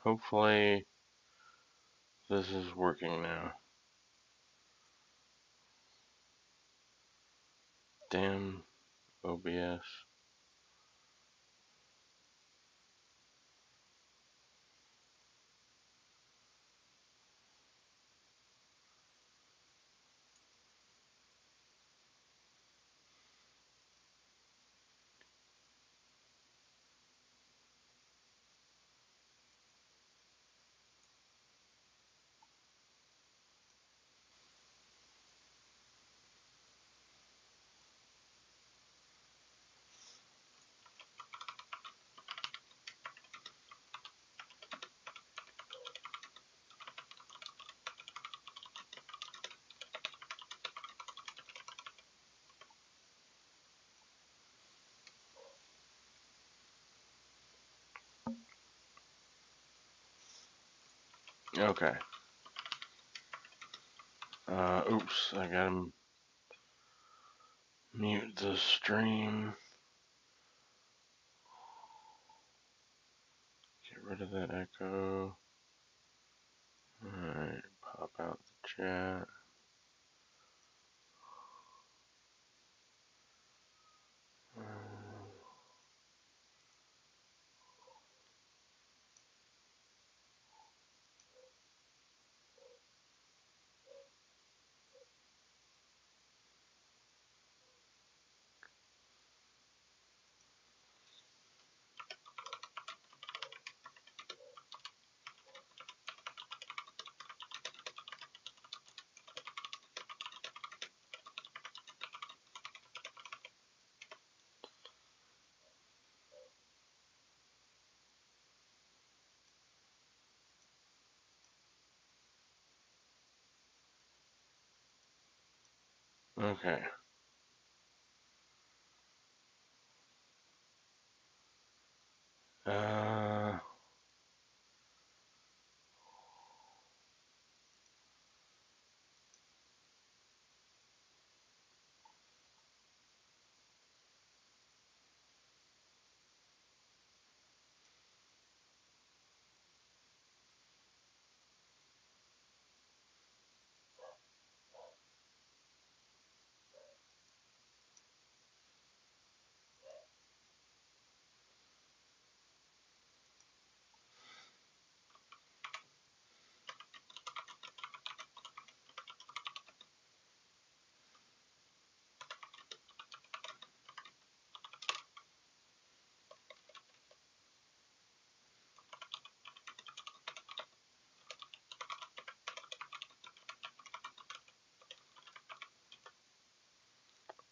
Hopefully this is working now. Damn OBS. Okay. Oops, I gotta mute the stream. Get rid of that echo. Alright, pop out the chat. Okay. Uh,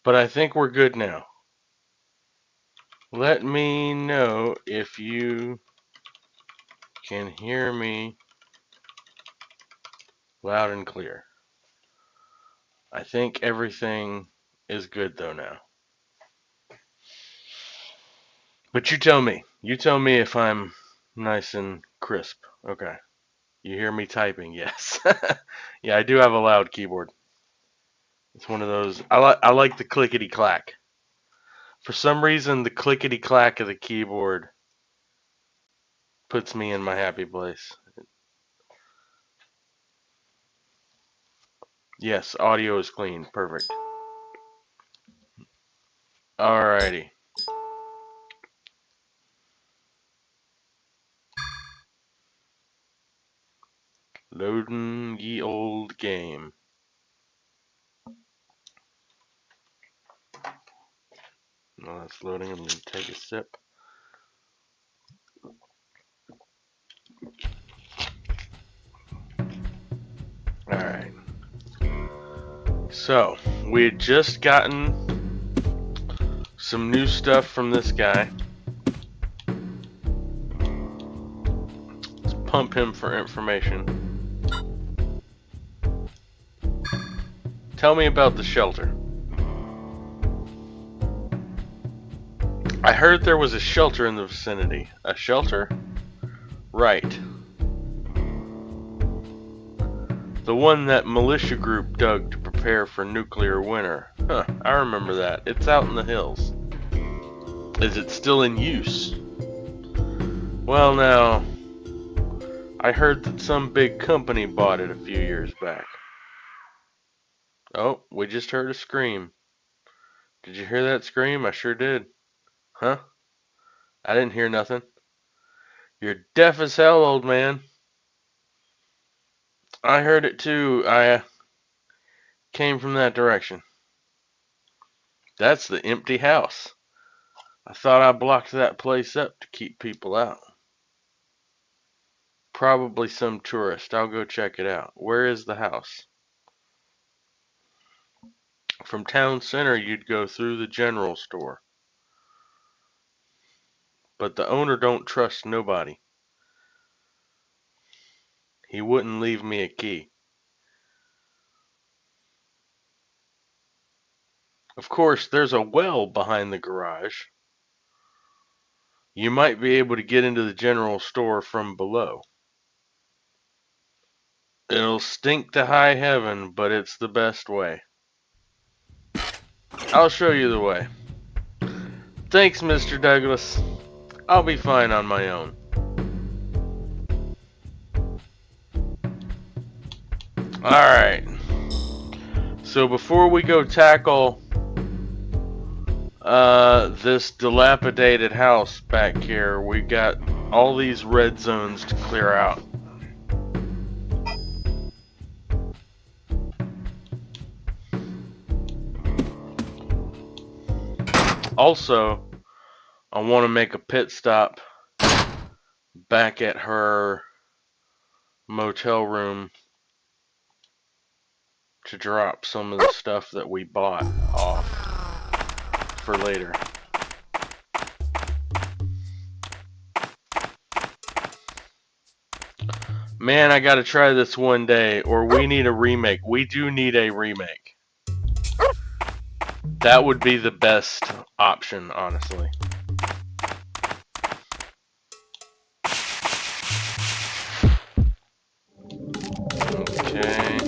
but I think we're good now. Let me know if you can hear me loud and clear. I think everything is good though now. But you tell me. You tell me if I'm nice and crisp. Okay. You hear me typing? Yes. Yeah, I do have a loud keyboard. It's one of those. I like the clickety clack. For some reason, the clickety clack of the keyboard puts me in my happy place. Yes, audio is clean. Perfect. Alrighty. Loading ye old game. While that's loading, I'm going to take a sip. Alright. So, we had just gotten some new stuff from this guy. Let's pump him for information. Tell me about the shelter. I heard there was a shelter in the vicinity. A shelter? Right. The one that militia group dug to prepare for nuclear winter. Huh, I remember that. It's out in the hills. Is it still in use? Well now, I heard that some big company bought it a few years back. Oh, we just heard a scream. Did you hear that scream? I sure did. Huh? I didn't hear nothing. You're deaf as hell, old man. I heard it too. I came from that direction. That's the empty house. I thought I blocked that place up to keep people out. Probably some tourist. I'll go check it out. Where is the house? From town center, you'd go through the general store. But the owner don't trust nobody. He wouldn't leave me a key. Of course, there's a well behind the garage. You might be able to get into the general store from below. It'll stink to high heaven, but it's the best way. I'll show you the way. Thanks, Mr. Douglas. I'll be fine on my own. Alright. So before we go tackle this dilapidated house back here, we got all these red zones to clear out. Also, I want to make a pit stop back at her motel room to drop some of the stuff that we bought off for later. Man, I gotta try this one day, or we need a remake. We do need a remake. That would be the best option, honestly. Okay.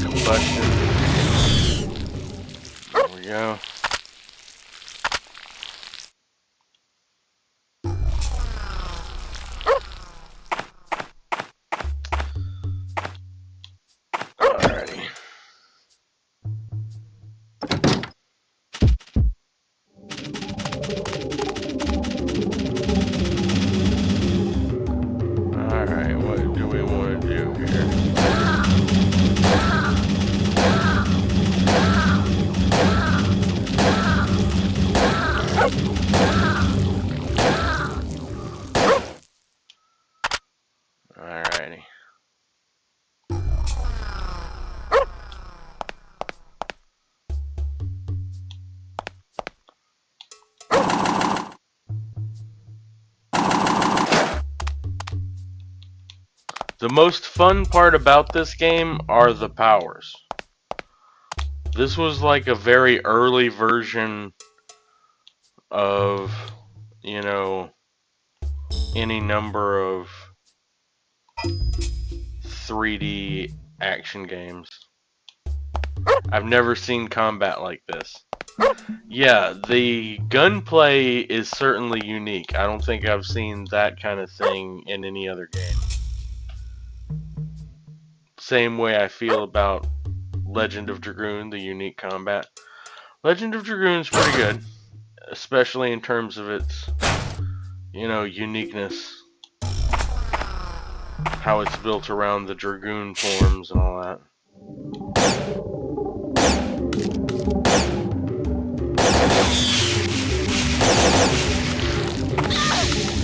Combustion. There we go. Alrighty. Alright, what do we want to do here? Alrighty. The most fun part about this game are the powers. This was like a very early version of, you know, any number of 3D action games. I've never seen combat like this. Yeah, the gunplay is certainly unique. I don't think I've seen that kind of thing in any other game. Same way I feel about Legend of Dragoon, the unique combat. Legend of Dragoon's pretty good, especially in terms of its, you know, uniqueness. How it's built around the Dragoon forms and all that.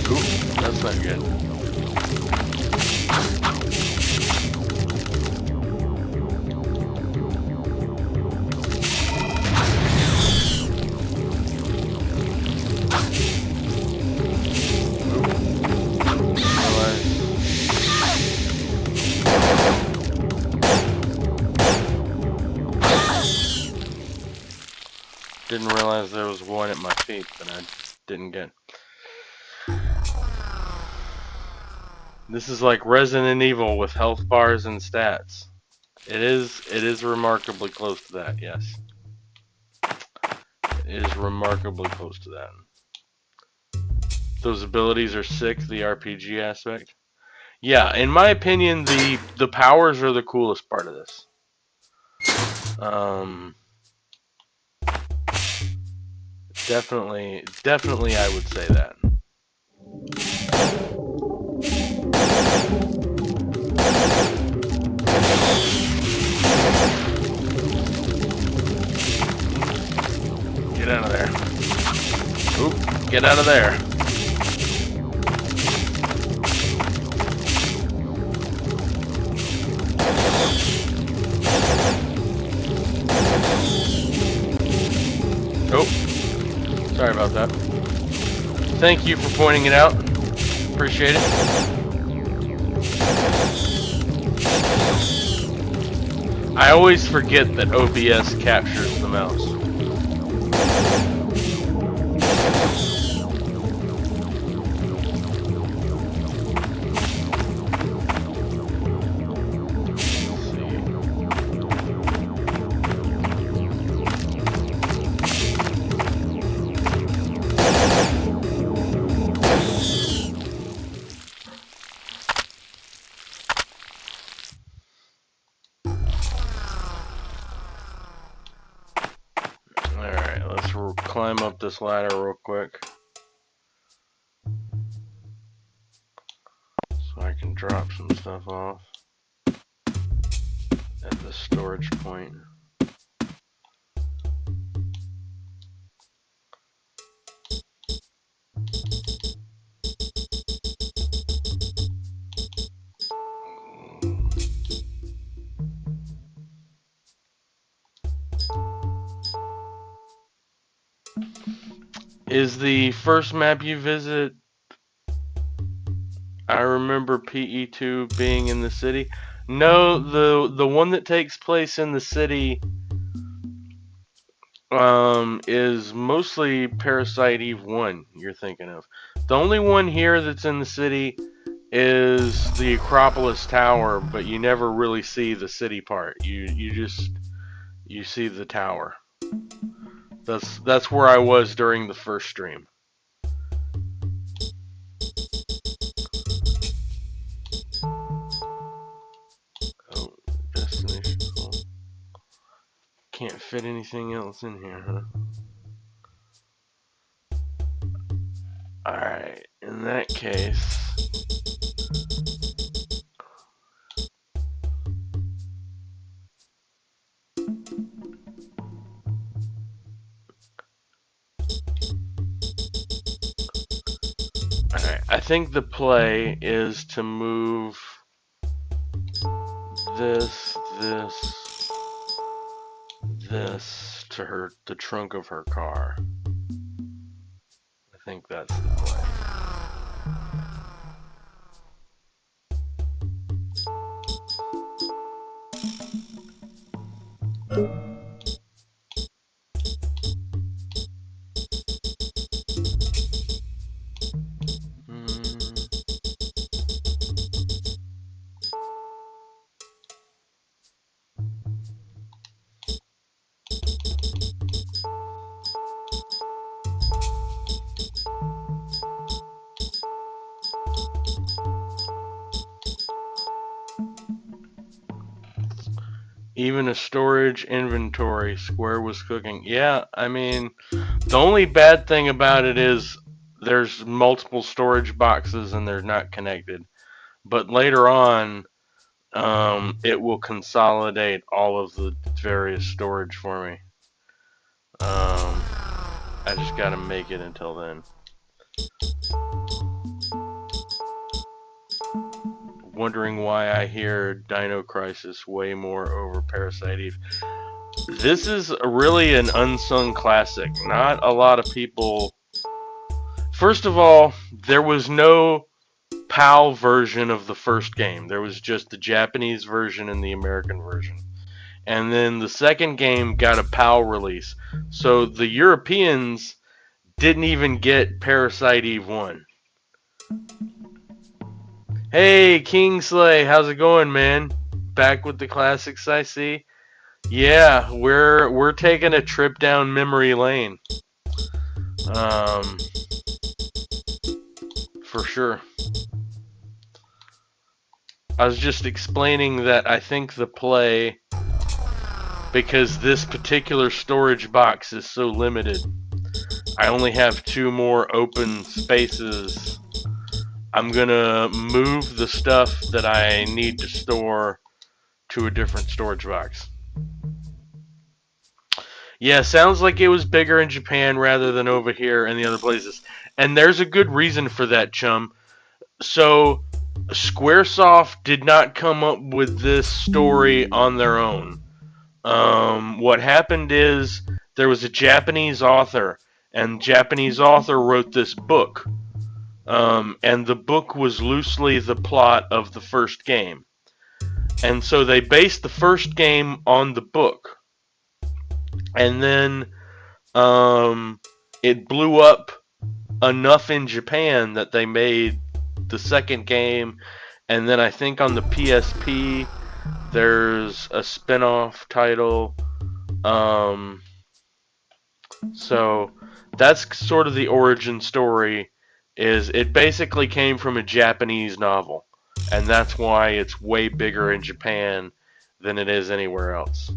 Oop, that's not good. Didn't realize there was one at my feet that I didn't get. This is like Resident Evil with health bars and stats. It is remarkably close to that, yes. It is remarkably close to that. Those abilities are sick, the RPG aspect. Yeah, in my opinion, the powers are the coolest part of this. Definitely, I would say that. Get out of there. Oop, get out of there. Oh, sorry about that. Thank you for pointing it out. Appreciate it. I always forget that OBS captures the mouse. Climb up this ladder real quick so I can drop some stuff off at the storage point. Is the first map you visit, I remember PE2 being in the city? No, the one that takes place in the city is mostly Parasite Eve 1 you're thinking of. The only one here that's in the city is the Acropolis Tower, but you never really see the city part. You see the tower. That's where I was during the first stream. Oh, destination. Can't fit anything else in here, huh? Alright, in that case... Alright, I think the play is to move this to the trunk of her car. I think that's the play. Even a storage inventory, Square was cooking. Yeah, I mean, the only bad thing about it is there's multiple storage boxes and they're not connected. But later on, it will consolidate all of the various storage for me. I just gotta make it until then. Wondering why I hear Dino Crisis way more over Parasite Eve. This is really an unsung classic. Not a lot of people... First of all, there was no PAL version of the first game. There was just the Japanese version and the American version. And then the second game got a PAL release. So the Europeans didn't even get Parasite Eve 1. Hey, Kingsley, how's it going, man? Back with the classics, I see. Yeah, we're taking a trip down memory lane. for sure. I was just explaining that I think the play, because this particular storage box is so limited, I only have 2 more open spaces. I'm gonna move the stuff that I need to store to a different storage box. Yeah, sounds like it was bigger in Japan rather than over here and the other places. And there's a good reason for that, chum. So, Squaresoft did not come up with this story on their own. What happened is there was a Japanese author, and the Japanese author wrote this book. And the book was loosely the plot of the first game. And so they based the first game on the book. And then it blew up enough in Japan that they made the second game. And then I think on the PSP there's a spin-off title. So that's sort of the origin story. Is it basically came from a Japanese novel, and that's why it's way bigger in Japan than it is anywhere else.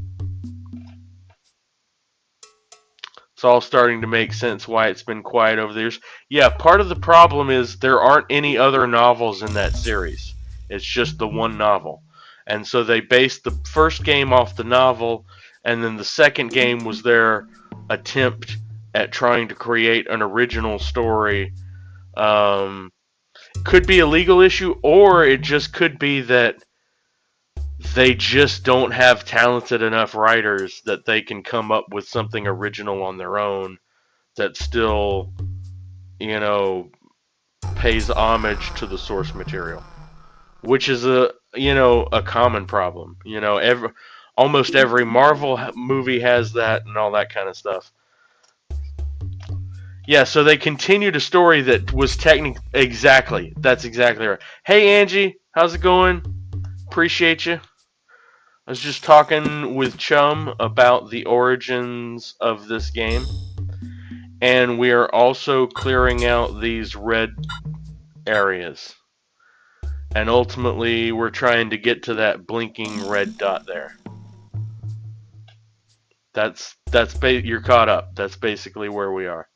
It's all starting to make sense why it's been quiet over the years. Yeah, part of the problem is there aren't any other novels in that series. It's just the one novel. And so they based the first game off the novel, and then the second game was their attempt at trying to create an original story. Could be a legal issue, or it just could be that they just don't have talented enough writers that they can come up with something original on their own that still, pays homage to the source material, which is a common problem. Almost every Marvel movie has that and all that kind of stuff. Yeah, so they continued a story that was exactly. That's exactly right. Hey, Angie, how's it going? Appreciate you. I was just talking with Chum about the origins of this game. And we are also clearing out these red areas. And ultimately, we're trying to get to that blinking red dot there. You're caught up. That's basically where we are.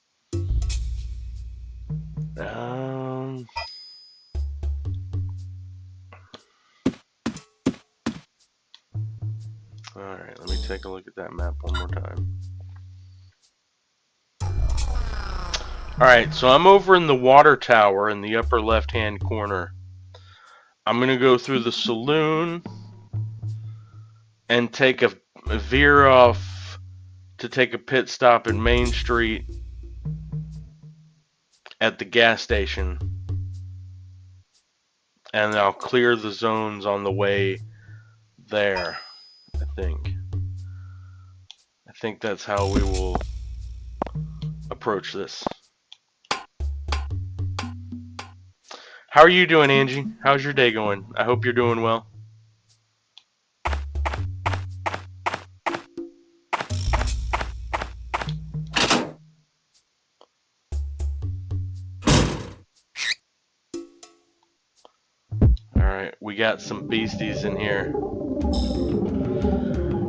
Alright, let me take a look at that map one more time. Alright, so I'm over in the water tower in the upper left hand corner. I'm going to go through the saloon and take a veer off to take a pit stop in Main Street at the gas station, and I'll clear the zones on the way there. I think that's how we will approach this. How are you doing, Angie? How's your day going? I hope you're doing well. We got some beasties in here.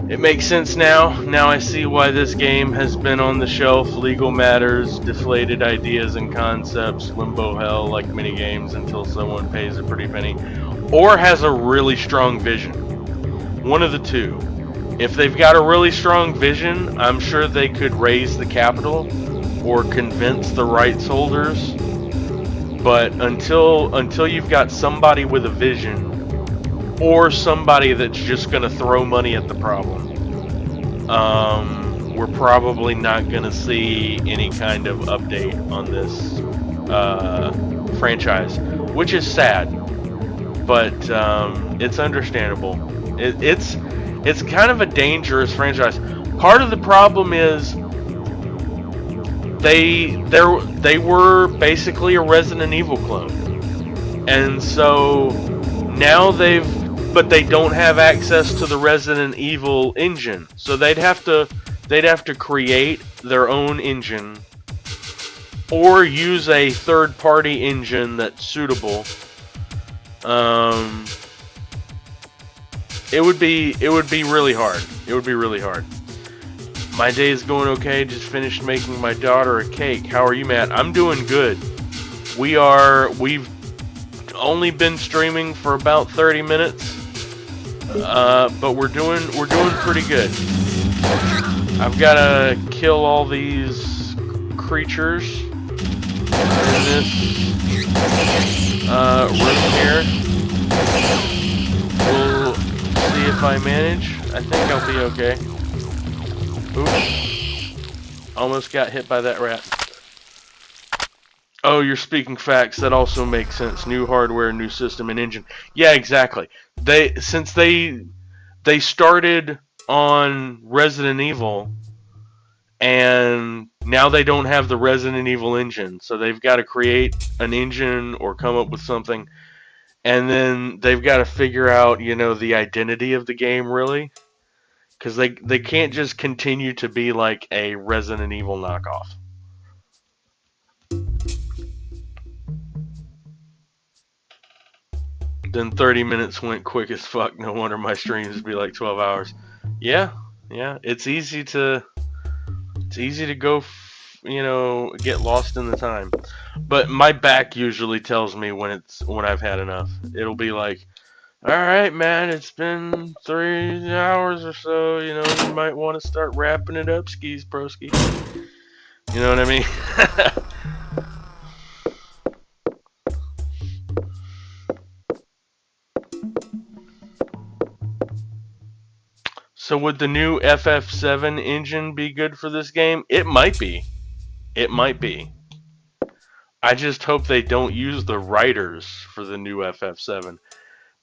It makes sense now. Now I see why this game has been on the shelf. Legal matters, deflated ideas and concepts, limbo hell like mini games until someone pays a pretty penny. Or has a really strong vision. One of the two. If they've got a really strong vision, I'm sure they could raise the capital or convince the rights holders. But until you've got somebody with a vision, or somebody that's just going to throw money at the problem, we're probably not going to see any kind of update on this franchise, which is sad, but it's understandable. It's kind of a dangerous franchise. Part of the problem is they were basically a Resident Evil clone, and so now they don't have access to the Resident Evil engine, so they'd have to create their own engine or use a third-party engine that's suitable. It would be really hard. It would be really hard. My day is going okay. Just finished making my daughter a cake. How are you, Matt? I'm doing good. We've only been streaming for about 30 minutes, but we're doing pretty good. I've got to kill all these creatures in this room here. We'll see if I manage. I think I'll be okay. Oops. Almost got hit by that rat. Oh, you're speaking facts. That also makes sense. New hardware, new system, and engine. Yeah, exactly. Since they started on Resident Evil, and now they don't have the Resident Evil engine, so they've got to create an engine or come up with something, and then they've got to figure out, the identity of the game, really, because they can't just continue to be like a Resident Evil knockoff. Then 30 minutes went quick as fuck. No wonder my streams would be like 12 hours. Yeah. It's easy to go, get lost in the time. But my back usually tells me when I've had enough. It'll be like, all right, man, it's been 3 hours or so. You might want to start wrapping it up, skis, broski. You know what I mean? So would the new FF7 engine be good for this game? It might be. It might be. I just hope they don't use the writers for the new FF7,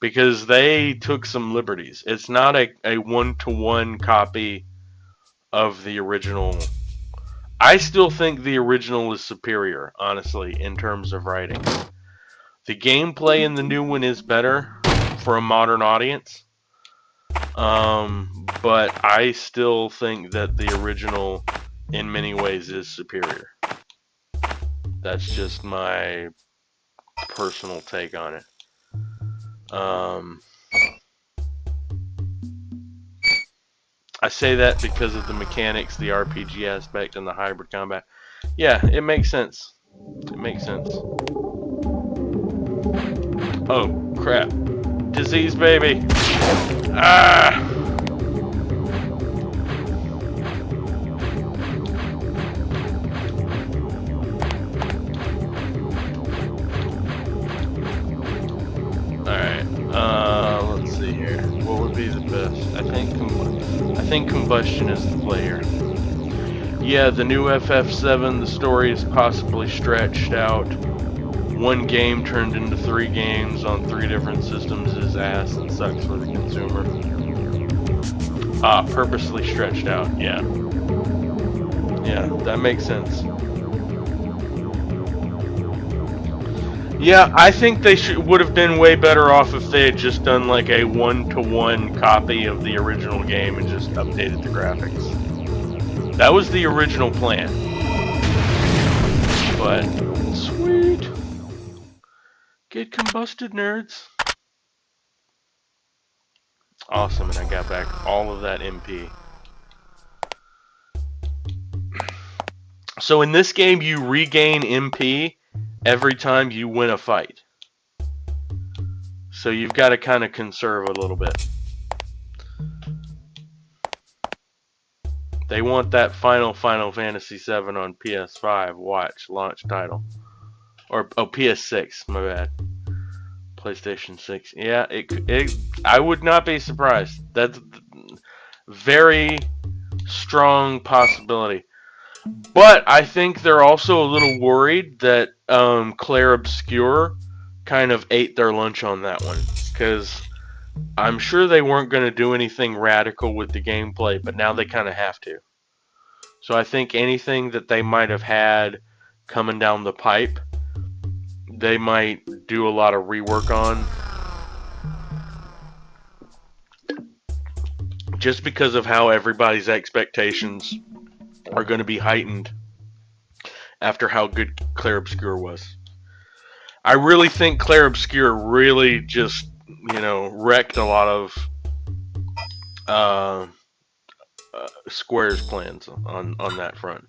because they took some liberties. It's not a one-to-one copy of the original. I still think the original is superior, honestly, in terms of writing. The gameplay in the new one is better for a modern audience. But I still think that the original, in many ways, is superior. That's just my personal take on it. I say that because of the mechanics, the RPG aspect, and the hybrid combat. Yeah, it makes sense. It makes sense. Oh, crap. Disease baby. Ah! Alright, let's see here. What would be the best? I think combustion is the play here. Yeah, the new FF7, the story is possibly stretched out. One game turned into 3 games on 3 different systems is ass and sucks for the consumer. Purposely stretched out, yeah. Yeah, that makes sense. Yeah, I think they would have been way better off if they had just done like a one-to-one copy of the original game and just updated the graphics. That was the original plan. But, sweet. Get combusted, nerds. Awesome, and I got back all of that MP. So in this game, you regain MP every time you win a fight. So you've got to kind of conserve a little bit. They want that Final Fantasy VII on PS5. Watch, launch title. Or, PS6, my bad. PlayStation 6. Yeah, I would not be surprised. That's very strong possibility. But I think they're also a little worried that Claire Obscure kind of ate their lunch on that one. Because I'm sure they weren't going to do anything radical with the gameplay, but now they kind of have to. So I think anything that they might have had coming down the pipe, they might do a lot of rework on. Just because of how everybody's expectations are going to be heightened after how good Clair Obscur was. I really think Clair Obscur really just, wrecked a lot of uh, Square's plans on that front.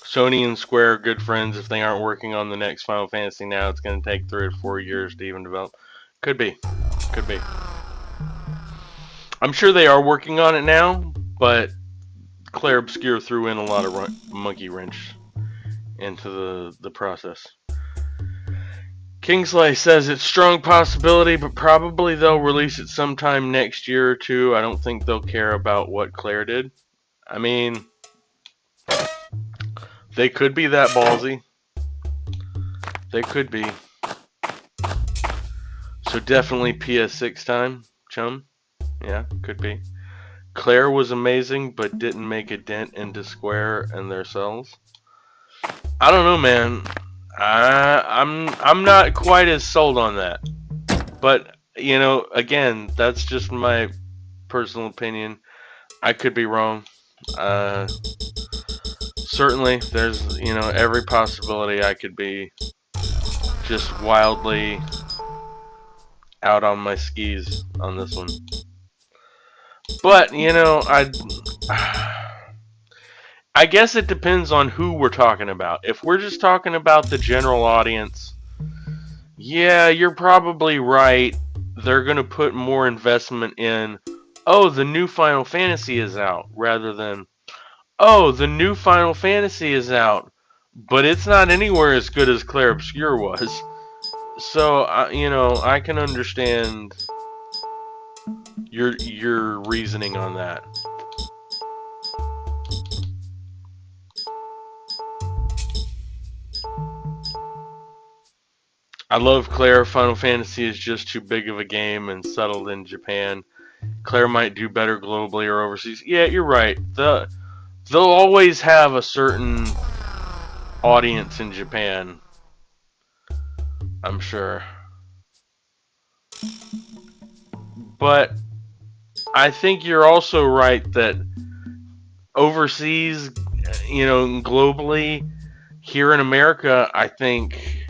Sony and Square are good friends. If they aren't working on the next Final Fantasy now, it's going to take 3 or 4 years to even develop. Could be. Could be. I'm sure they are working on it now, but Clair Obscur threw in a lot of monkey wrench into the process. Kingsley says it's strong possibility, but probably they'll release it sometime next year or two. I don't think they'll care about what Claire did. I mean, they could be that ballsy. They could be. So definitely PS6 time, chum. Yeah, could be. Claire was amazing, but didn't make a dent into Square and their sales. I don't know, man. I'm not quite as sold on that. But again, that's just my personal opinion. I could be wrong. Certainly, there's every possibility I could be just wildly out on my skis on this one. But I guess it depends on who we're talking about. If we're just talking about the general audience, yeah, you're probably right. They're going to put more investment in, oh, the new Final Fantasy is out, rather than, oh, the new Final Fantasy is out, but it's not anywhere as good as Clair Obscur was. So, I can understand your reasoning on that. I love Claire. Final Fantasy is just too big of a game and settled in Japan. Claire might do better globally or overseas. Yeah, you're right. They'll always have a certain audience in Japan, I'm sure. But I think you're also right that overseas, globally, here in America, I think,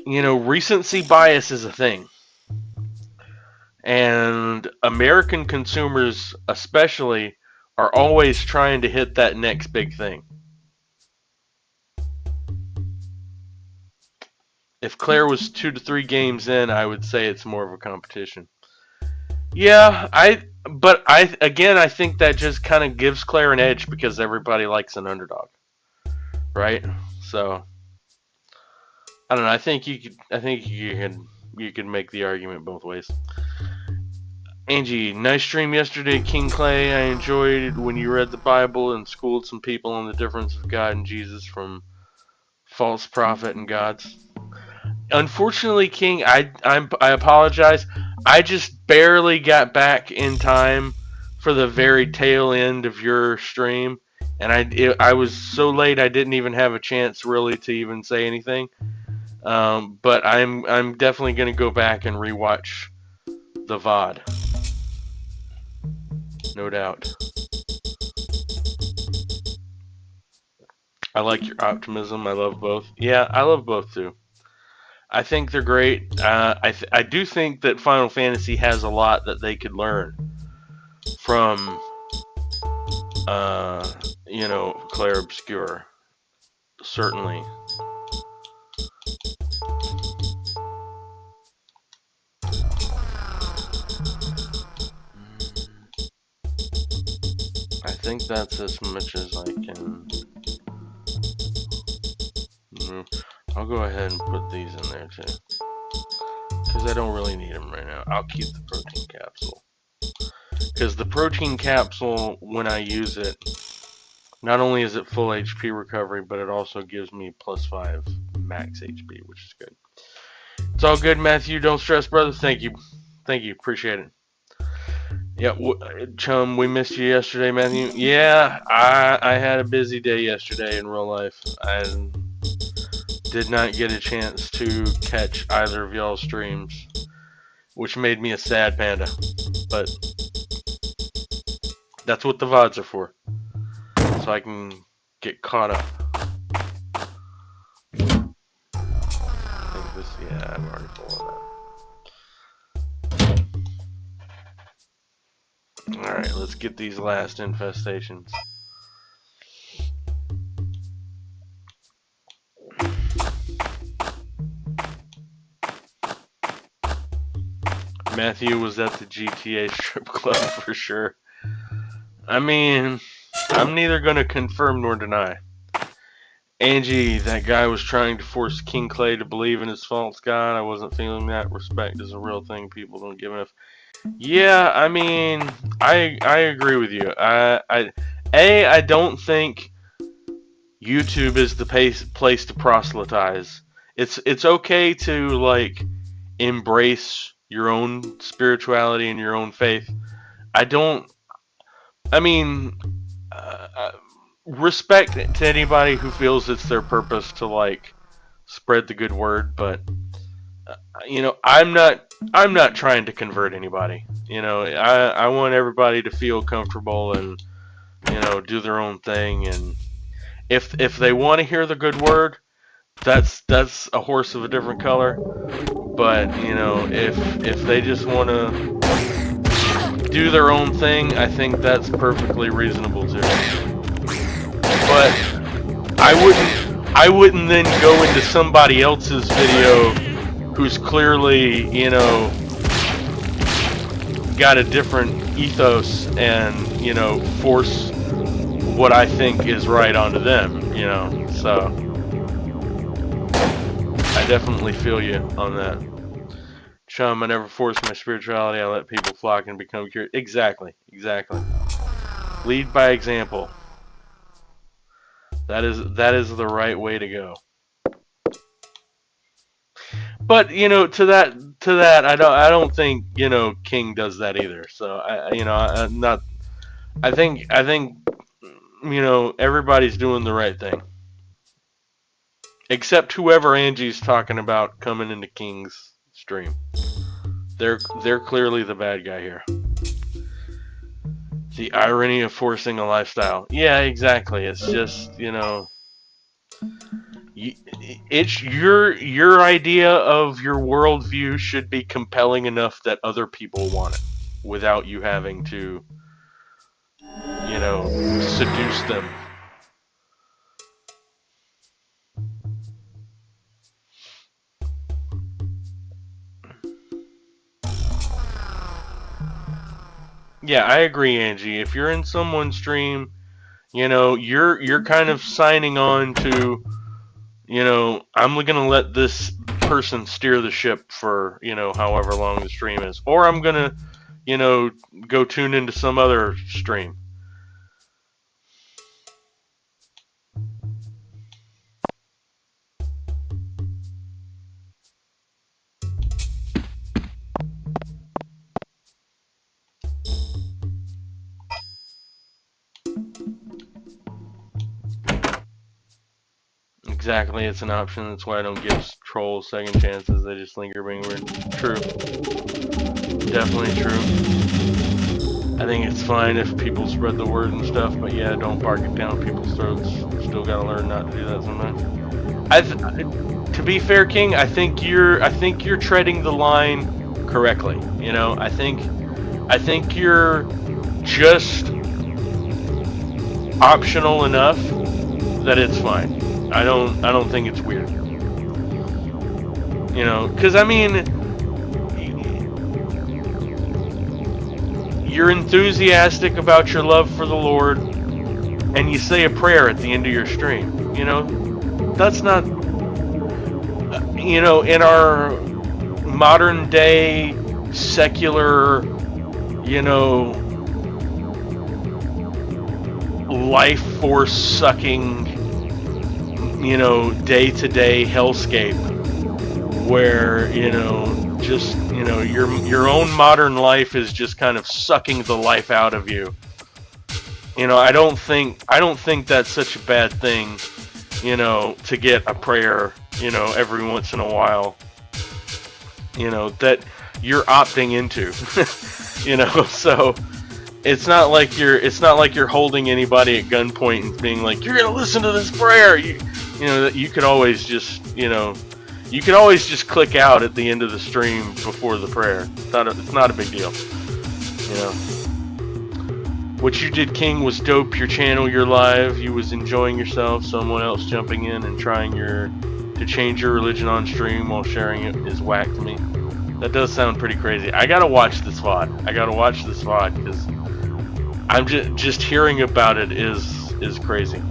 recency bias is a thing. And American consumers, especially, are always trying to hit that next big thing. If Claire was 2 to 3 games in, I would say it's more of a competition. Yeah, I think that just kind of gives Claire an edge because everybody likes an underdog, right? So I don't know. I think you could make the argument both ways. Angie, nice stream yesterday, King Clay. I enjoyed when you read the Bible and schooled some people on the difference of God and Jesus from false prophet and gods. Unfortunately, King, I apologize. I just barely got back in time for the very tail end of your stream, and I was so late I didn't even have a chance really to even say anything. But I'm definitely gonna go back and rewatch the VOD. No doubt. I like your optimism. I love both. Yeah, I love both too. I think they're great. I do think that Final Fantasy has a lot that they could learn from, Clair Obscur. Certainly. I think that's as much as I can. I'll go ahead and put these in there too, because I don't really need them right now. I'll keep the protein capsule, because the protein capsule, when I use it, not only is it full HP recovery, but it also gives me +5 max HP, which is good. It's all good, Matthew. Don't stress, brother. Thank you. Thank you. Appreciate it. Yeah, chum, we missed you yesterday, Matthew. Yeah, I had a busy day yesterday in real life. I did not get a chance to catch either of y'all's streams, which made me a sad panda. But that's what the VODs are for, so I can get caught up. I think this, yeah, I'm already full of that. Alright, let's get these last infestations. Matthew was at the GTA strip club for sure. I mean, I'm neither going to confirm nor deny. Angie, that guy was trying to force King Clay to believe in his false god. I wasn't feeling that. Respect is a real thing people don't give enough. Yeah, I mean, I agree with you. I don't think YouTube is the place to proselytize. It's okay to like embrace your own spirituality and your own faith. I mean, respect to anybody who feels it's their purpose to like spread the good word, but you know, I'm not trying to convert anybody. You know, I want everybody to feel comfortable and, you know, do their own thing. And if they want to hear the good word, that's a horse of a different color. But you know, if they just want to do their own thing, I think that's perfectly reasonable too. But I wouldn't then go into somebody else's video who's clearly, you know, got a different ethos and, you know, force what I think is right onto them, you know. So I definitely feel you on that. Chum, I never force my spirituality. I let people flock and become curious. Exactly. Lead by example. That is the right way to go. But you know, to that, I don't think, you know, King does that either. So I think you know, everybody's doing the right thing, except whoever Angie's talking about coming into King's stream. They're clearly the bad guy here. The irony of forcing a lifestyle. Yeah, exactly. It's just, you know, it's your idea of your worldview should be compelling enough that other people want it, without you having to, you know, seduce them. Yeah, I agree, Angie. If you're in someone's stream, you know, you're kind of signing on to, you know, I'm gonna let this person steer the ship for, you know, however long the stream is, or I'm gonna, you know, go tune into some other stream. Exactly, it's an option. That's why I don't give trolls second chances. They just linger being weird. True. Definitely true. I think it's fine if people spread the word and stuff, but yeah, don't bark it down people's throats. Still gotta learn not to do that sometimes. To be fair, King, I think you're treading the line correctly. You know, I think you're just optional enough that it's fine. I don't think it's weird. You know, because I mean, you're enthusiastic about your love for the Lord, and you say a prayer at the end of your stream. You know, that's not, you know, in our modern day secular, you know, life force sucking, you know, day-to-day hellscape where just your own modern life is just kind of sucking the life out of you. I don't think that's such a bad thing, to get a prayer, every once in a while, that you're opting into. So it's not like you're holding anybody at gunpoint and being like, you're gonna listen to this prayer. That you could always just click out at the end of the stream before the prayer. It's not a big deal. What you did, King, was dope. Your channel, your live, you was enjoying yourself. Someone else jumping in and trying to change your religion on stream while sharing it is whack to me. That does sound pretty crazy. I gotta watch this VOD. Because I'm just hearing about it is crazy.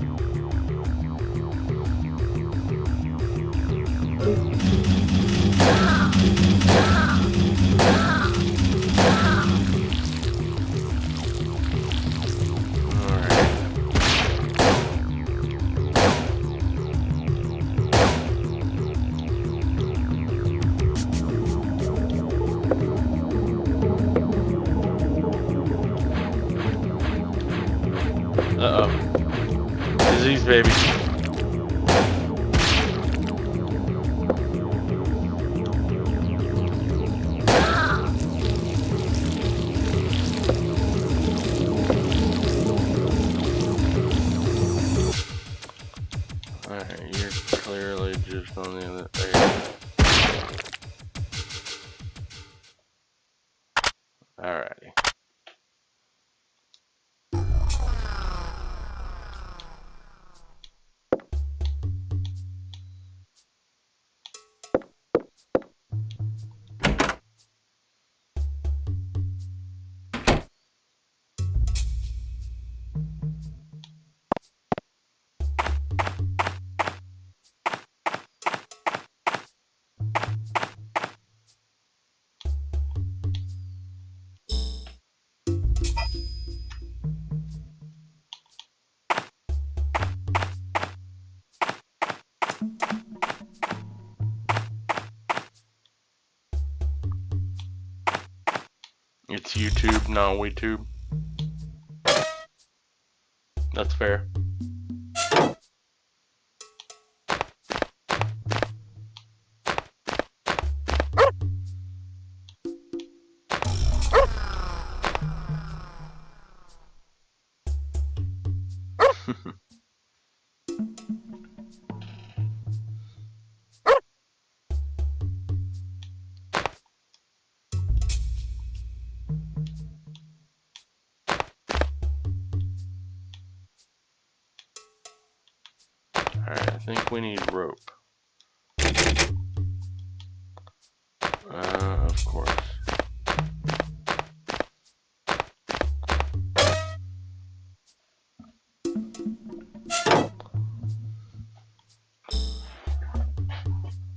Disease, baby. Alright, you're clearly just on the other. There you go. Alrighty. It's YouTube, not WeTube. That's fair. Alright, I think we need rope. Of course.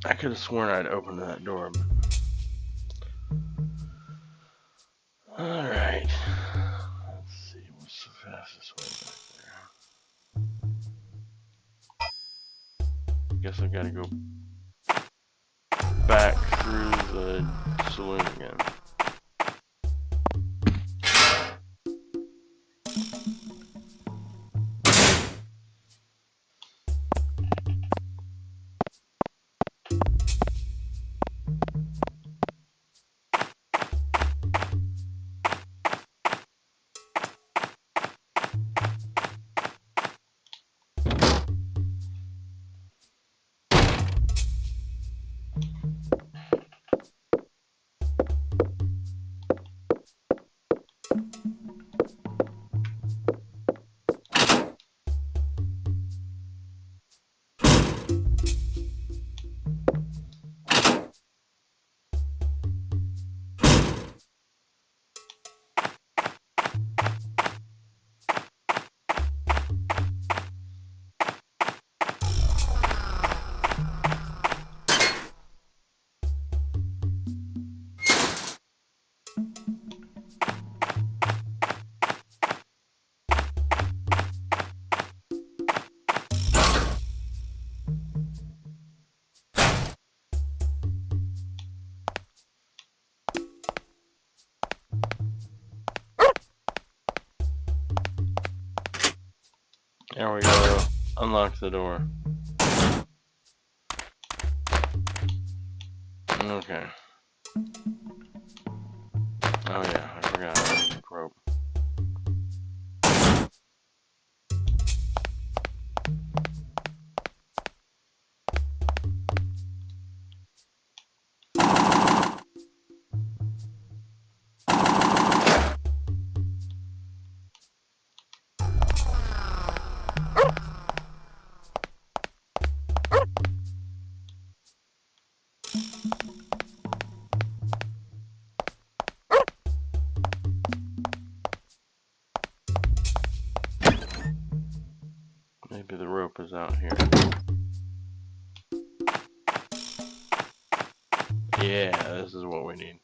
I could have sworn I'd opened that door, but... Alright. Let's see, what's the fastest way back there? Guess I gotta go back through the saloon again. There we go. Unlock the door. Okay. Oh yeah, I forgot. I need rope. Maybe the rope is out here. Yeah, this is what we need.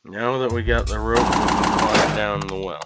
Now that we got the rope, we can climb down the well.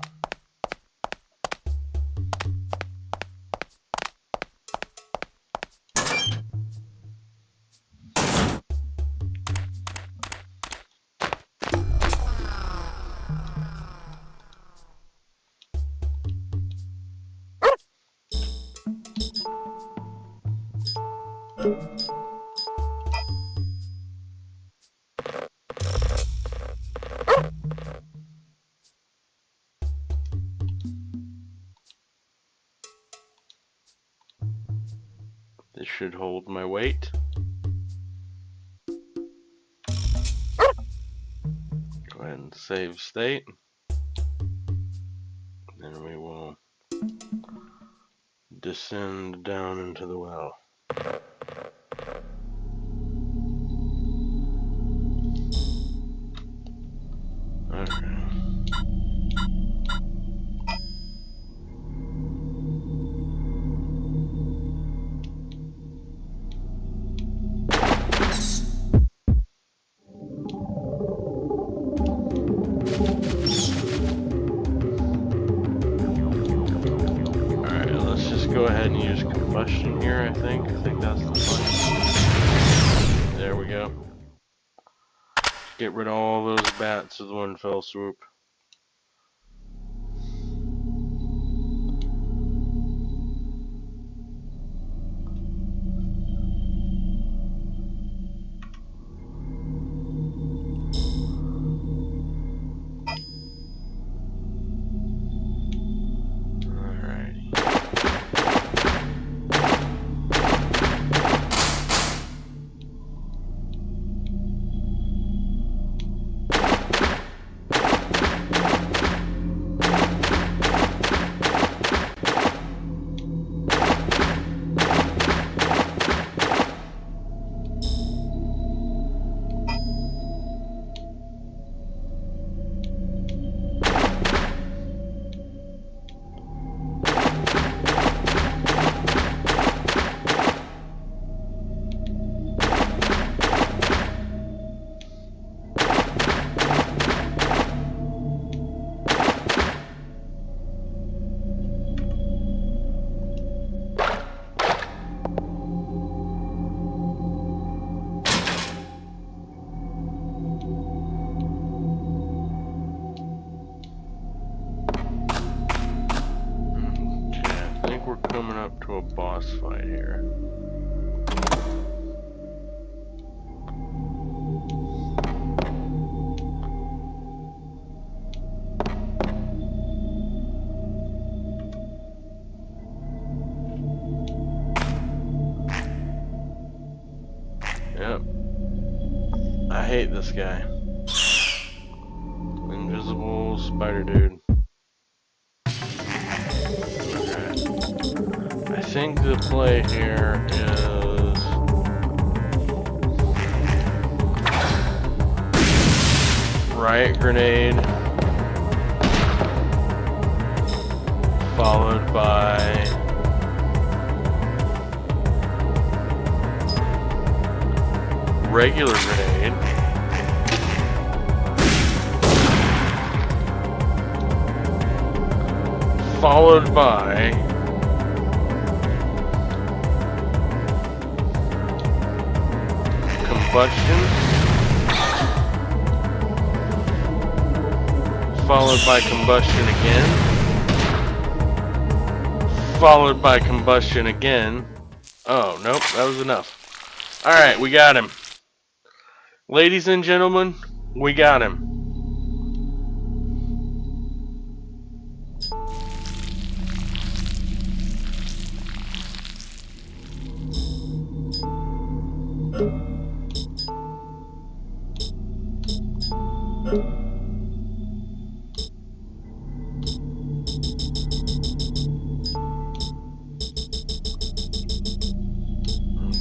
This should hold my weight. Go ahead and save state. Then we will descend down into the well. Okay. Go ahead and use combustion here, I think that's the plan. There we go. Get rid of all those bats with one fell swoop. Coming up to a boss fight here. Yep. I hate this guy. Invisible spider dude. I think the play here is riot grenade followed by regular grenade, followed by combustion, followed by combustion again, followed by combustion again. Oh, nope, that was enough. Alright, we got him. Ladies and gentlemen, we got him.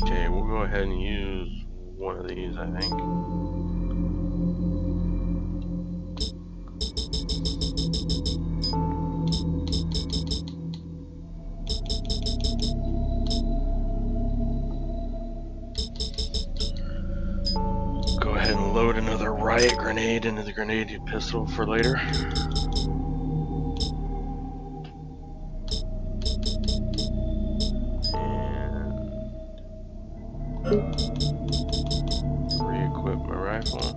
Okay, we'll go ahead and use one of these, I think. Go ahead and load another riot grenade into the grenade pistol for later. Re-equip my rifle.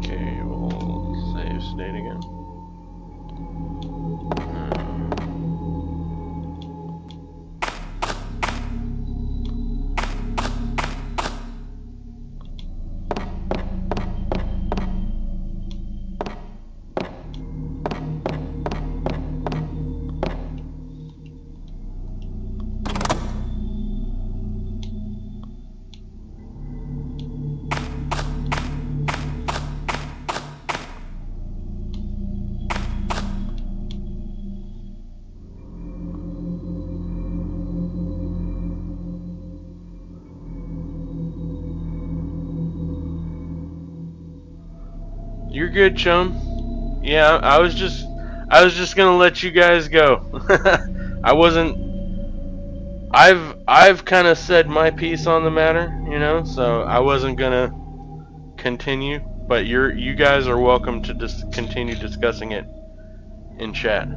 Okay, we'll save state again. You're good, chum. Yeah, I was just gonna let you guys go. I wasn't. I've kind of said my piece on the matter, you know, so I wasn't gonna continue. But you guys are welcome to just continue discussing it in chat.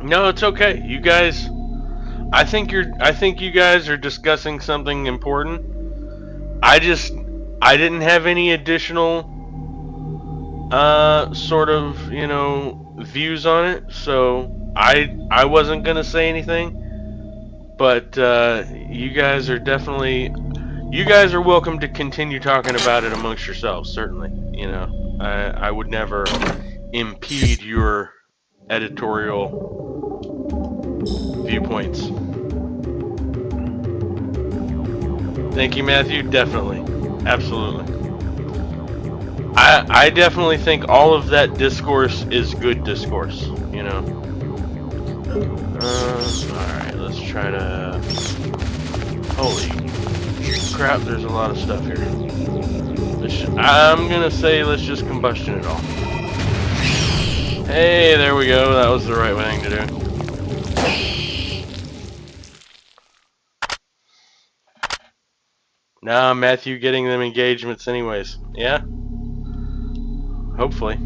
No, it's okay. You guys, I think you guys are discussing something important. I didn't have any additional sort of, you know, views on it, so I wasn't gonna say anything. But you guys are welcome to continue talking about it amongst yourselves. Certainly, you know, I would never impede your editorial viewpoints. Thank you, Matthew. Definitely. Absolutely. I definitely think all of that discourse is good discourse, you know. Alright, let's try to... Holy crap, there's a lot of stuff here. I'm gonna say let's just combustion it all. Hey, there we go. That was the right thing to do. Nah, Matthew getting them engagements anyways. Yeah? Hopefully.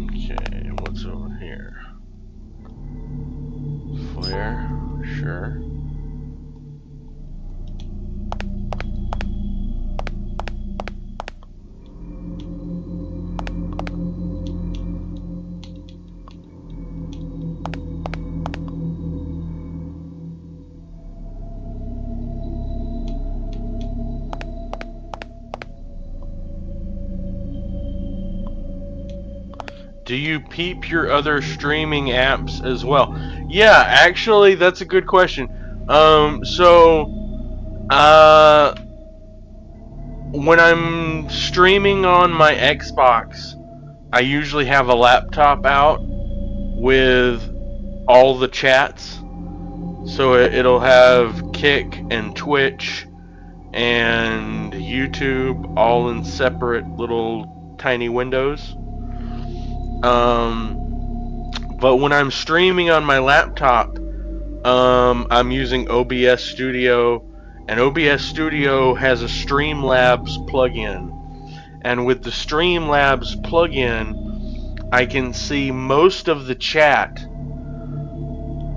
Okay, what's over here? Flare, sure. Do you peep your other streaming apps as well? Yeah, actually, that's a good question. When I'm streaming on my Xbox, I usually have a laptop out with all the chats. So it'll have Kick and Twitch and YouTube all in separate little tiny windows. But when I'm streaming on my laptop, I'm using OBS Studio, and OBS Studio has a Streamlabs plugin. And with the Streamlabs plugin, I can see most of the chat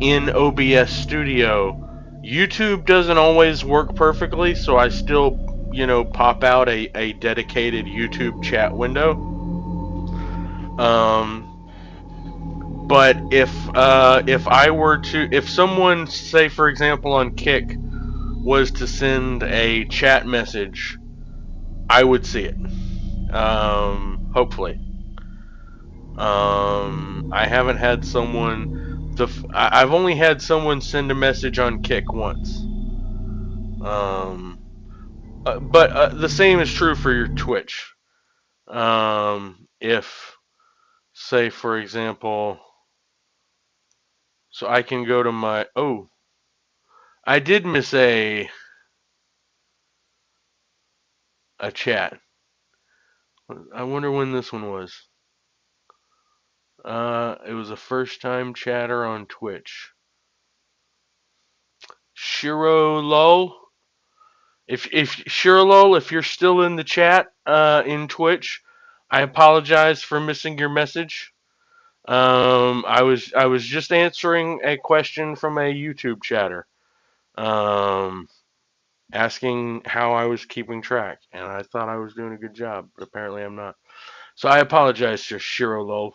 in OBS Studio. YouTube doesn't always work perfectly, so I still, pop out a dedicated YouTube chat window. But if someone, say for example on Kick, was to send a chat message, I would see it. Hopefully. I haven't had someone. I've only had someone send a message on Kick once. But the same is true for your Twitch. If, say for example, so I can go to my. Oh, I did miss a chat. I wonder when this one was. It was a first-time chatter on Twitch. Shiro Lol. If Shiro Lol, if you're still in the chat in Twitch, I apologize for missing your message. I was just answering a question from a YouTube chatter, asking how I was keeping track, and I thought I was doing a good job, but apparently I'm not. So I apologize to Shiro Lol.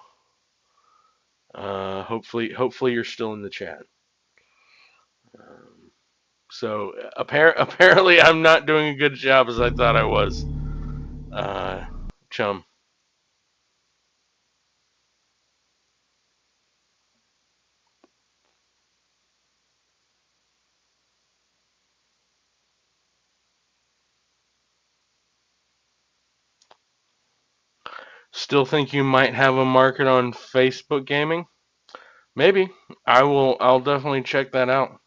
Hopefully you're still in the chat. So apparently I'm not doing a good job as I thought I was. Chum. Still think you might have a market on Facebook gaming? Maybe. I'll definitely check that out.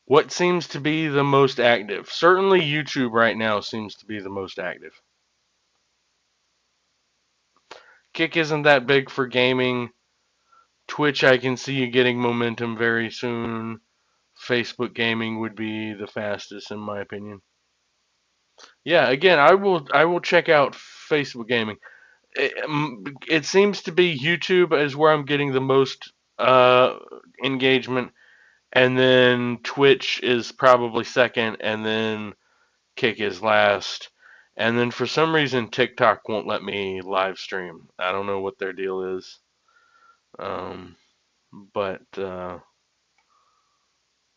What seems to be the most active? Certainly YouTube right now seems to be the most active. Kick isn't that big for gaming. Twitch, I can see you getting momentum very soon. Facebook gaming would be the fastest in my opinion. Yeah, again, I will check out Facebook gaming. It seems to be YouTube is where I'm getting the most engagement, and then Twitch is probably second, and then Kick is last, and then for some reason TikTok won't let me live stream. I don't know what their deal is, but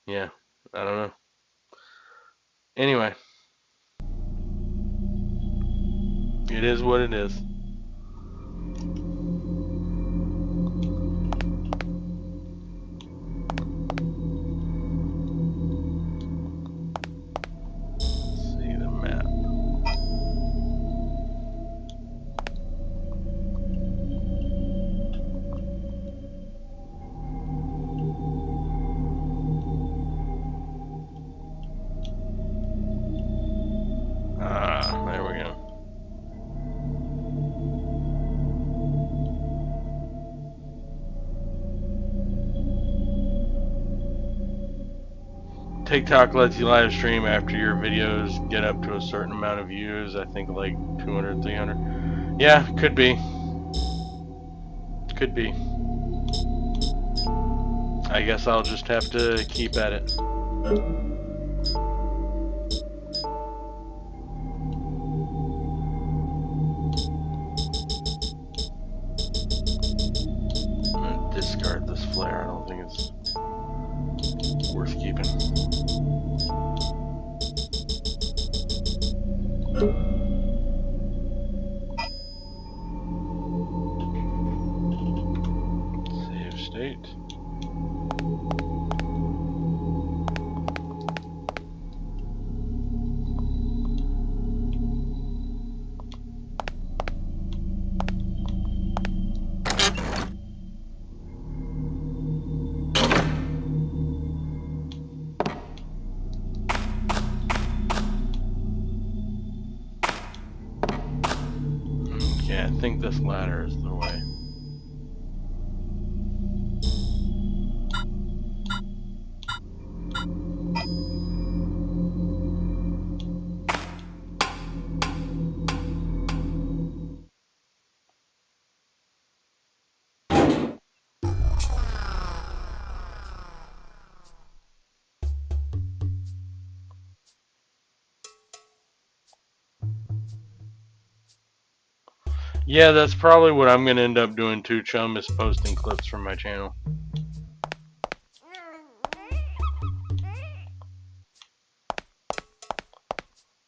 yeah, I don't know. Anyway, it is what it is. There we go. TikTok lets you live stream after your videos get up to a certain amount of views. I think like 200, 300. Yeah, could be. Could be. I guess I'll just have to keep at it. I'm gonna discard this flare. I don't think it's worth keeping. Update. Okay, I think this ladder is the way. Yeah, that's probably what I'm going to end up doing too, Chum, is posting clips from my channel.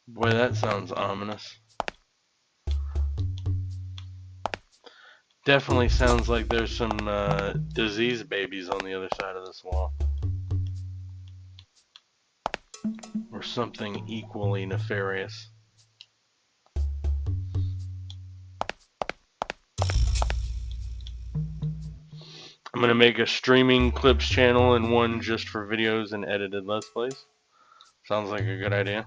Boy, that sounds ominous. Definitely sounds like there's some disease babies on the other side of this wall. Or something equally nefarious. I'm going to make a streaming clips channel and one just for videos and edited Let's Plays. Sounds like a good idea.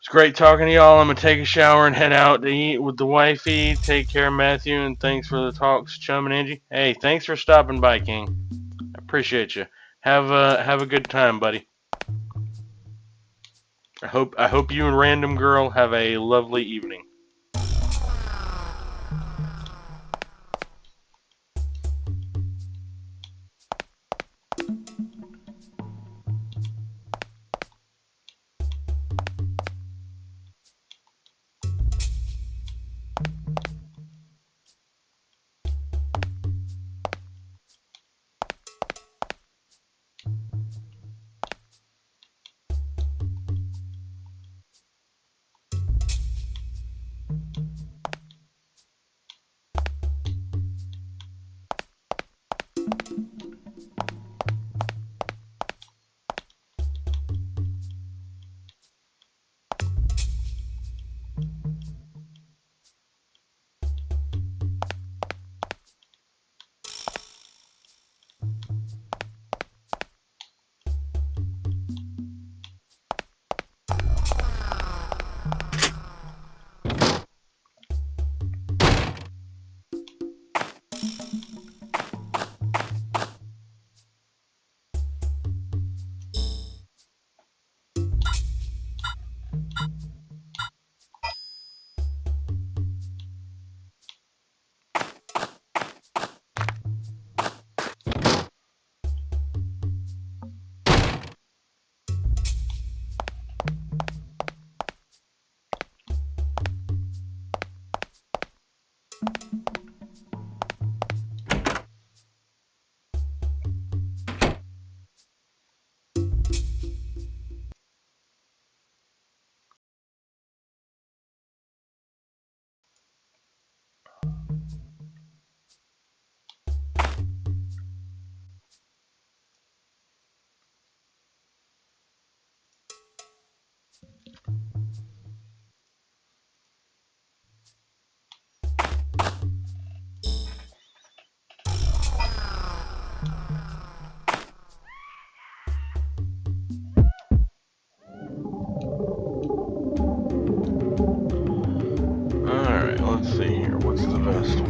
It's great talking to y'all. I'm going to take a shower and head out to eat with the wifey. Take care, Matthew, and thanks for the talks, Chum and Angie. Hey, thanks for stopping by, King. I appreciate you. Have a good time, buddy. I hope you and Random Girl have a lovely evening.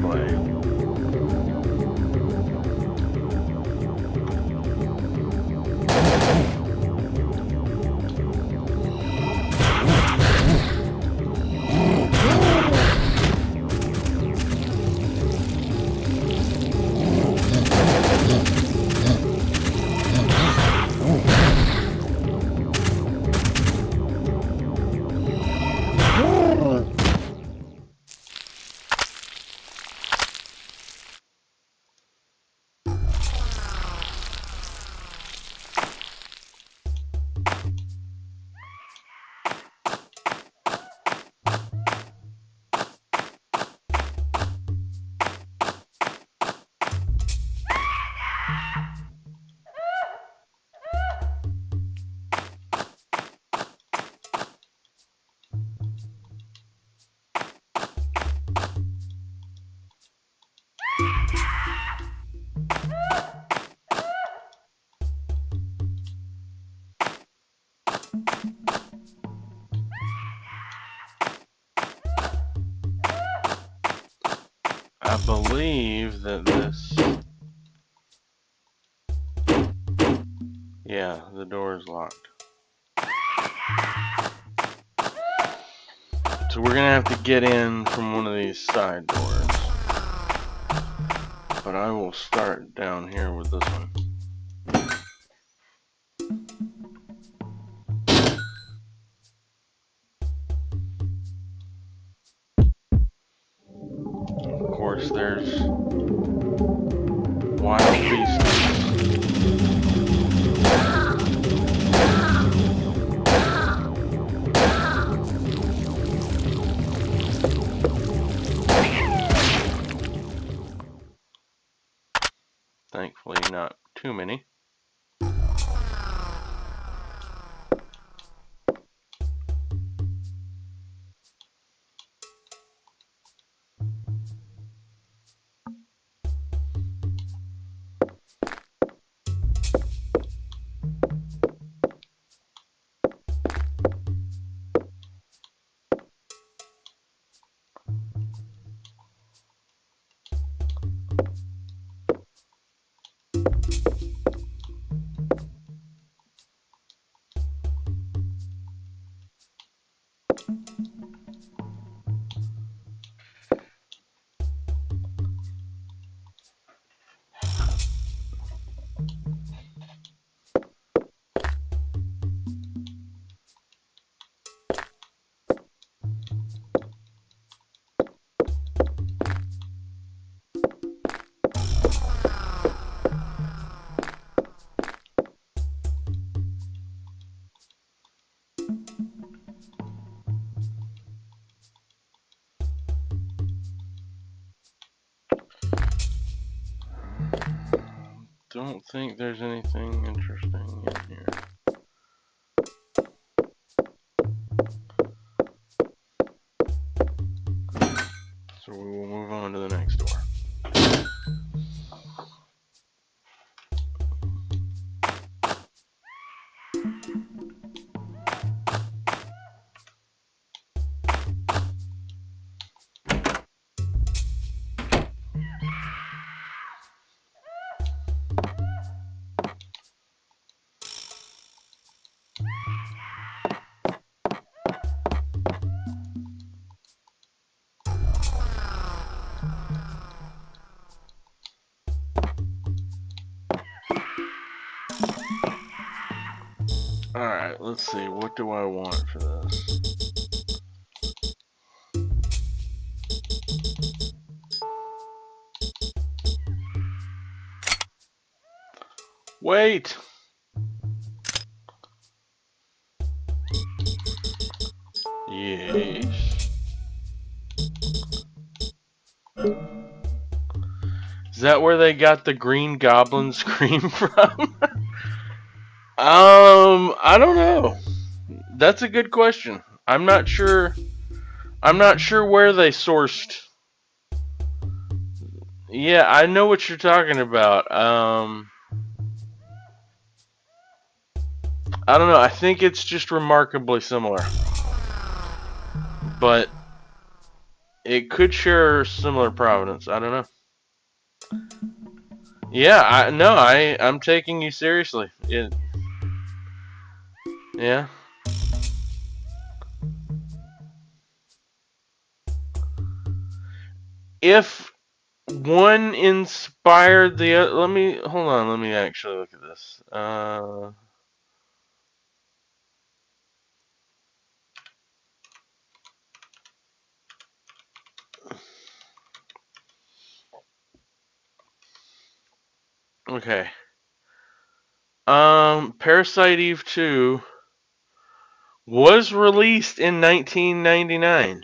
play. I believe that this... Yeah, the door is locked. So we're gonna have to get in from one of these side doors. But I will start down here with this one. Of course, there's wild beasts. Thankfully, not too many. Don't think there's anything interesting in here. So we will move on to the next door. Alright, let's see. What do I want for this? Wait! Yes. Is that where they got the Green Goblin scream from? I don't know. That's a good question. I'm not sure where they sourced. Yeah, I know what you're talking about. I don't know. I think it's just remarkably similar. But It could share similar provenance. I don't know. Yeah, I'm taking you seriously. Yeah. If one inspired the other, hold on. Let me actually look at this. Okay. Parasite Eve 2 was released in 1999.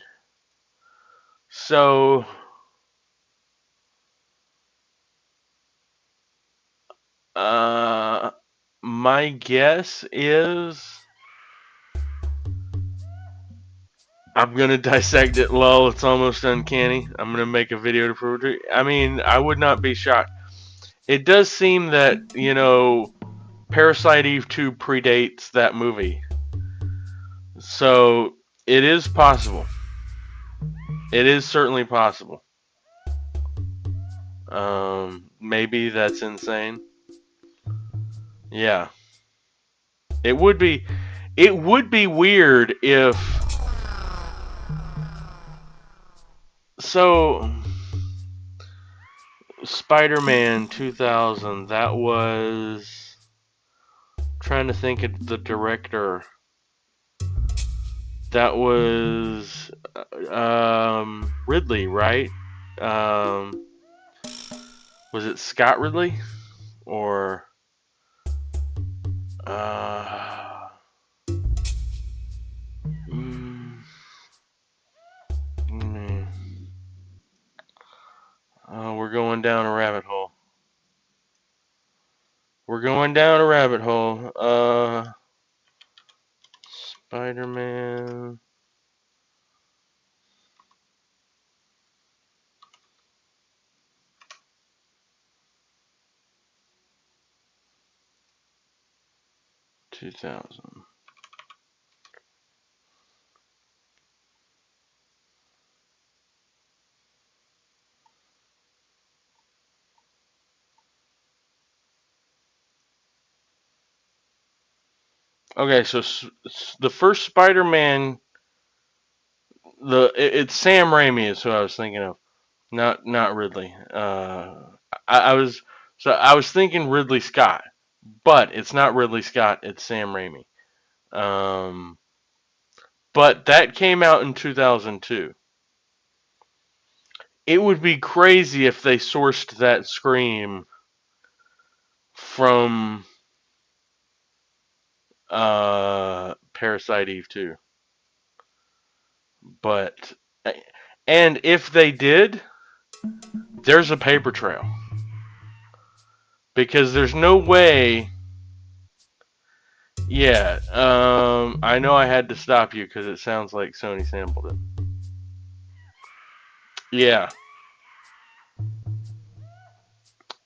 So, uh, my guess is I'm gonna dissect it. Lol, it's almost uncanny. I'm gonna make a video to prove it. I mean, I would not be shocked. It does seem that, Parasite Eve 2 predates that movie. So, it is possible. It is certainly possible. Maybe that's insane. Yeah. It would be weird if so Spider-Man 2000, that was trying to think of the director. That was Ridley, right? Um, was it Scott Ridley or uh, mm, mm, we're going down a rabbit hole. We're going down a rabbit hole. Spider-Man. $2,000. Okay, so the first Spider-Man, it's Sam Raimi is who I was thinking of, not Ridley. I was thinking Ridley Scott, but it's not Ridley Scott. It's Sam Raimi. Um, but that came out in 2002. It would be crazy if they sourced that Scream from Parasite Eve 2. But and if they did, there's a paper trail because there's no way. Yeah, I know I had to stop you because it sounds like Sony sampled it. Yeah,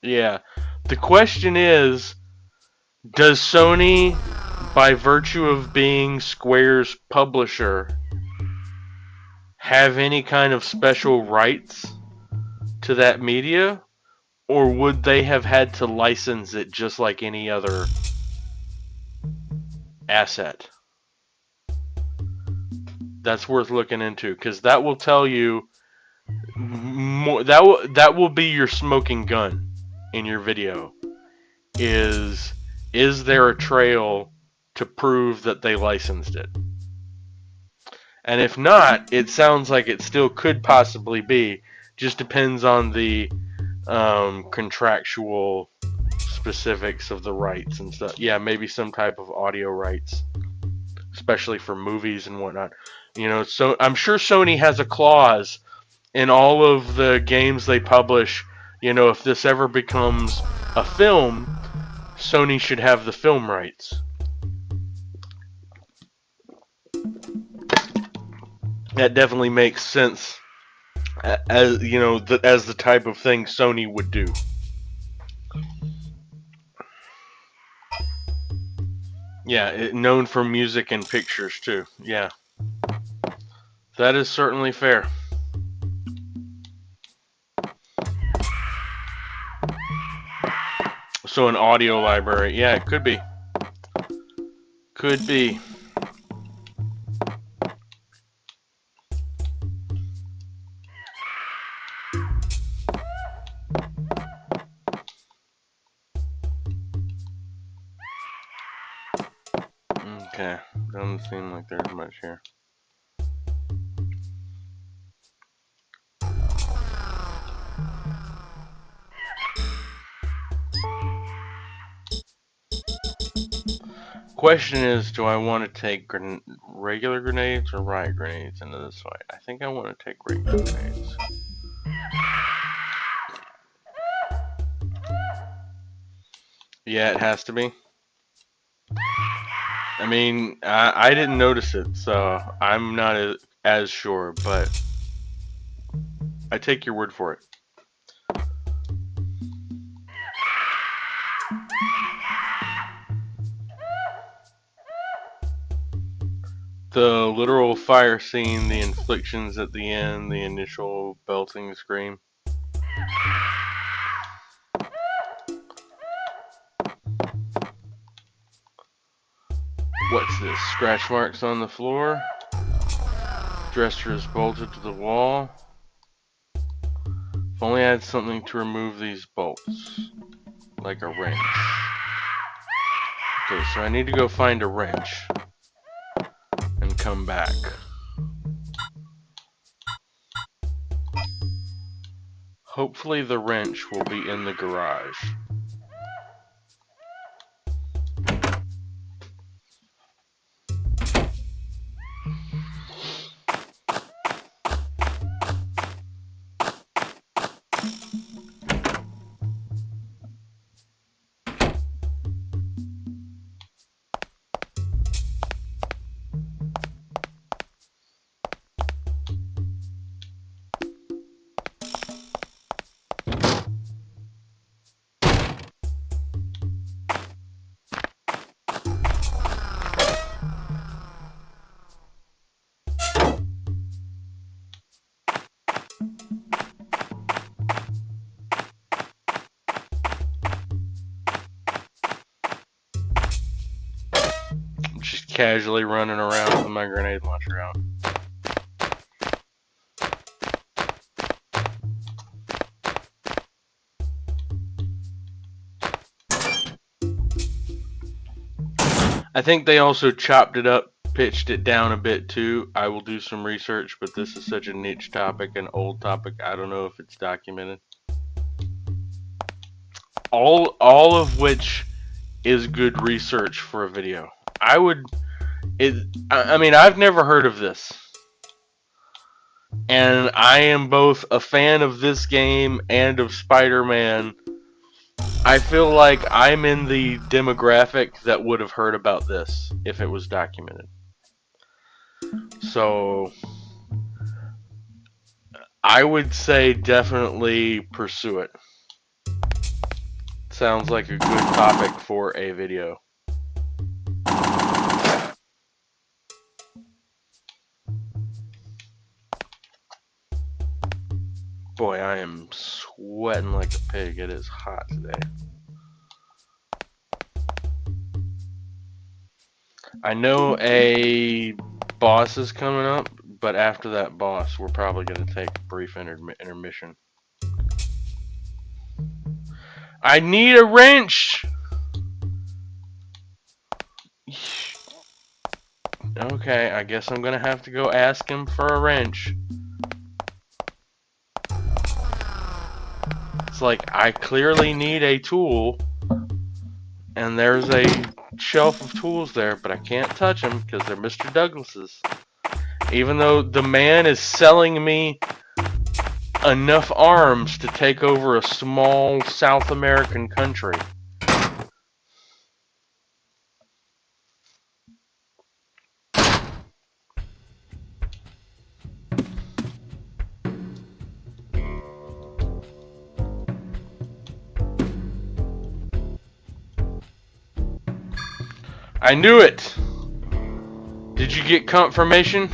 yeah. The question is, does Sony, by virtue of being Square's publisher, have any kind of special rights to that media? Or would they have had to license it just like any other asset? That's worth looking into because that will tell you more. That will be your smoking gun in your video. Is there a trail to prove that they licensed it? And if not, it sounds like it still could possibly be. Just depends on the contractual specifics of the rights and stuff. Yeah, maybe some type of audio rights, especially for movies and whatnot. So I'm sure Sony has a clause in all of the games they publish. If this ever becomes a film, Sony should have the film rights. That definitely makes sense, as as the type of thing Sony would do. Yeah, known for music and pictures too. Yeah, that is certainly fair. So an audio library. Yeah, it could be. Could be. Okay, doesn't seem like there's much here. Question is, do I want to take regular grenades or riot grenades into this fight? I think I want to take regular grenades. Yeah, it has to be. I mean, I didn't notice it, so I'm not as sure, but I take your word for it. The literal fire scene, the inflictions at the end, the initial belting scream. What's this? Scratch marks on the floor. Dresser is bolted to the wall. If only I had something to remove these bolts. Like a wrench. Okay, so I need to go find a wrench. And come back. Hopefully the wrench will be in the garage. Just casually running around with my grenade launcher out. I think they also chopped it up, pitched it down a bit too. I will do some research, but this is such a niche topic, an old topic, I don't know if it's documented. All of which is good research for a video. I mean, I've never heard of this. And I am both a fan of this game and of Spider-Man. I feel like I'm in the demographic that would have heard about this if it was documented. So I would say definitely pursue it. Sounds like a good topic for a video. Boy, I am sweating like a pig. It is hot today. I know a boss is coming up, but after that boss, we're probably going to take a brief intermission. I need a wrench! Okay, I guess I'm going to have to go ask him for a wrench. It's like, I clearly need a tool, and there's a shelf of tools there, but I can't touch them because they're Mr. Douglas's. Even though the man is selling me enough arms to take over a small South American country. I knew it! Did you get confirmation?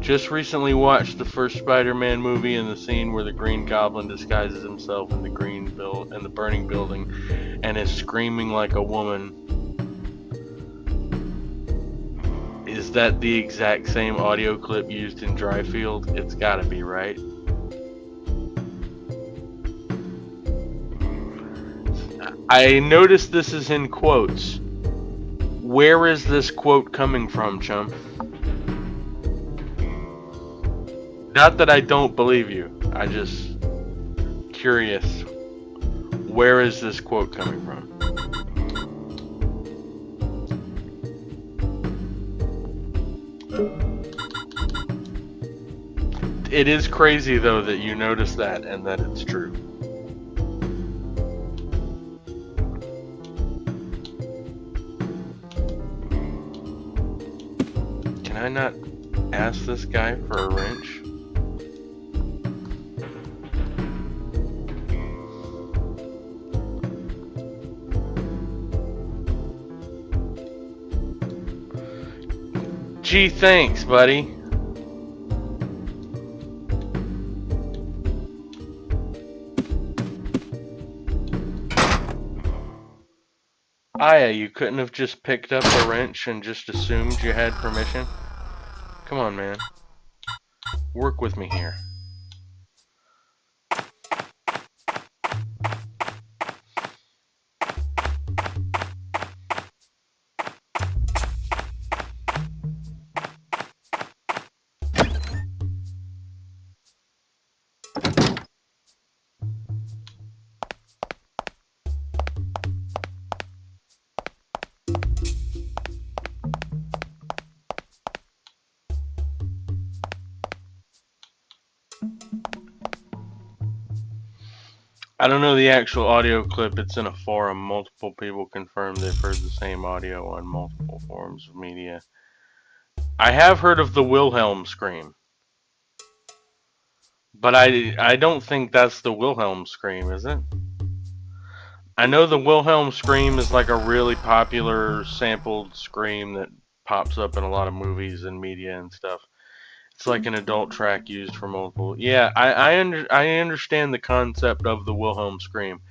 Just recently watched the first Spider-Man movie, and the scene where the Green Goblin disguises himself in the burning building and is screaming like a woman. Is that the exact same audio clip used in Dryfield? It's gotta be, right? I noticed this is in quotes. Where is this quote coming from, chum? Not that I don't believe you. I just curious. Where is this quote coming from? It is crazy though that you noticed that and that it's true. Can I not ask this guy for a wrench? Gee, thanks, buddy. Aya, you couldn't have just picked up a wrench and just assumed you had permission? Come on, man. Work with me here. I don't know the actual audio clip. It's in a forum. Multiple people confirm they've heard the same audio on multiple forms of media. I have heard of the Wilhelm scream. But I don't think that's the Wilhelm scream, is it? I know the Wilhelm scream is like a really popular sampled scream that pops up in a lot of movies and media and stuff. It's like an adult track used for multiple. Yeah, I understand the concept of the Wilhelm scream.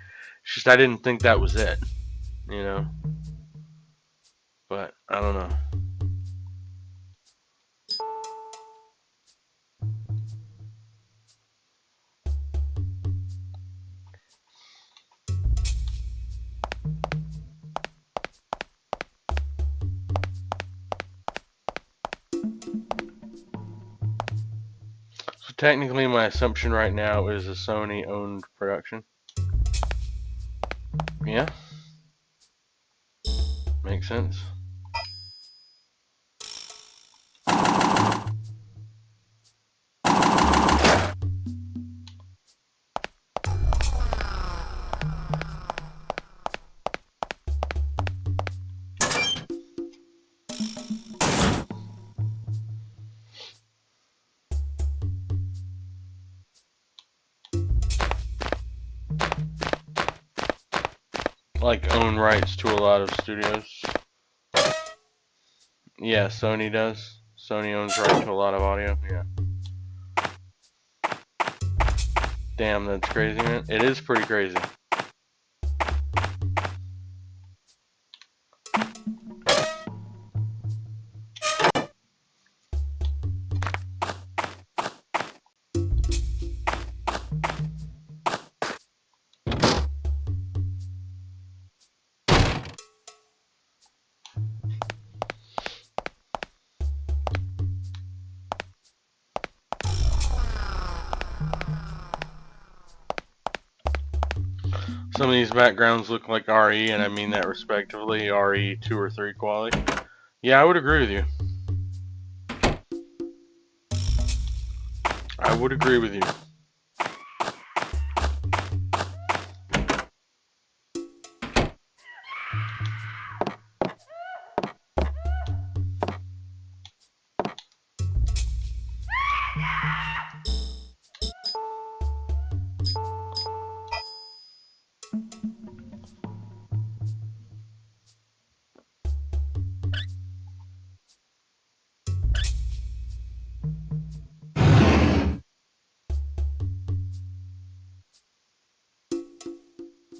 It's just I didn't think that was it, you know. But I don't know. So technically, my assumption right now is a Sony-owned production. Yeah, makes sense. Like own rights to a lot of studios. Yeah, Sony does. Sony owns right to a lot of audio. Yeah. Damn, that's crazy, man. It is pretty crazy. Some of these backgrounds look like RE, and I mean that respectively, RE 2 or 3 quality. Yeah, I would agree with you. I would agree with you.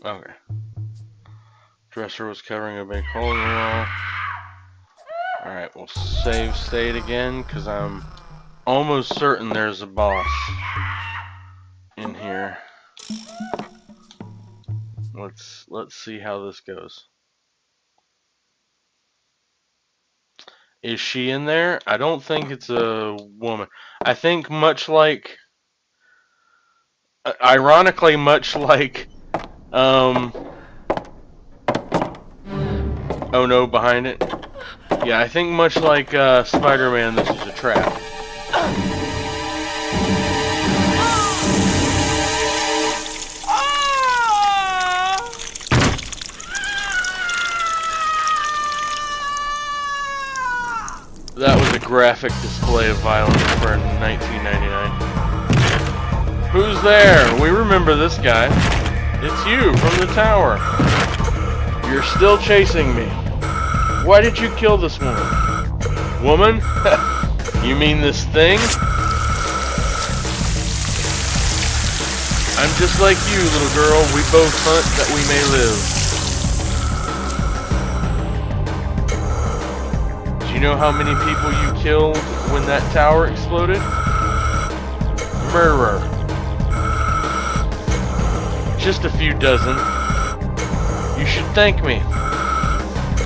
Okay. Dresser was covering a big hole in the wall. Alright, we'll save state again, because I'm almost certain there's a boss in here. Let's see how this goes. Is she in there? I don't think it's a woman. I think ironically much like, oh no, behind it. Yeah, I think much like Spider-Man, this is a trap. That was a graphic display of violence for 1999. Who's there? We remember this guy. It's you from the tower. You're still chasing me. Why did you kill this woman? Woman? You mean this thing? I'm just like you, little girl. We both hunt that we may live. Do you know how many people you killed when that tower exploded? Murderer. Just a few dozen. You should thank me.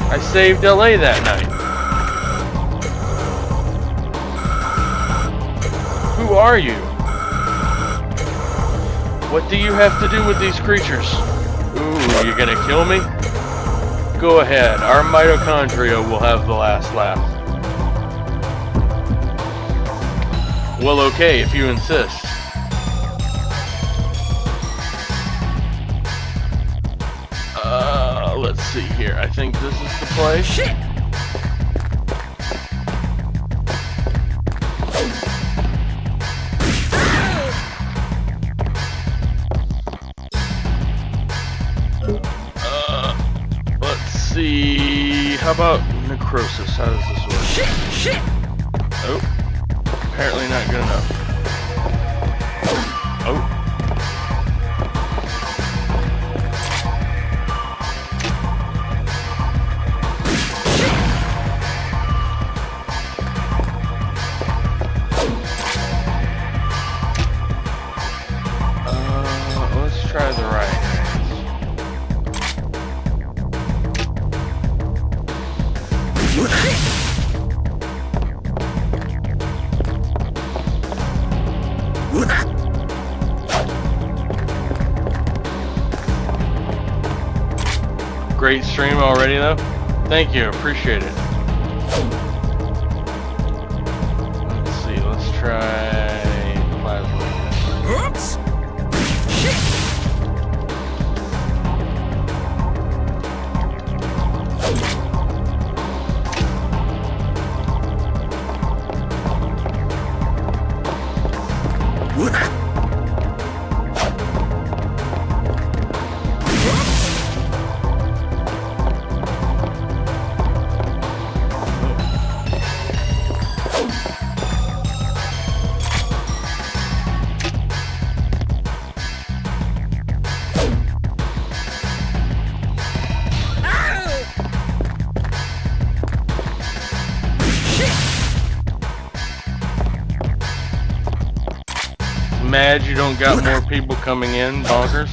I saved LA that night. Who are you? What do you have to do with these creatures? Ooh, you gonna kill me? Go ahead, our mitochondria will have the last laugh. Well, okay, if you insist. Let's see here. I think this is the place. Shit! Let's see. How about necrosis? How does this work? Shit! Oh, apparently not good enough. Oh. Let's try the right. Great stream already though. Thank you, appreciate it. Let's see, let's try plasma. Oops. Shit. Mad you don't got more people coming in, bonkers.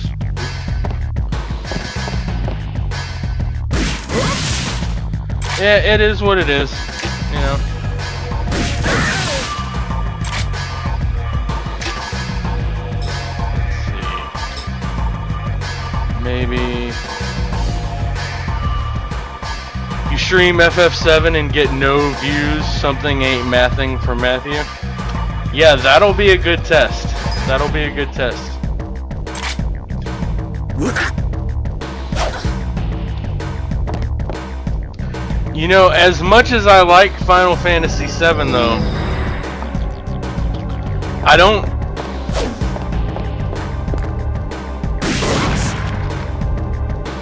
Yeah, it is what it is, you know. Let's see. Maybe if you stream FF7 and get no views, something ain't mathing for Matthew. Yeah, that'll be a good test. That'll be a good test. You know, as much as I like Final Fantasy VII, though, I don't...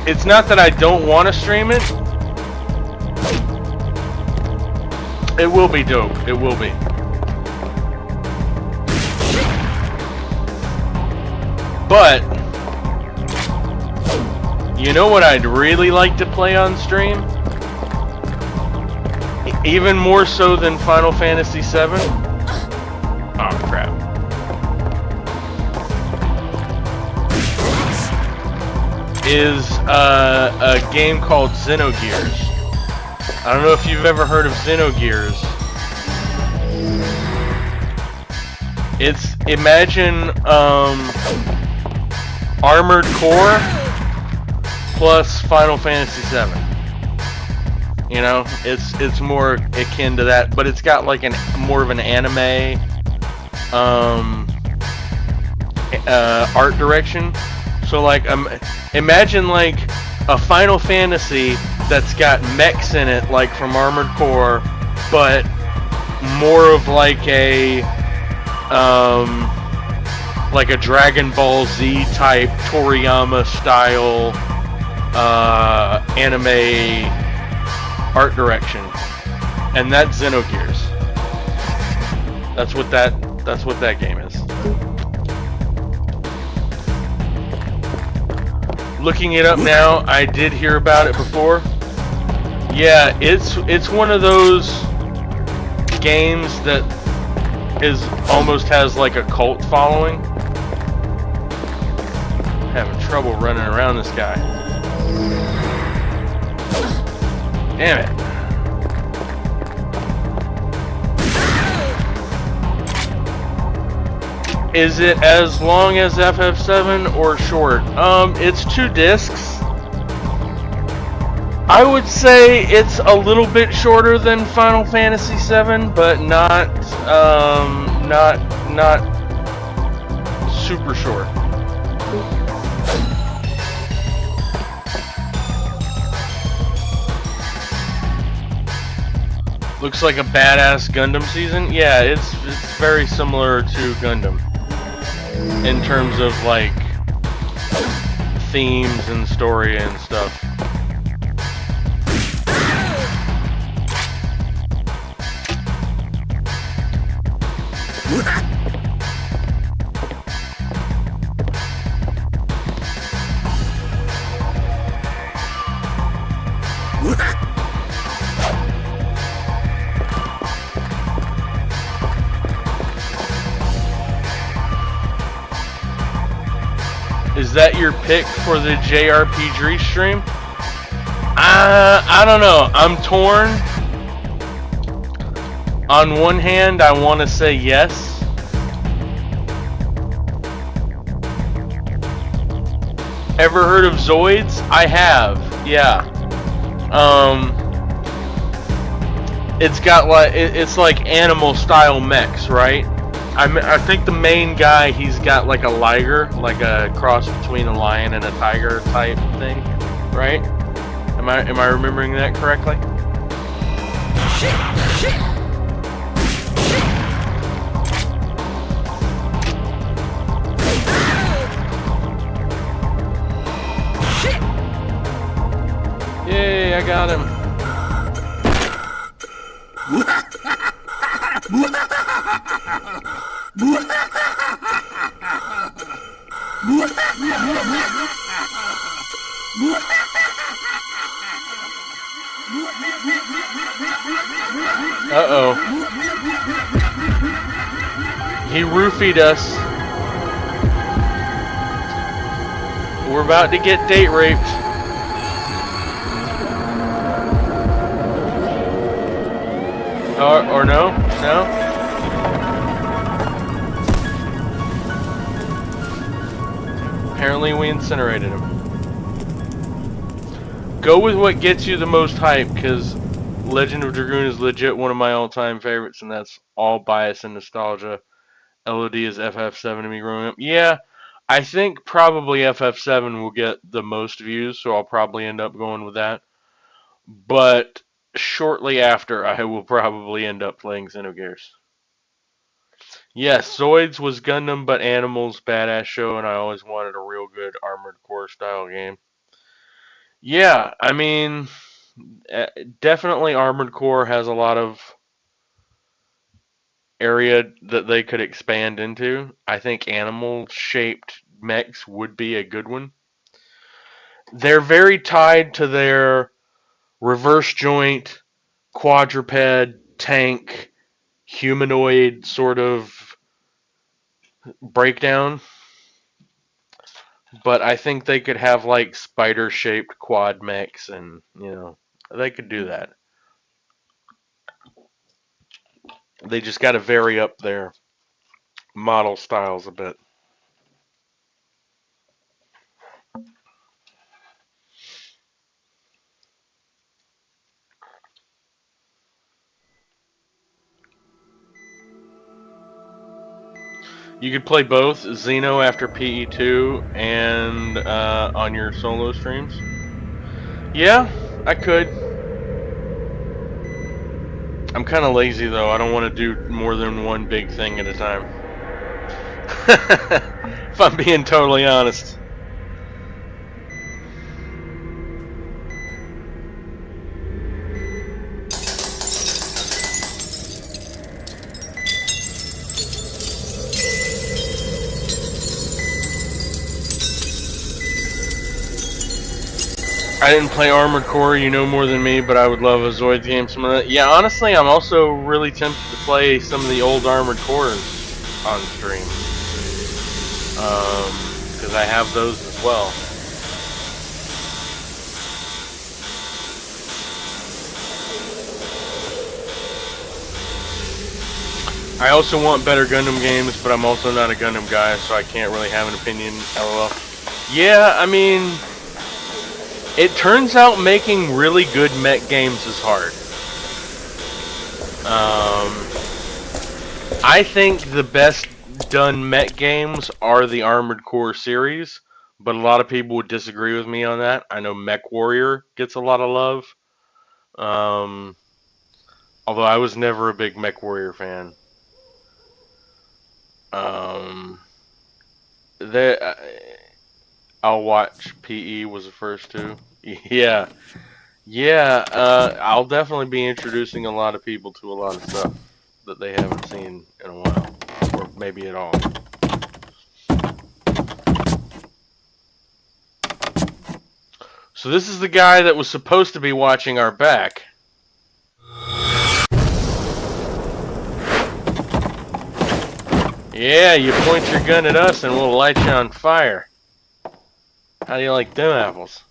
It's not that I don't want to stream it. It will be dope. It will be. But You know what I'd really like to play on stream? Even more so than Final Fantasy VII? Oh, crap. Is a game called Xenogears. I don't know if you've ever heard of Xenogears. It's, imagine Armored Core plus Final Fantasy VII. You know, it's more akin to that, but it's got like more of an anime art direction. So like imagine like a Final Fantasy that's got mechs in it, like from Armored Core, but more of like a Dragon Ball Z type Toriyama style anime art direction, and that's Xenogears. That's what that game is. Looking it up now, I did hear about it before. Yeah, it's one of those games that almost has like a cult following. Having trouble running around this guy. Damn it. Is it as long as FF7 or short? It's 2 discs. I would say it's a little bit shorter than Final Fantasy VII, but not super short. Looks like a badass Gundam season. Yeah, it's very similar to Gundam in terms of like themes and story and stuff. Is that your pick for the JRPG stream? I don't know. I'm torn. On one hand, I want to say yes. Ever heard of Zoids? I have. Yeah. It's got like it's like animal style mechs, right? I think the main guy, he's got like a liger, like a cross between a lion and a tiger type thing, right? Am I remembering that correctly? Yay, I got him. Uh-oh. He roofied us. We're about to get date raped. Or no? No? Apparently we incinerated him. Go with what gets you the most hype, because Legend of Dragoon is legit one of my all-time favorites, and that's all bias and nostalgia. LOD is FF7 to me growing up. Yeah, I think probably FF7 will get the most views, so I'll probably end up going with that. But shortly after, I will probably end up playing Xenogears. Yes, Zoids was Gundam, but Animals, badass show, and I always wanted a real good Armored Core style game. Yeah, I mean, definitely Armored Core has a lot of area that they could expand into. I think animal-shaped mechs would be a good one. they're very tied to their reverse joint, quadruped, tank, humanoid sort of breakdown. But I think they could have like spider shaped quad mechs, and they could do that. They just got to vary up their model styles a bit. You could play both Xeno after PE2 and on your solo streams. Yeah, I could. I'm kind of lazy though. I don't want to do more than one big thing at a time. If I'm being totally honest. I didn't play Armored Core, you know more than me, but I would love a Zoid game. Some of that. Yeah, honestly, I'm also really tempted to play some of the old Armored Cores on stream. Because I have those as well. I also want better Gundam games, but I'm also not a Gundam guy, so I can't really have an opinion. LOL. Yeah, I mean, it turns out making really good mech games is hard. I think the best done mech games are the Armored Core series, but a lot of people would disagree with me on that. I know Mech Warrior gets a lot of love, um, although I was never a big Mech Warrior fan. Um, the I'll watch PE was the first two. Yeah, yeah. I'll definitely be introducing a lot of people to a lot of stuff that they haven't seen in a while, or maybe at all. So this is the guy that was supposed to be watching our back. Yeah, you point your gun at us and we'll light you on fire. How do you like them apples?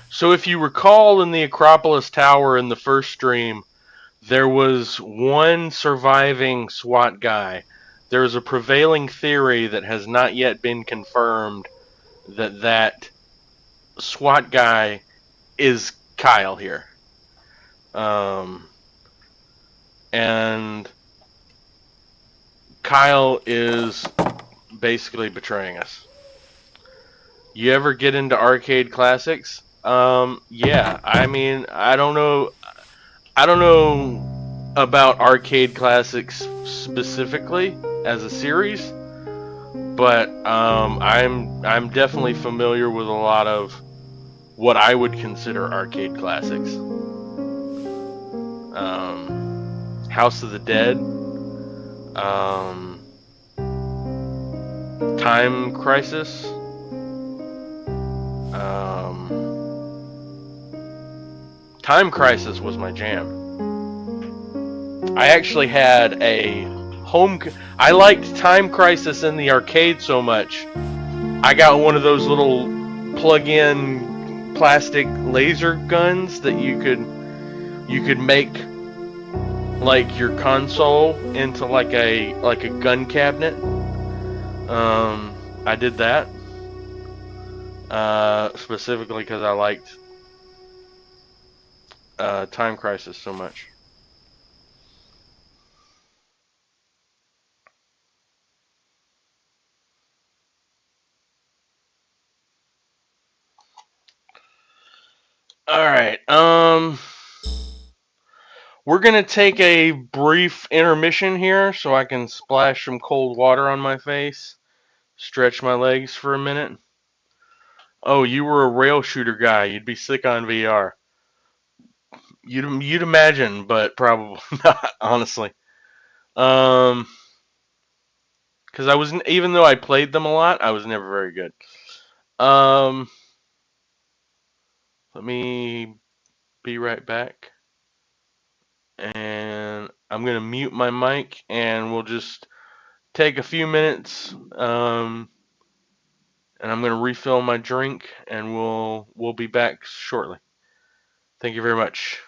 So if you recall in the Acropolis Tower in the first stream, there was one surviving SWAT guy. There is a prevailing theory that has not yet been confirmed that SWAT guy is Kyle here. And Kyle is basically betraying us. You ever get into arcade classics? Yeah. I mean, I don't know about arcade classics specifically as a series, but I'm definitely familiar with a lot of what I would consider arcade classics. House of the Dead, Time Crisis, Time Crisis was my jam. I actually had a I liked Time Crisis in the arcade so much, I got one of those little plug-in plastic laser guns that you could make like your console into like a gun cabinet. I did that specifically because I liked Time Crisis so much. All right. We're gonna take a brief intermission here so I can splash some cold water on my face, stretch my legs for a minute. Oh, you were a rail shooter guy. You'd be sick on VR. You'd imagine, but probably not, honestly. Um, because I wasn't, even though I played them a lot, I was never very good. Um, let me be right back, and I'm gonna mute my mic, and we'll just take a few minutes. And I'm gonna refill my drink, and we'll be back shortly. Thank you very much.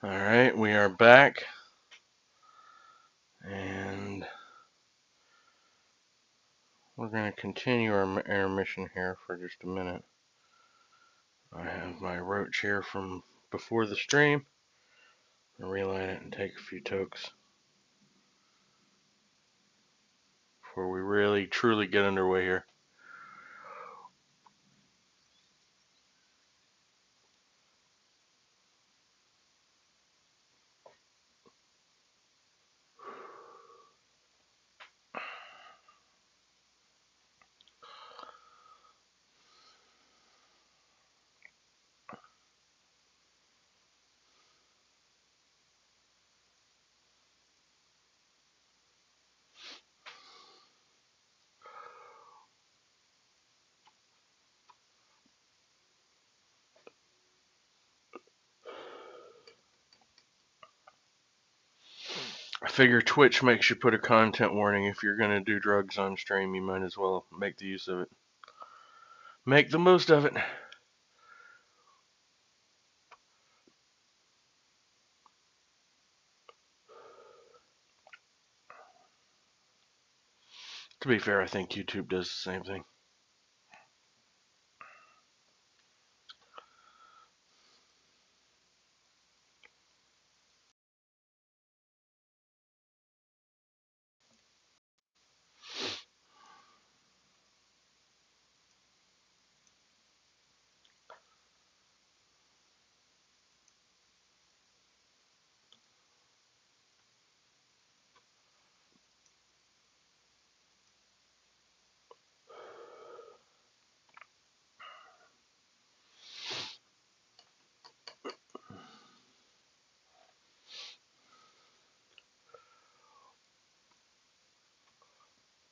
Alright, we are back. And we're going to continue our intermission here for just a minute. I have my roach here from before the stream. I'll relight it and take a few tokes before we really truly get underway here. I figure Twitch makes you put a content warning. If you're going to do drugs on stream, you might as well make the use of it. Make the most of it. To be fair, I think YouTube does the same thing.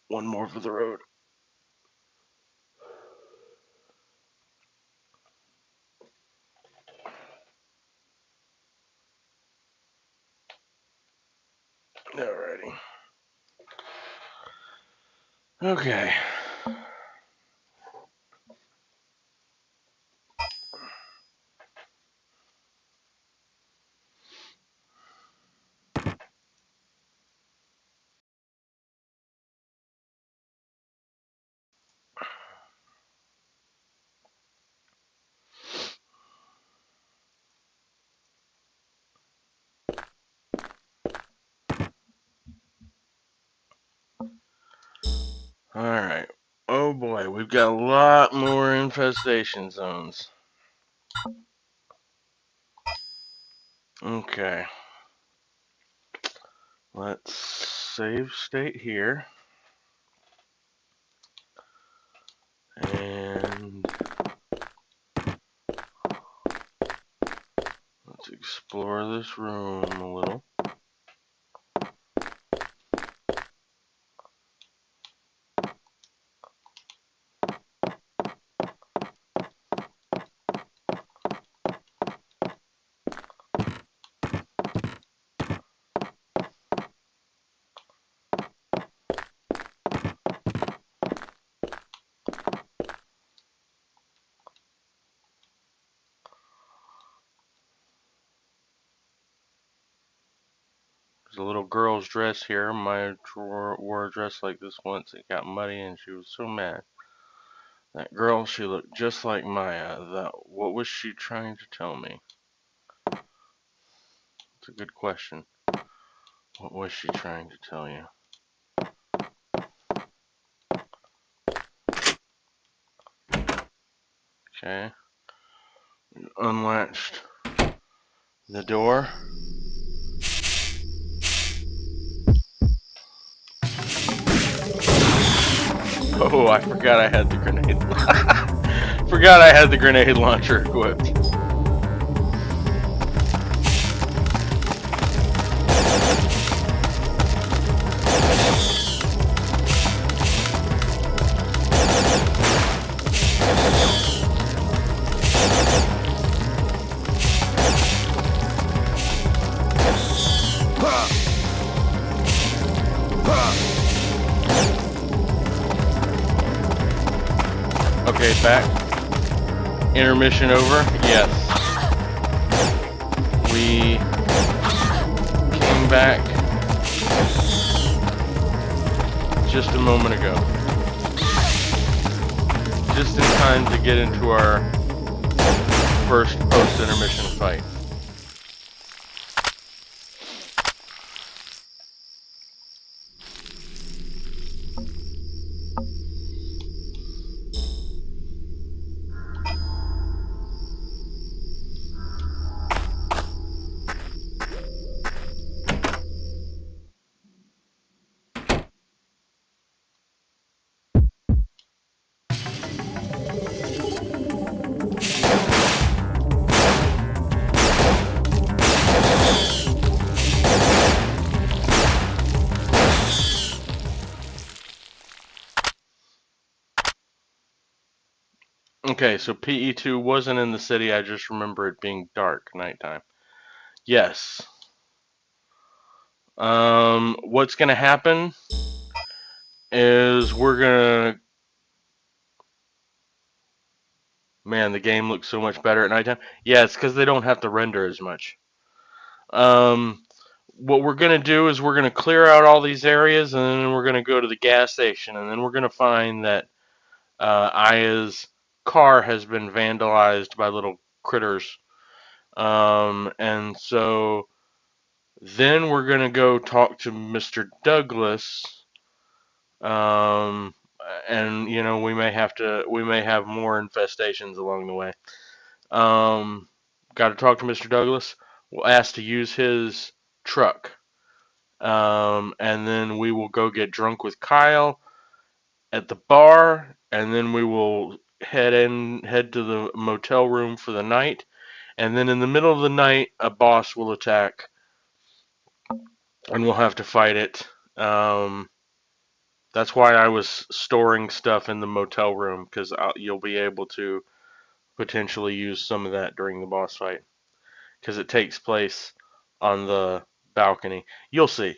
One more for the road. Alrighty. Okay. Alright. Oh boy, we've got a lot more infestation zones. Okay. Let's save state here. And let's explore this room a little. There's a little girl's dress here. Maya wore a dress like this once. It got muddy and she was so mad. That girl, she looked just like Maya. What was she trying to tell me? It's a good question. What was she trying to tell you? Okay. Unlatched the door. Oh, I forgot I had the grenade. Forgot I had the grenade launcher equipped. Okay, back. Intermission over. Yes. We back just a moment ago. Just in time to get into our first post-intermission fight. Okay, so PE2 wasn't in the city, I just remember it being dark, nighttime. Yes. What's gonna happen is we're gonna... Man, the game looks so much better at nighttime. Yeah, it's because they don't have to render as much. What we're gonna do is we're gonna clear out all these areas, and then we're gonna go to the gas station, and then we're gonna find that Aya's car has been vandalized by little critters. And so then we're gonna go talk to Mr. Douglas. And you know, we may have more infestations along the way. Got to talk to Mr. Douglas. We'll ask to use his truck. And then we will go get drunk with Kyle at the bar, and then we will head to the motel room for the night. And then in the middle of the night, a boss will attack, and we'll have to fight it. That's why I was storing stuff in the motel room, because you'll be able to potentially use some of that during the boss fight, because it takes place on the balcony. You'll see.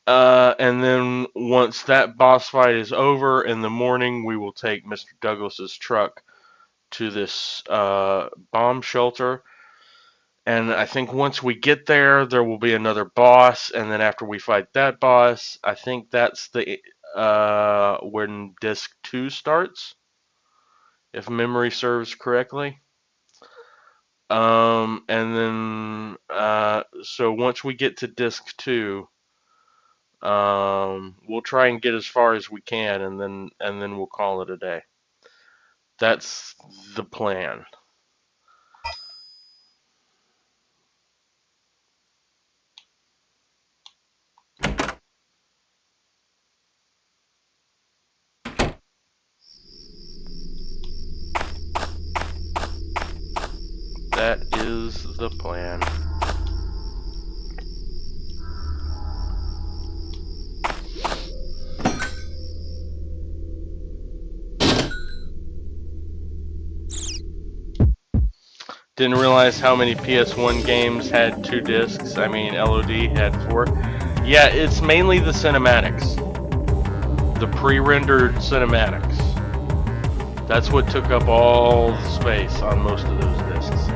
And then once that boss fight is over in the morning, we will take Mr. Douglas's truck to this bomb shelter. And I think once we get there, there will be another boss, and then after we fight that boss, I think that's the when Disc 2 starts, if memory serves correctly. And then so once we get to Disc 2, we'll try and get as far as we can, and then we'll call it a day. That's the plan. That is the plan. Didn't realize how many PS1 games had 2 discs. I mean, LOD had 4. Yeah, it's mainly the cinematics. The pre-rendered cinematics. That's what took up all the space on most of those discs.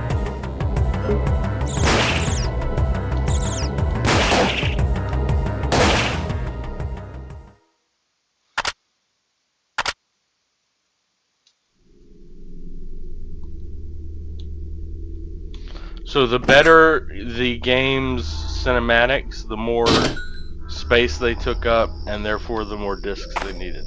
So the better the game's cinematics, the more space they took up, and therefore the more discs they needed.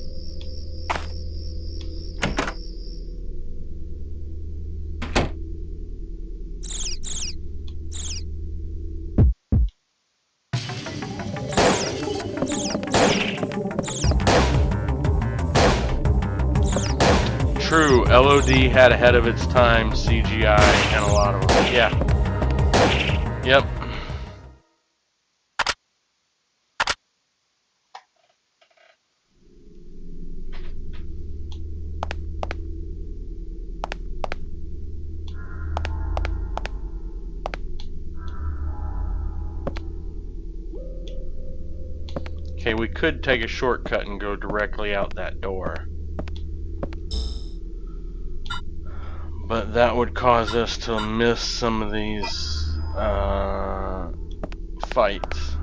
True, LOD had ahead of its time CGI and a lot of them. Yeah. Yep. Okay, we could take a shortcut and go directly out that door. But that would cause us to miss some of these fights.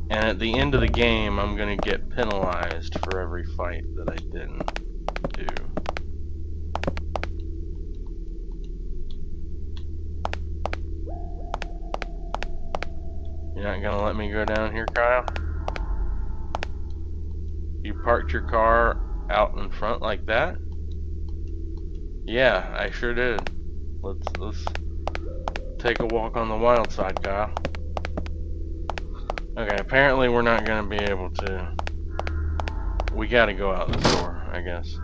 And at the end of the game, I'm going to get penalized for every fight that I didn't do. You're not going to let me go down here, Kyle? You parked your car out in front like that? Yeah, I sure did. Let's take a walk on the wild side, Kyle. Okay, apparently we're not going to be able to. We got to go out this door, I guess.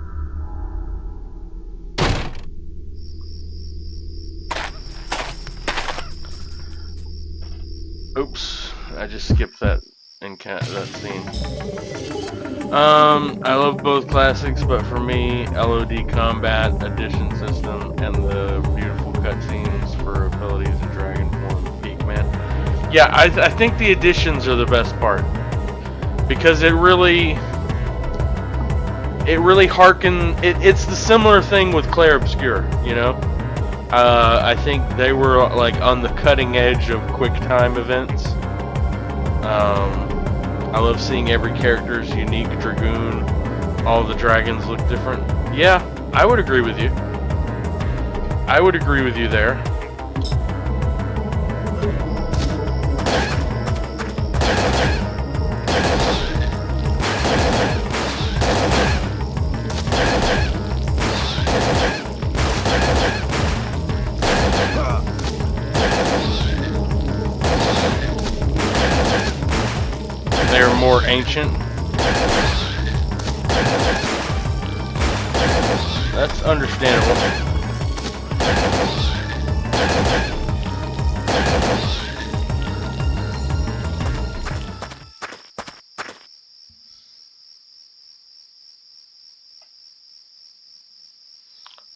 Oops, I just skipped that scene. I love both classics, but for me, LOD Combat Edition System and the beautiful cutscenes for abilities in Dragon Form peak, man. Yeah, I think the additions are the best part because it really it's the similar thing with Clair Obscur, you know. I think they were like on the cutting edge of quick time events. I love seeing every character's unique Dragoon. All the dragons look different. Yeah, I would agree with you. I would agree with you there. They're more ancient. That's understandable.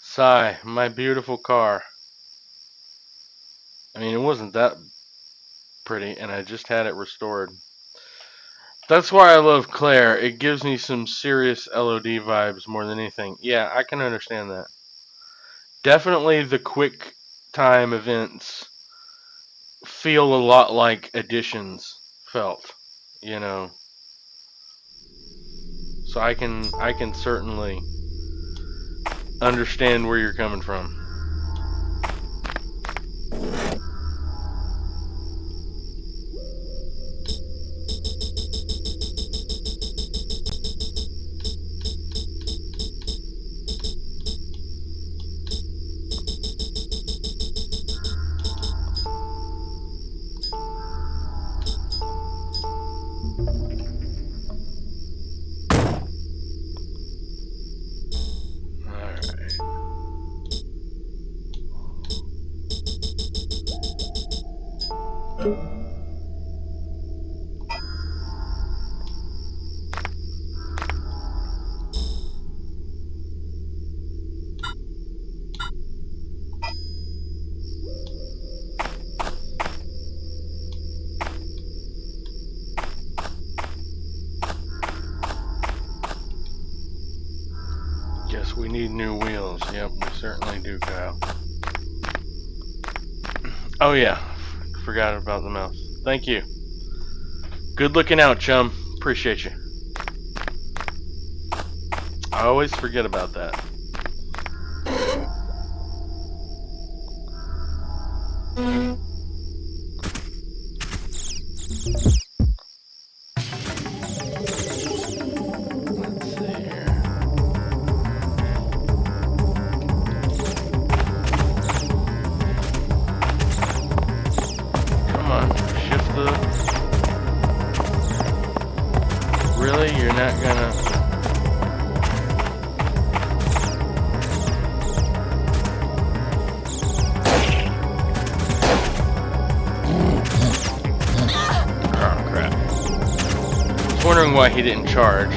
Sigh, my beautiful car. I mean, it wasn't that pretty, and I just had it restored. That's why I love Clair. It gives me some serious LOD vibes more than anything. Yeah, I can understand that. Definitely the quick time events feel a lot like additions felt, you know. So I can certainly understand where you're coming from. Yes, we need new wheels. Yep, we certainly do, Kyle. Oh yeah, forgot about the mouse. Thank you. Good looking out, chum. Appreciate you. I always forget about that. Really? You're not gonna... Oh, crap. I was wondering why he didn't charge.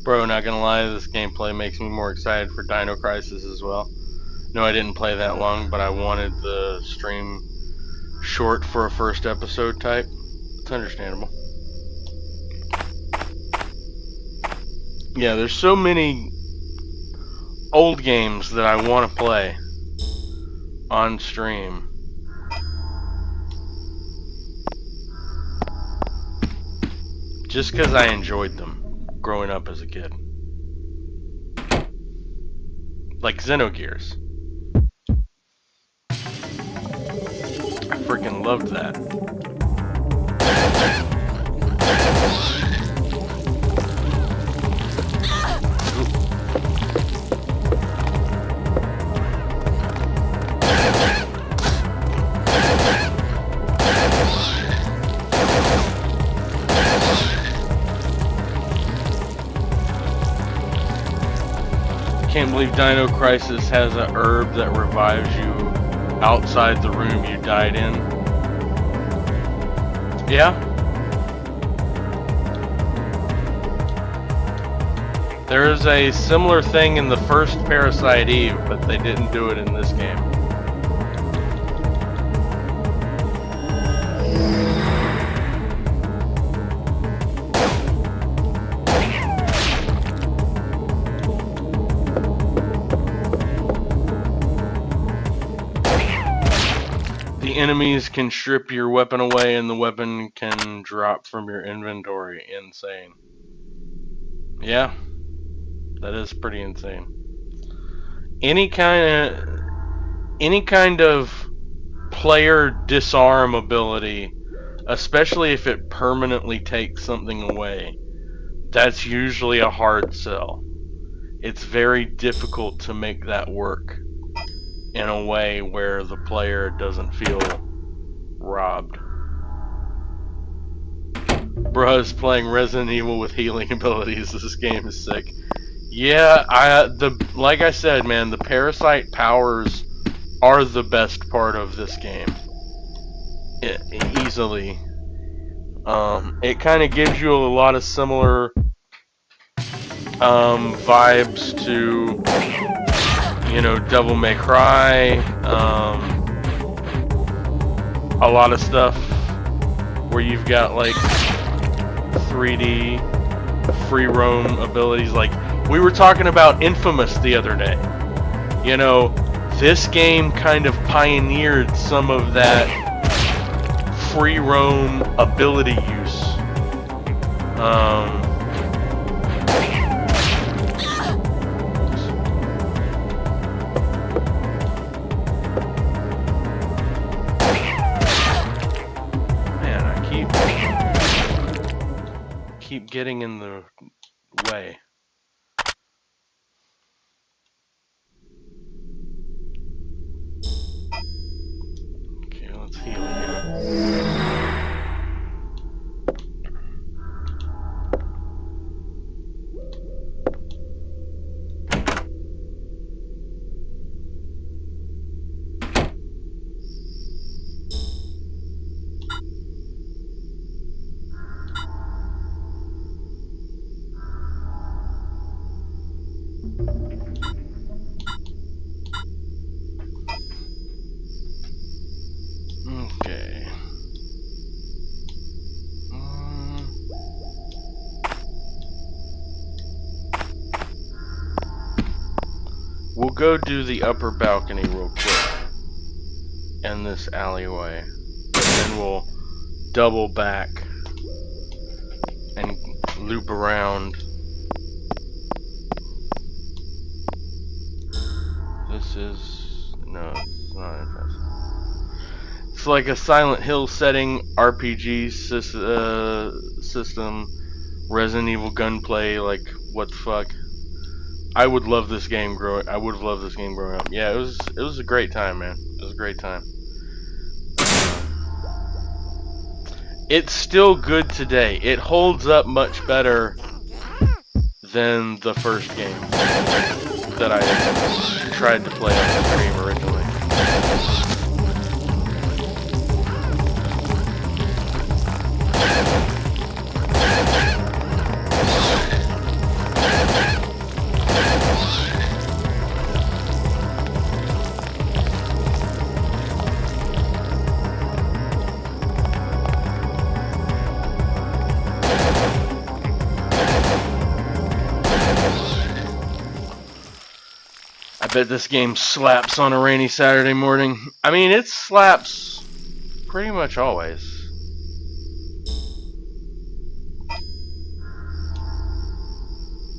Bro, not gonna lie, this gameplay makes me more excited for Dino Crisis as well. No, I didn't play that long, but I wanted the stream short for a first episode type. It's understandable. Yeah, there's so many old games that I want to play on stream. Just because I enjoyed them growing up as a kid. Like Xenogears. I freaking loved that. Can't believe Dino Crisis has a herb that revives you outside the room you died in. Yeah. There's a similar thing in the first Parasite Eve, but they didn't do it in this game. The enemies can strip your weapon away and the weapon can drop from your inventory. Insane. Yeah, that is pretty insane. Any kind of player disarm ability, especially if it permanently takes something away, that's usually a hard sell. It's very difficult to make that work in a way where the player doesn't feel robbed. Bruh's playing Resident Evil with healing abilities. This game is sick. Yeah, like I said, man, the parasite powers are the best part of this game. Easily. It kind of gives you a lot of similar vibes to, you know, Devil May Cry, a lot of stuff where you've got like 3D free roam abilities. Like we were talking about Infamous the other day. You know, this game kind of pioneered some of that free roam ability use. Keep getting in the way. Okay, let's heal again. Okay. We'll go do the upper balcony real quick in this alleyway, and then we'll double back and loop around. This is no, it's not impressive. It's like a Silent Hill setting RPG system, Resident Evil gunplay. Like what the fuck? I would love this game growing. I would have loved this game growing up. Yeah, it was a great time, man. It was a great time. It's still good today. It holds up much better than the first game that I tried to play on the stream originally. bet this game slaps on a rainy Saturday morning. I mean, it slaps pretty much always.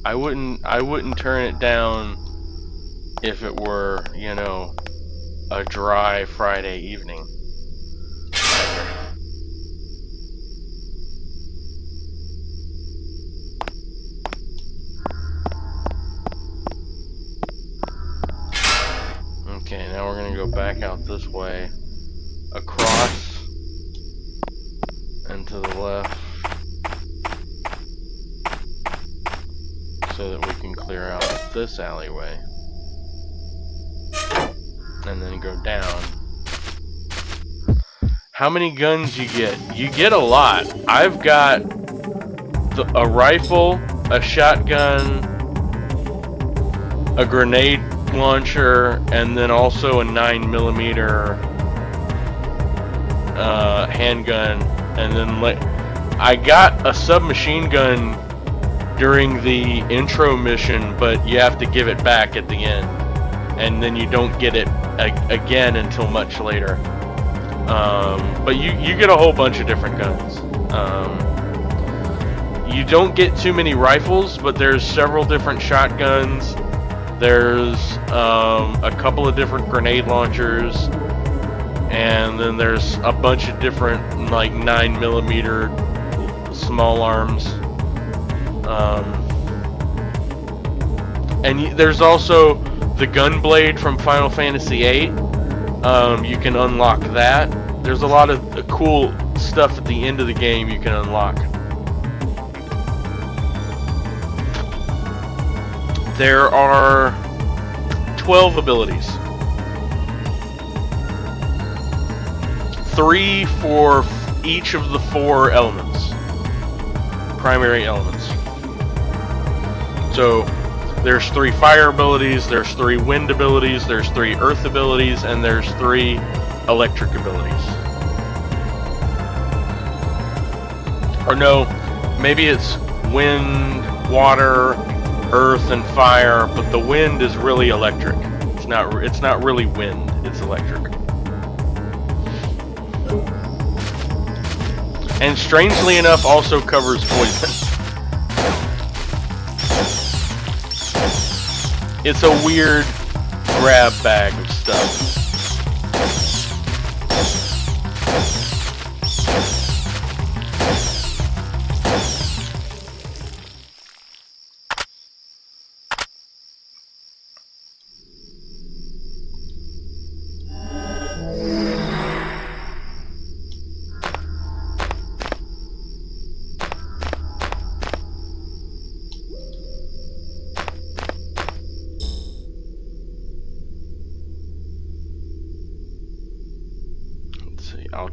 I wouldn't turn it down if it were, you know, a dry Friday evening. Okay, now we're gonna go back out this way, across, and to the left, so that we can clear out this alleyway, and then go down. How many guns you get? You get a lot. I've got a rifle, a shotgun, a grenade launcher, and then also a 9mm handgun, and then I got a submachine gun during the intro mission, but you have to give it back at the end, and then you don't get it again until much later. But you get a whole bunch of different guns. You don't get too many rifles, but there's several different shotguns. There's a couple of different grenade launchers, and then there's a bunch of different like 9mm small arms. And there's also the gunblade from Final Fantasy VIII. You can unlock that. There's a lot of cool stuff at the end of the game you can unlock. There are 12 abilities. 3 for each of the 4 elements. Primary elements. So, there's 3 fire abilities, there's 3 wind abilities, there's 3 earth abilities, and there's 3 electric abilities. Or no, maybe it's wind, water, earth, and fire, but the wind is really electric. It's not really wind, it's electric. And strangely enough also covers poison. It's a weird grab bag of stuff. I'll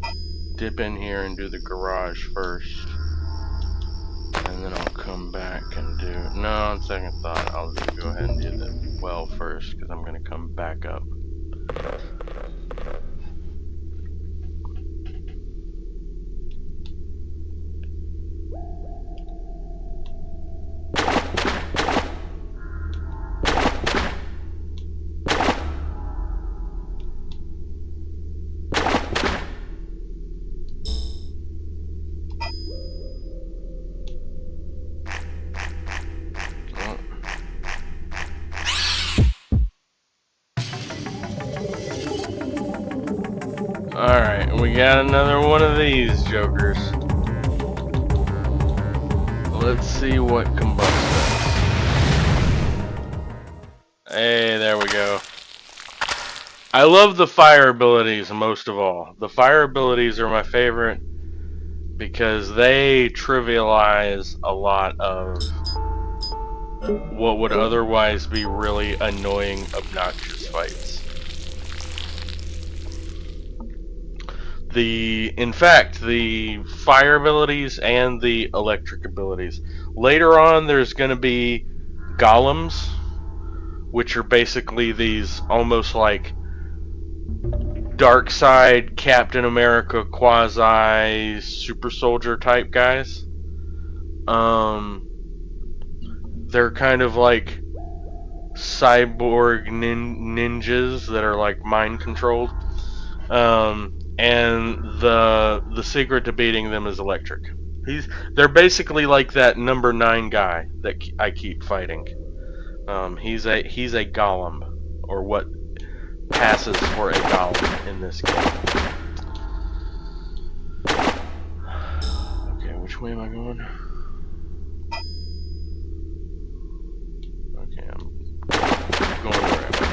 dip in here and do the garage first, and then I'll come back and do... No, on second thought, I'll just go ahead and do the well first, because I'm going to come back up. Alright, we got another one of these jokers. Let's see what combusts us. Hey, there we go. I love the fire abilities most of all. The fire abilities are my favorite because they trivialize a lot of what would otherwise be really annoying, obnoxious fights. In fact, the fire abilities and the electric abilities. Later on, there's going to be golems, which are basically these almost like dark side Captain America quasi super soldier type guys. They're kind of like cyborg ninjas that are like mind controlled. And the secret to beating them is electric. They're basically like that number 9 guy that I keep fighting. He's a golem, or what passes for a golem in this game. Okay, which way am I going? Okay, I'm going the right way.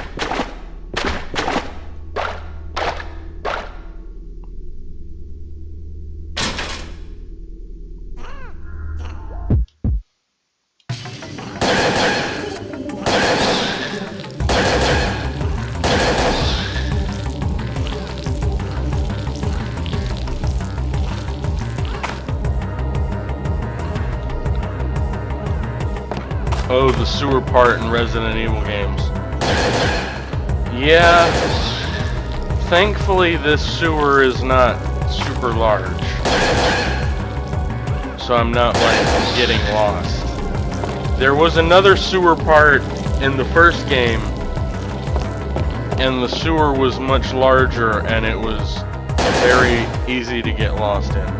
Oh, the sewer part in Resident Evil games. Yeah, thankfully this sewer is not super large, so I'm not like getting lost. There was another sewer part in the first game, and the sewer was much larger, and it was very easy to get lost in.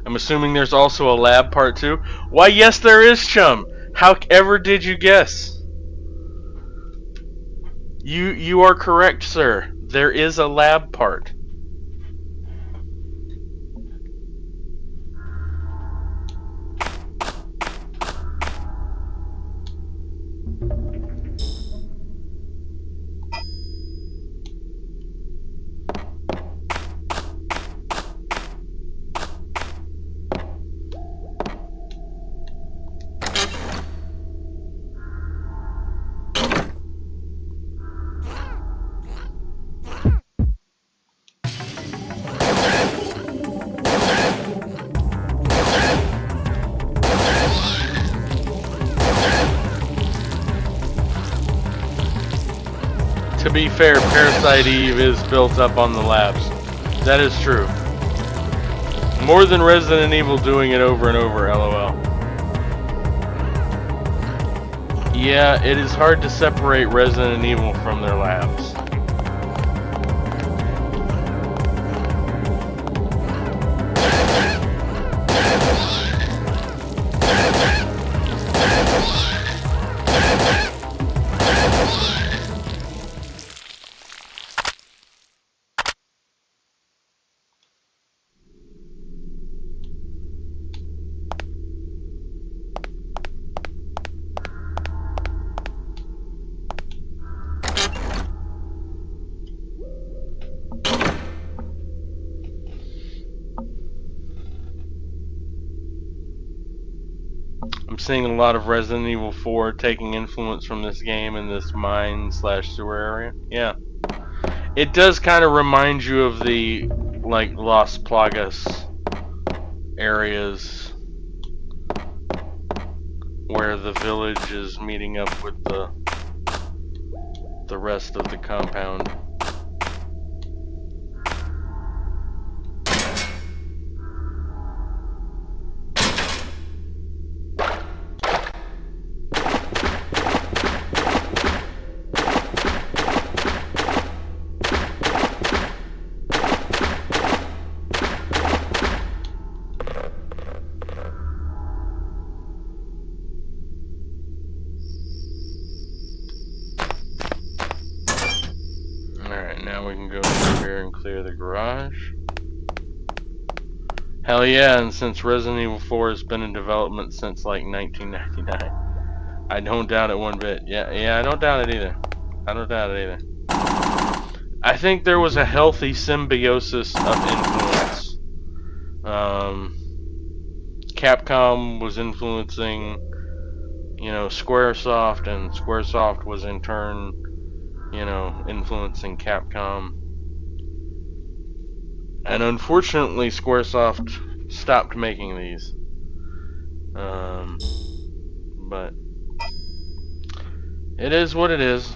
I'm assuming there's also a lab part 2. Why, yes, there is, chum. How ever did you guess? You are correct, sir. There is a lab part. To be fair, Parasite Eve is built up on the labs. That is true. More than Resident Evil doing it over and over, lol. Yeah, it is hard to separate Resident Evil from their labs. I'm seeing a lot of Resident Evil 4 taking influence from this game in this mine/sewer area. Yeah. It does kind of remind you of the, like, Las Plagas areas where the village is meeting up with the rest of the compound. Now we can go through here and clear the garage. Hell yeah, and since Resident Evil 4 has been in development since like 1999, I don't doubt it one bit. Yeah, I don't doubt it either. I don't doubt it either. I think there was a healthy symbiosis of influence. Capcom was influencing, Squaresoft, and Squaresoft was in turn, influencing Capcom. And unfortunately, Squaresoft stopped making these. But it is what it is.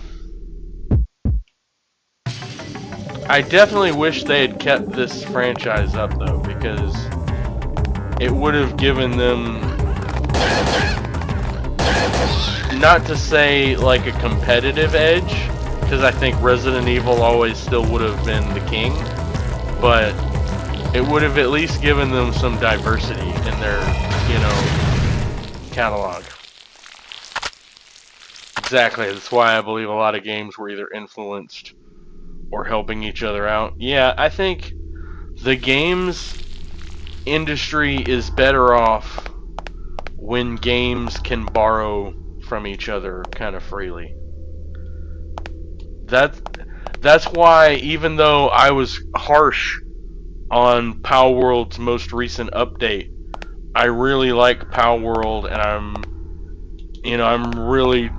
I definitely wish they had kept this franchise up though, because it would have given them, not to say like a competitive edge, because I think Resident Evil always still would have been the king, but it would have at least given them some diversity in their, catalog. Exactly, that's why I believe a lot of games were either influenced or helping each other out. Yeah, I think the games industry is better off when games can borrow from each other kind of freely. That's why, even though I was harsh on Pow World's most recent update, I really like Pow World, and I'm really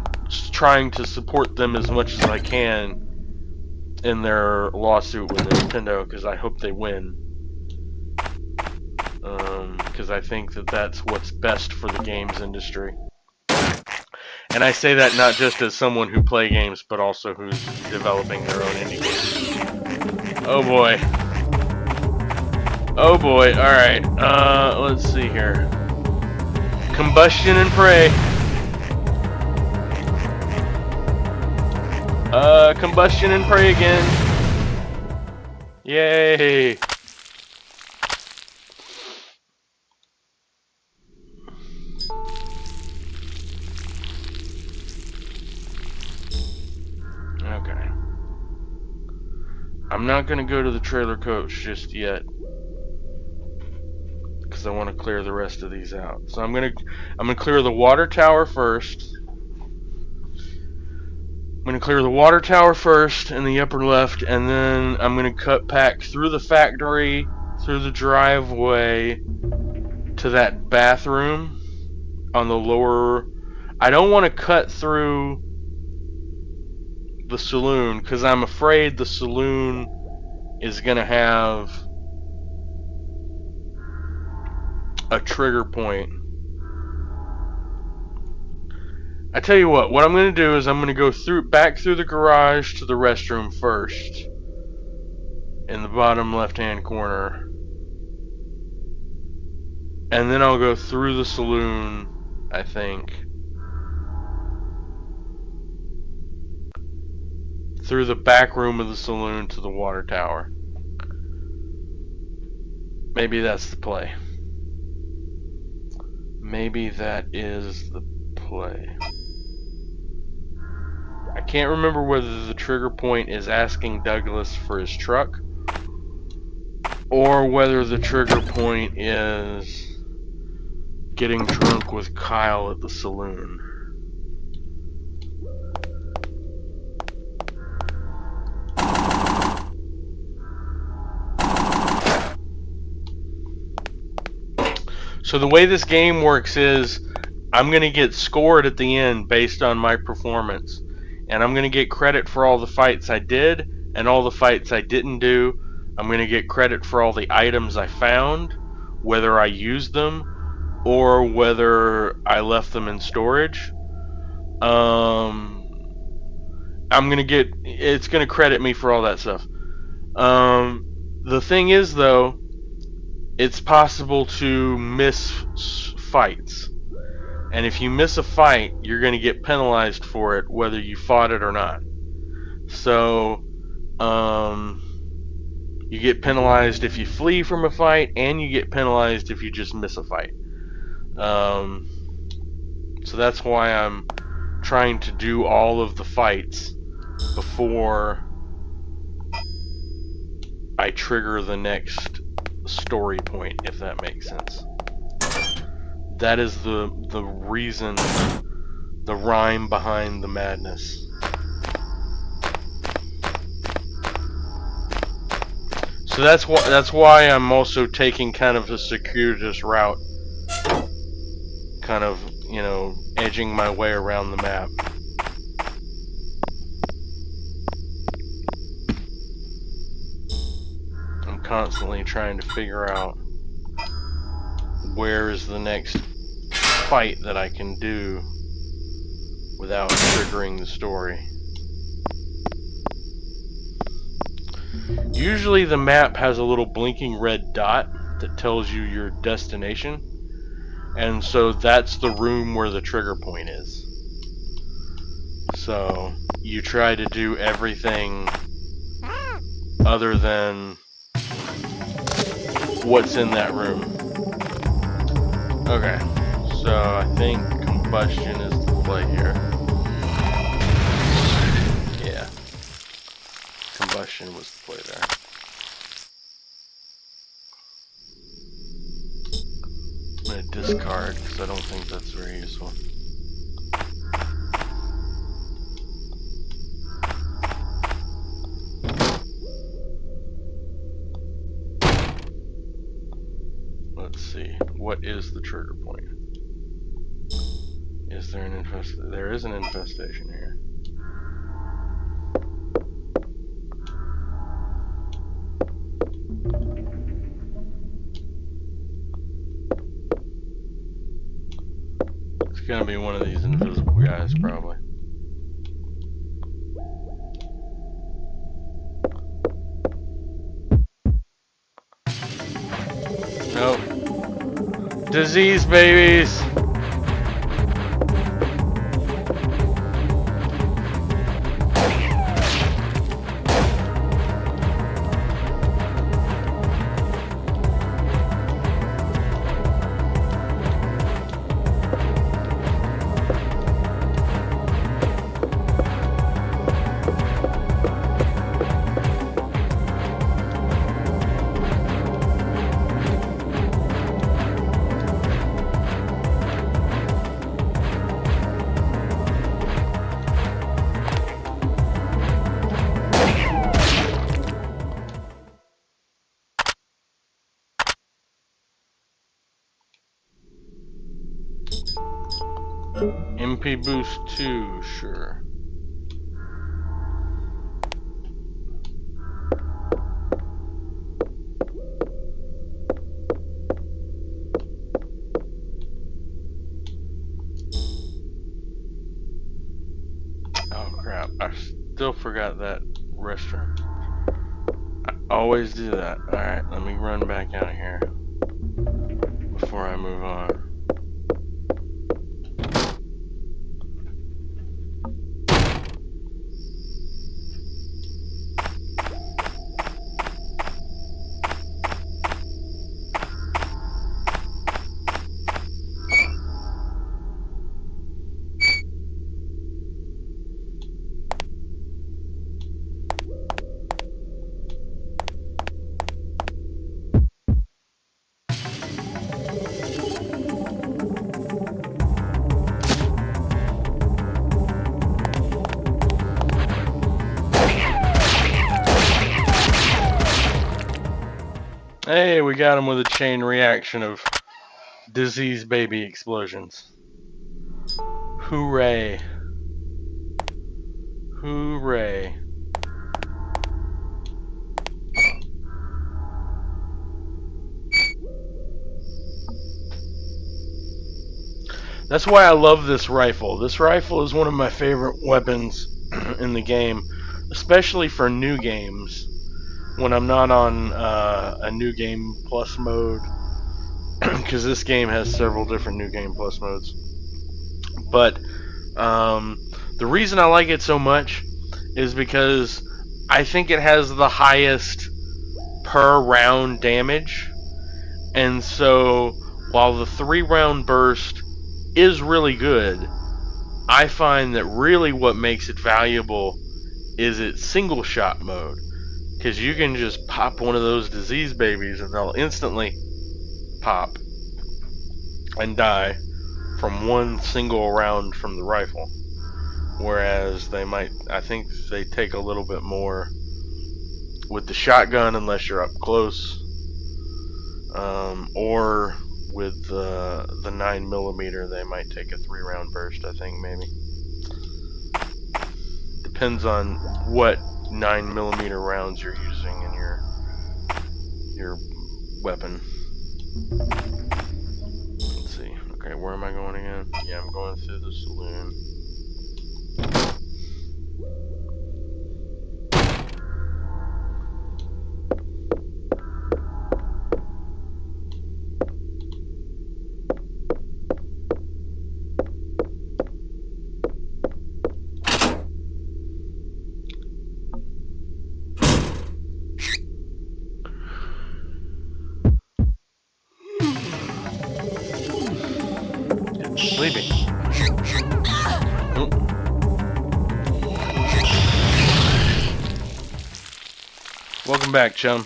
trying to support them as much as I can in their lawsuit with Nintendo, because I hope they win. Because I think that that's what's best for the games industry. And I say that not just as someone who plays games, but also who's developing their own indie games. Oh boy. Oh boy, alright. Let's see here. Combustion and Prey. Combustion and Prey again. Yay. Okay. I'm not gonna go to the trailer coach just yet, because I want to clear the rest of these out. So I'm gonna clear the water tower first. I'm gonna clear the water tower first in the upper left, and then I'm gonna cut back through the factory, through the driveway to that bathroom on the lower. I don't want to cut through the saloon, because I'm afraid the saloon is gonna have a trigger point. I tell you what I'm going to do is I'm going to go back through the garage to the restroom first, in the bottom left hand corner, and then I'll go through the saloon, I think, through the back room of the saloon to the water tower. Maybe that's the play. Maybe that is the play. I can't remember whether the trigger point is asking Douglas for his truck, or whether the trigger point is getting drunk with Kyle at the saloon. So the way this game works is, I'm going to get scored at the end based on my performance. And I'm going to get credit for all the fights I did and all the fights I didn't do. I'm going to get credit for all the items I found, whether I used them or whether I left them in storage. It's going to credit me for all that stuff. The thing is, though, it's possible to miss fights. And if you miss a fight, you're going to get penalized for it, whether you fought it or not. So, you get penalized if you flee from a fight, and you get penalized if you just miss a fight. So that's why I'm trying to do all of the fights before I trigger the next story point, if that makes sense. That is the reason, the rhyme behind the madness. So that's why I'm also taking kind of a circuitous route, kind of, edging my way around the map. I'm constantly trying to figure out where is the next fight that I can do without triggering the story. Usually the map has a little blinking red dot that tells you your destination, and so that's the room where the trigger point is. So you try to do everything other than what's in that room. Okay, so I think combustion is the play here. Yeah, combustion was the play there. I'm going to discard because I don't think that's very useful. Let's see, what is the trigger point? Is there an infestation? There is an infestation here. It's gonna be one of these invisible guys, probably. Nope. Disease babies! MP boost 2, sure. Oh crap, I still forgot that restroom. I always do that. Alright, let me run back out here before I move on. Hey, we got him with a chain reaction of disease baby explosions. Hooray. Hooray. That's why I love this rifle. This rifle is one of my favorite weapons in the game, especially for new games. When I'm not on a New Game Plus mode, because this game has several different New Game Plus modes. But the reason I like it so much is because I think it has the highest per round damage. And so while the 3-round burst is really good, I find that really what makes it valuable is its single shot mode. Because you can just pop one of those disease babies and they'll instantly pop and die from one single round from the rifle. Whereas they might, I think they take a little bit more with the shotgun unless you're up close. Or with the 9mm they might take a 3-round burst, I think, maybe. Depends on what 9mm rounds you're using in your weapon. Let's see. Okay, where am I going again? Yeah, I'm going through the saloon. Getting sleepy. Oh. Welcome back, chum.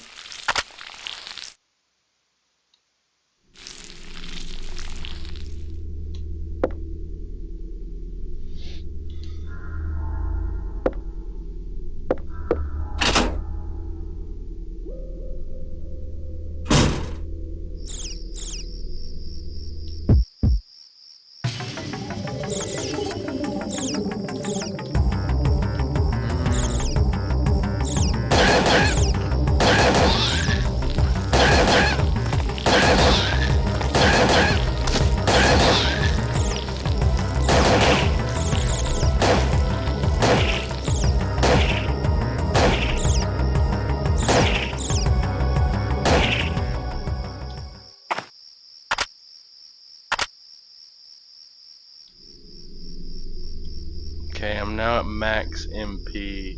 Okay, I'm now at max MP.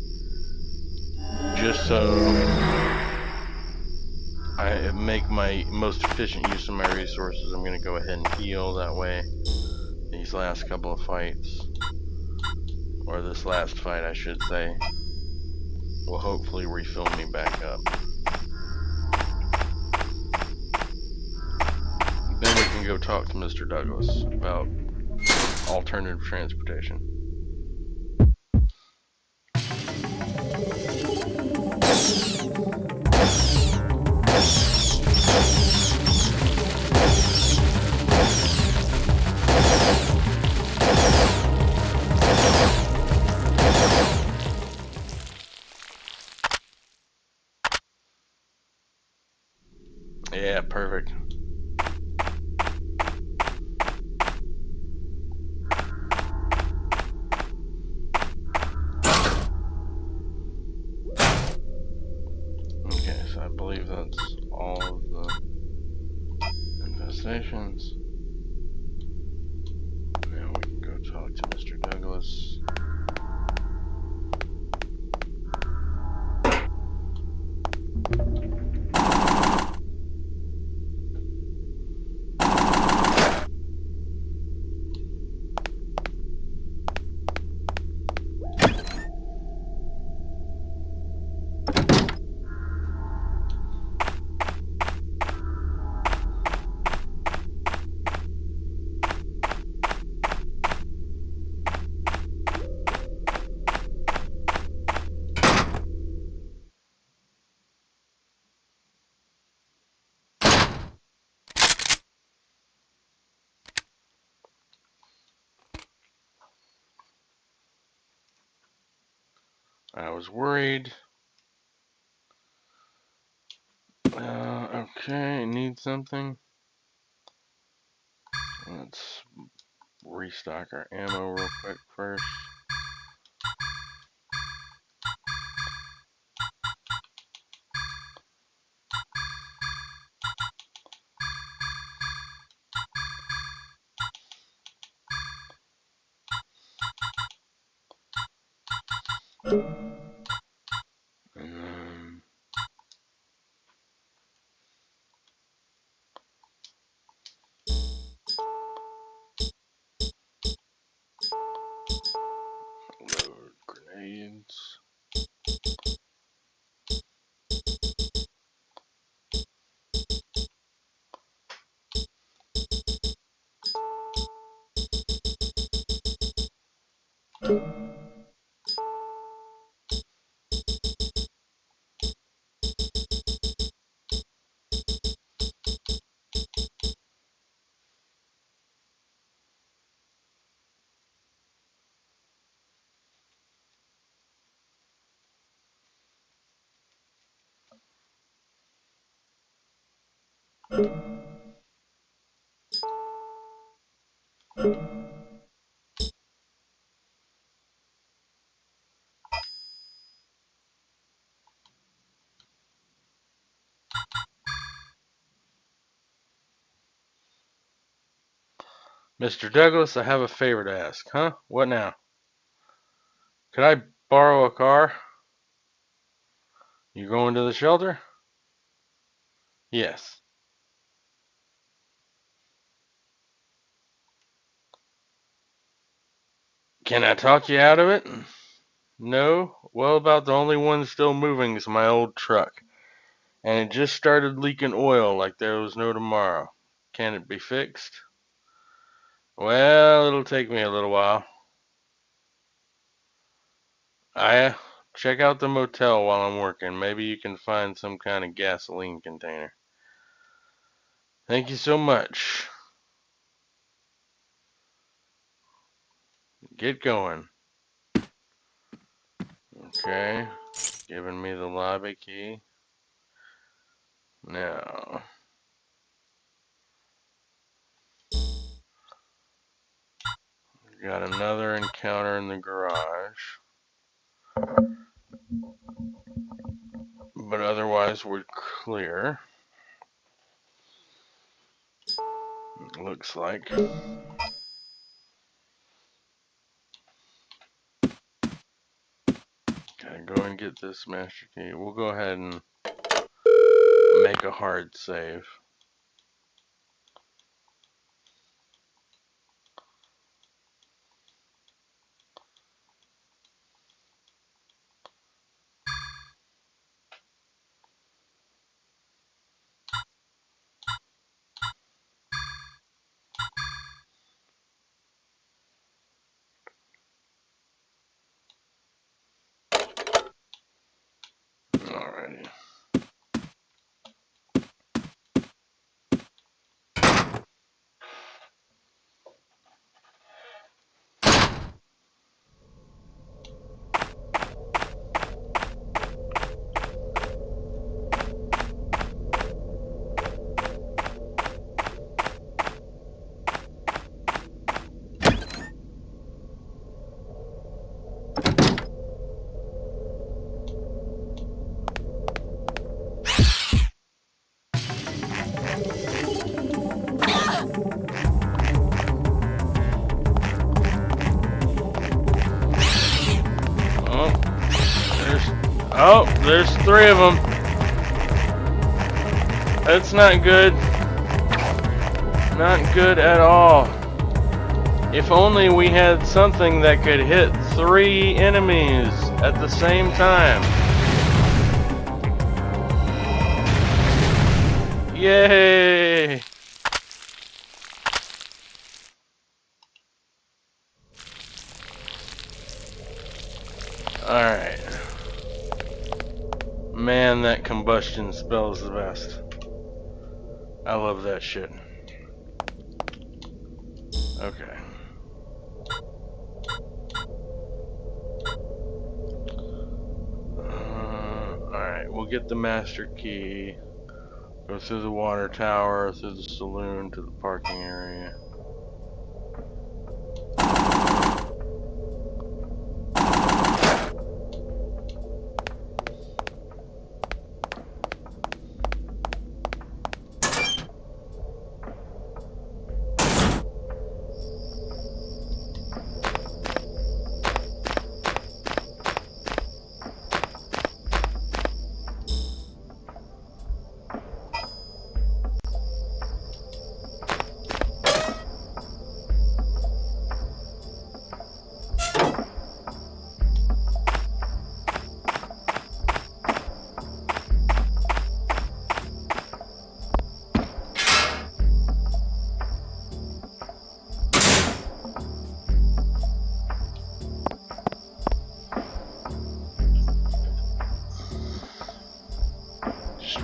Just so I make my most efficient use of my resources, I'm going to go ahead and heal. That way, these last couple of fights, or this last fight I should say, will hopefully refill me back up. Then we can go talk to Mr. Douglas about alternative transportation. Yeah, perfect. Okay, so I believe that's all of the infestations. Now we can go talk to Mr. Douglas. I was worried. Okay, need something. Let's restock our ammo real quick first. And load grenades. Mr. Douglas, I have a favor to ask. Huh? What now? Could I borrow a car? You going to the shelter? Yes. Can I talk you out of it? No? Well, about the only one still moving is my old truck. And it just started leaking oil like there was no tomorrow. Can it be fixed? Well, it'll take me a little while. I check out the motel while I'm working. Maybe you can find some kind of gasoline container. Thank you so much. Get going. Okay. Giving me the lobby key. Now. Got another encounter in the garage. But otherwise we're clear. Looks like. Gotta go and get this master key. We'll go ahead and make a hard save. Alrighty. Oh, there's three of them. That's not good. Not good at all. If only we had something that could hit three enemies at the same time. Yay! Alright. Man, that combustion spells the best. I love that shit. Okay. Alright, we'll get the master key. Go through the water tower, through the saloon to the parking area.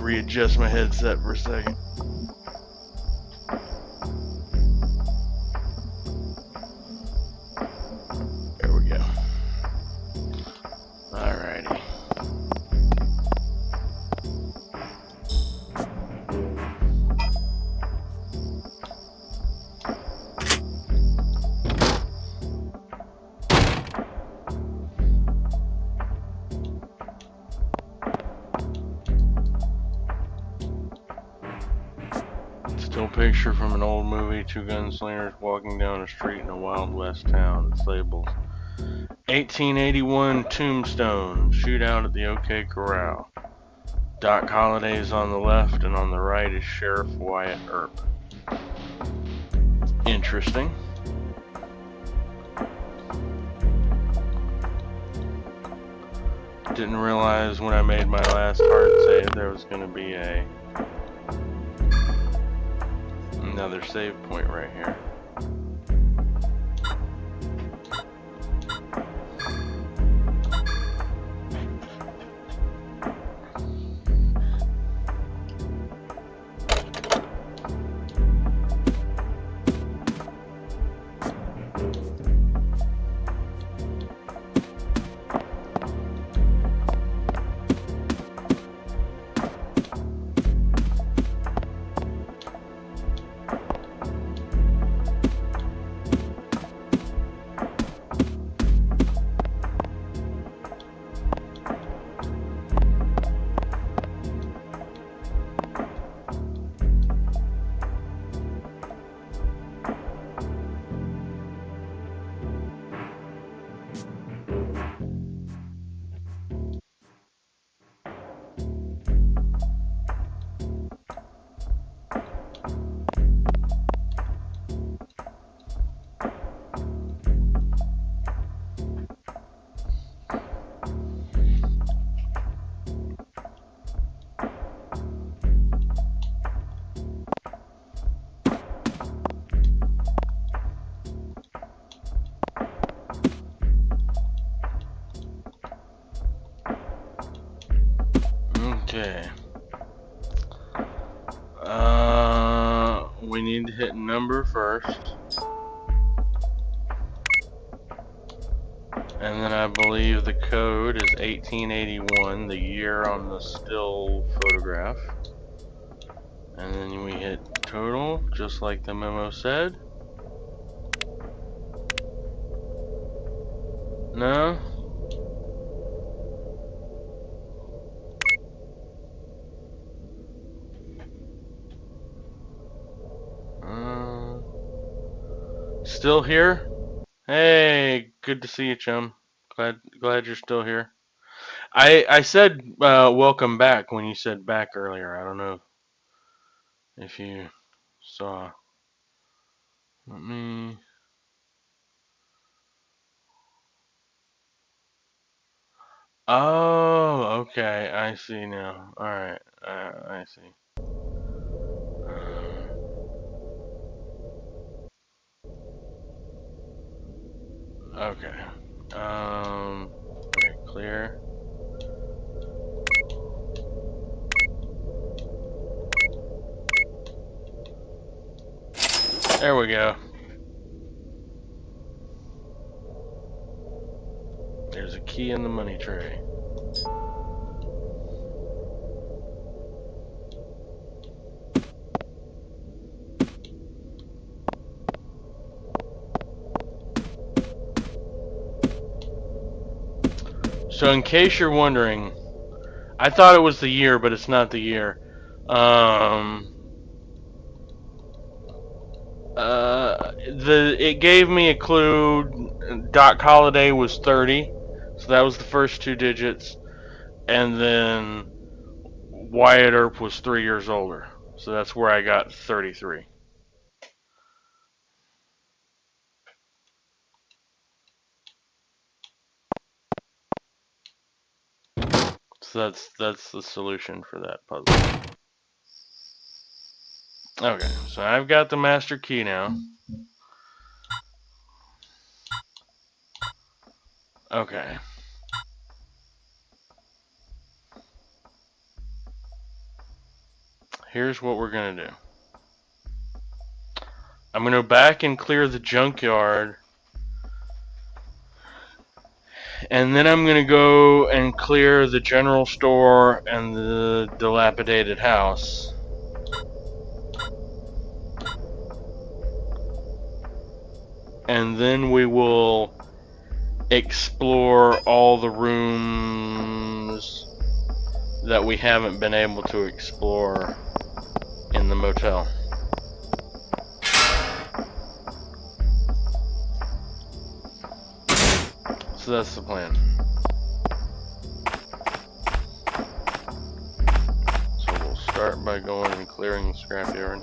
Readjust my headset for a second. There we go. Alrighty. Still picture from an old movie, two gunslingers walking down a street in a Wild West town. It's labeled 1881 Tombstone, shootout at the OK Corral. Doc Holliday's on the left, and on the right is Sheriff Wyatt Earp. Interesting. Didn't realize when I made my last hard save there was going to be another save point right here. Okay. We need to hit number first. And then I believe the code is 1881, the year on the still photograph. And then we hit total, just like the memo said. No? Still here? Hey, good to see you, chum. Glad you're still here. I said welcome back when you said back earlier. I don't know if you saw. Let me. Oh, okay. I see now. All right. I see. Okay. Okay, clear. There we go. There's a key in the money tray. So in case you're wondering, I thought it was the year, but it's not the year. It gave me a clue. Doc Holliday was 30, so that was the first two digits, and then Wyatt Earp was 3 years older, so that's where I got 33. So that's the solution for that puzzle. Okay, so I've got the master key now. Okay. Here's what we're gonna do. I'm gonna go back and clear the junkyard, and then I'm gonna go and clear the general store and the dilapidated house. And then we will explore all the rooms that we haven't been able to explore in the motel. that's the plan. So we'll start by going and clearing the scrapyard.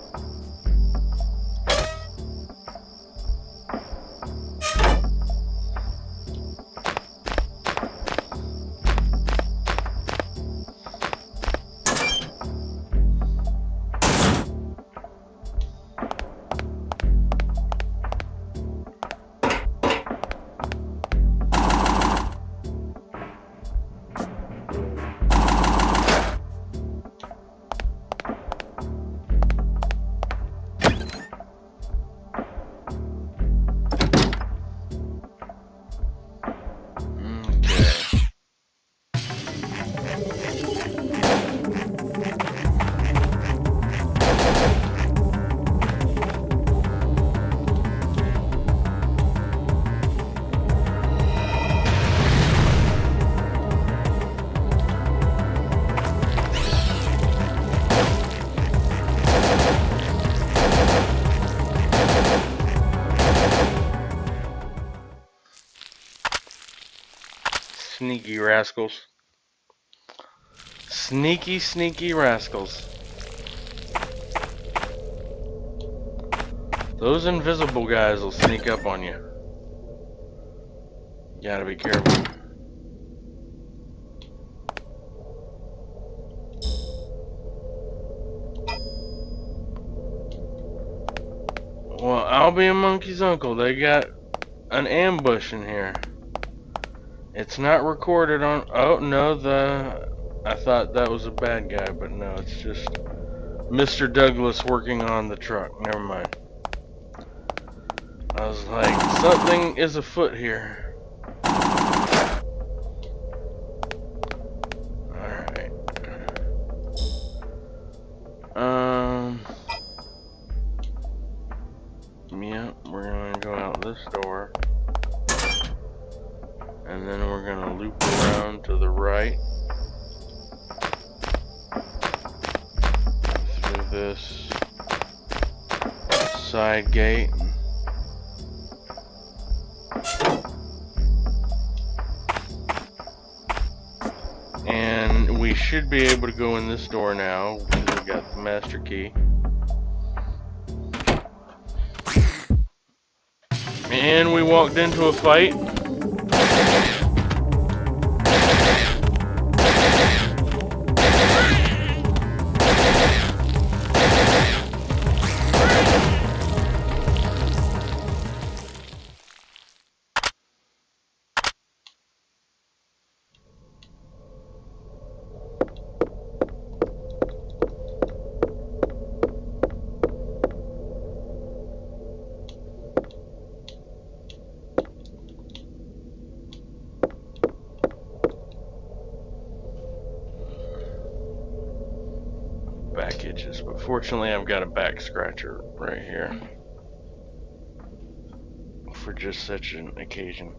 Sneaky rascals. Sneaky, sneaky rascals. Those invisible guys will sneak up on you. You gotta be careful. Well, I'll be a monkey's uncle. They got an ambush in here. It's not recorded on... Oh, no, I thought that was a bad guy, but no, it's just Mr. Douglas working on the truck. Never mind. I was like, something is afoot here. Alright. Yeah, we're gonna go out this door. And then we're gonna loop around to the right. Through this side gate. And we should be able to go in this door now because we got the master key. And we walked into a fight. Back itches, but fortunately I've got a back scratcher right here for just such an occasion.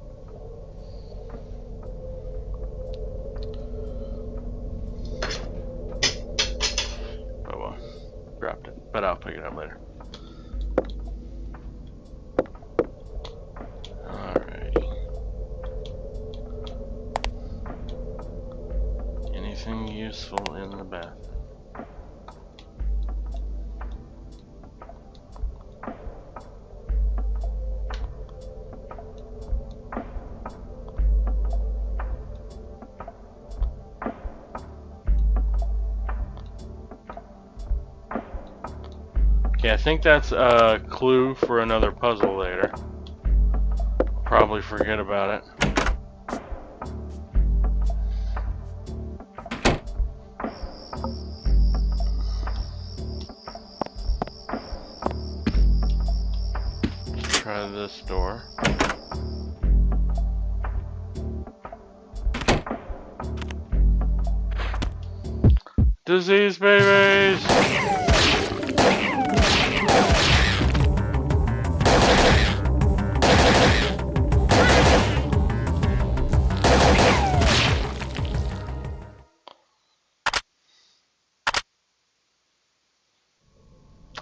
Oh well, dropped it, but I'll pick it up later. Alrighty. Anything useful in the bathroom? Okay, I think that's a clue for another puzzle later. I'll probably forget about it. Let's try this door. Disease babies!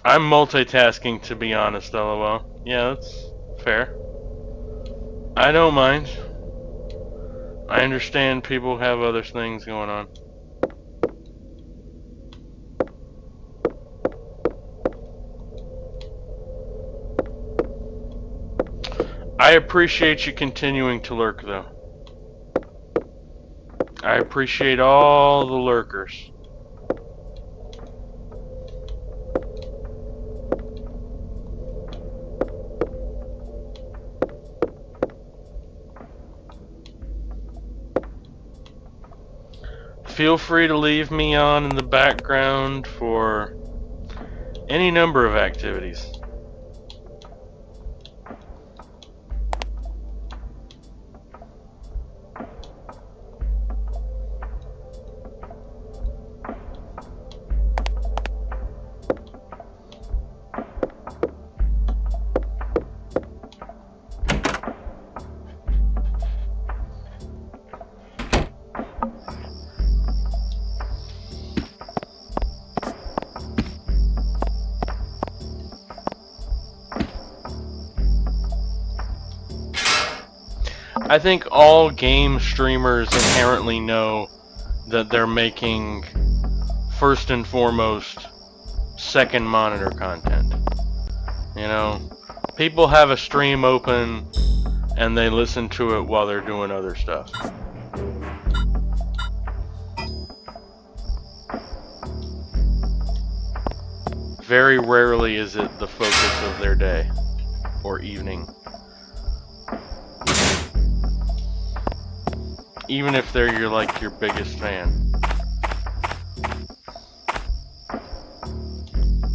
I'm multitasking, to be honest, LOL. Yeah, that's fair. I don't mind. I understand people have other things going on. I appreciate you continuing to lurk, though. I appreciate all the lurkers. Feel free to leave me on in the background for any number of activities. I think all game streamers inherently know that they're making, first and foremost, second monitor content. You know, people have a stream open and they listen to it while they're doing other stuff. Very rarely is it the focus of their day or evening. Even if they're your biggest fan.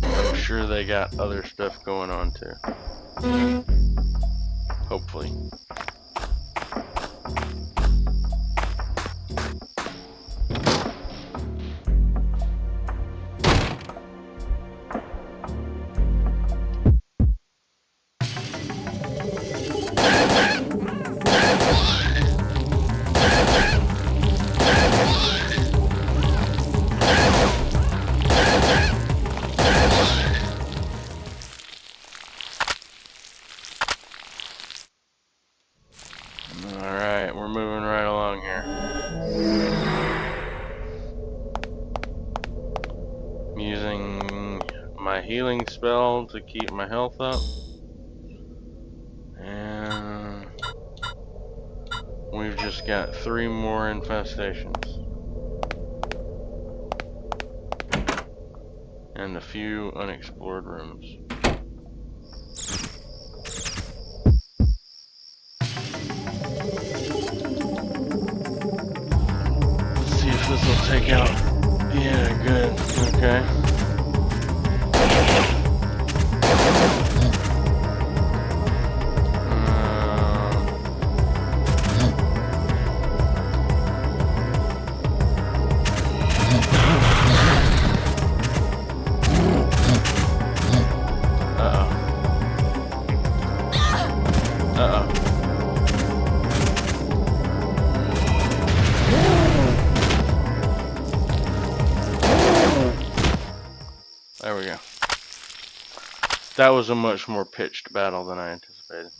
I'm sure they got other stuff going on too. Hopefully. Alright, we're moving right along here. I'm using my healing spell to keep my health up. And we've just got 3 more infestations. And a few unexplored rooms. This will take out. Yeah, good. Okay. There we go. That was a much more pitched battle than I anticipated.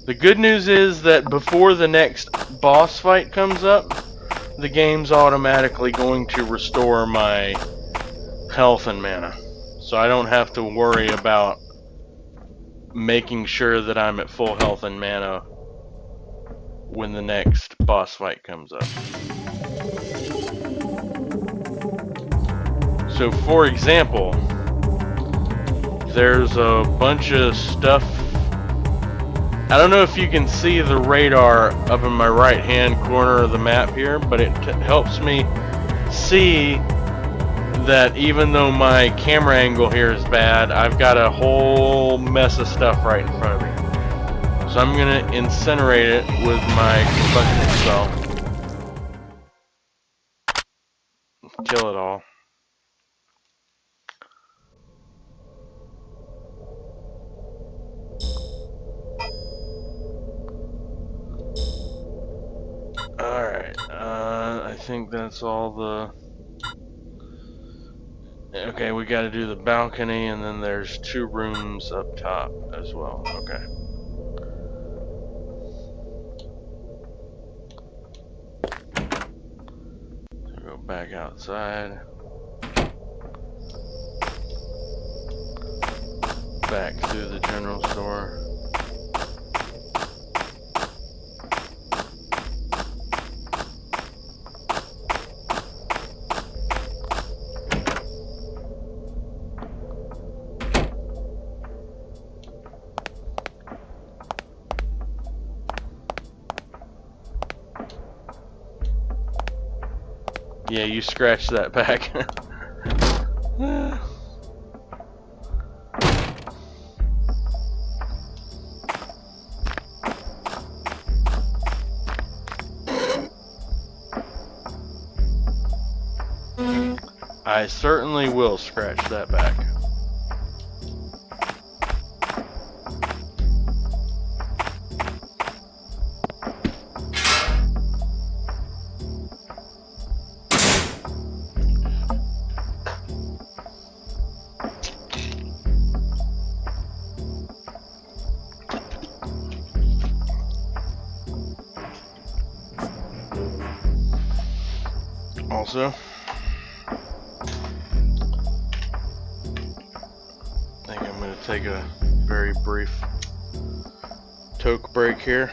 The good news is that before the next boss fight comes up, the game's automatically going to restore my health and mana. So I don't have to worry about making sure that I'm at full health and mana when the next boss fight comes up. So for example, there's a bunch of stuff. I don't know if you can see the radar up in my right hand corner of the map here, but it helps me see that even though my camera angle here is bad, I've got a whole mess of stuff right in front of me. So I'm gonna incinerate it with my combustion spell. Kill it all. Alright, I think that's all the Okay, we got to do the balcony, and then there's 2 rooms up top as well. Okay. So go back outside. Back through the general store. Yeah, you scratched that back. I certainly will scratch that back. Also, I think I'm going to take a very brief toke break here.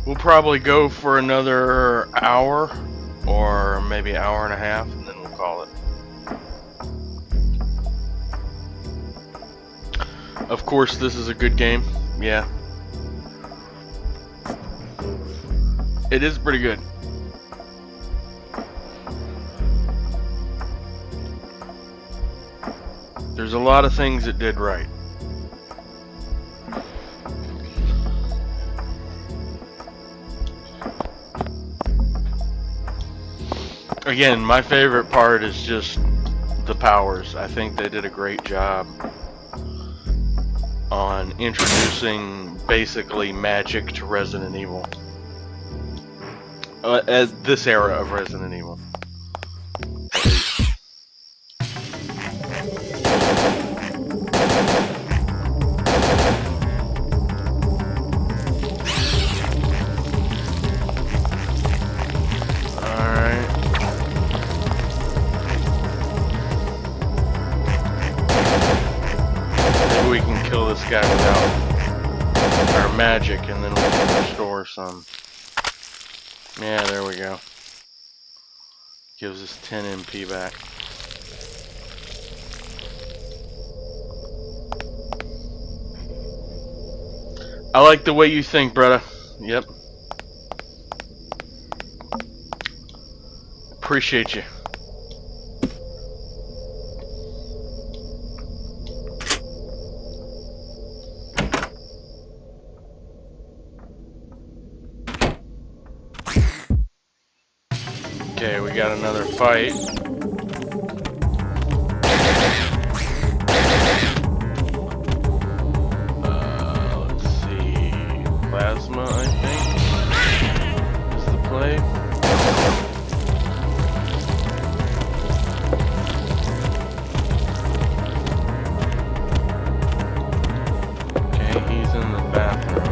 We'll probably go for another hour or maybe hour and a half, and then we'll call it. Of course, this is a good game. Yeah. It is pretty good. There's a lot of things it did right. Again, my favorite part is just the powers. I think they did a great job on introducing basically magic to Resident Evil. At this era of Resident Evil. We can kill this guy without our magic, and then we can restore some. Yeah, there we go. Gives us 10 MP back. I like the way you think, brother. Yep. Appreciate you. Okay, we got another fight. Let's see. Plasma, I think, is the play. Okay, he's in the bathroom.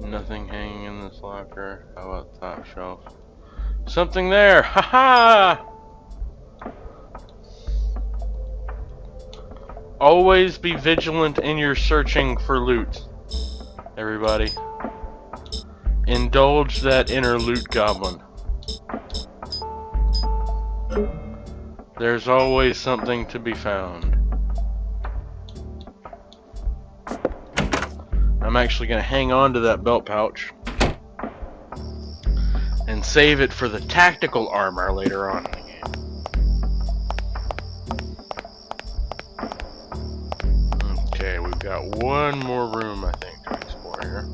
Nothing hanging in this locker. How about top shelf? Something there! Haha! Always be vigilant in your searching for loot, everybody. Indulge that inner loot goblin. There's always something to be found. I'm actually going to hang on to that belt pouch and save it for the tactical armor later on in the game. Okay, we've got one more room, I think, to explore here.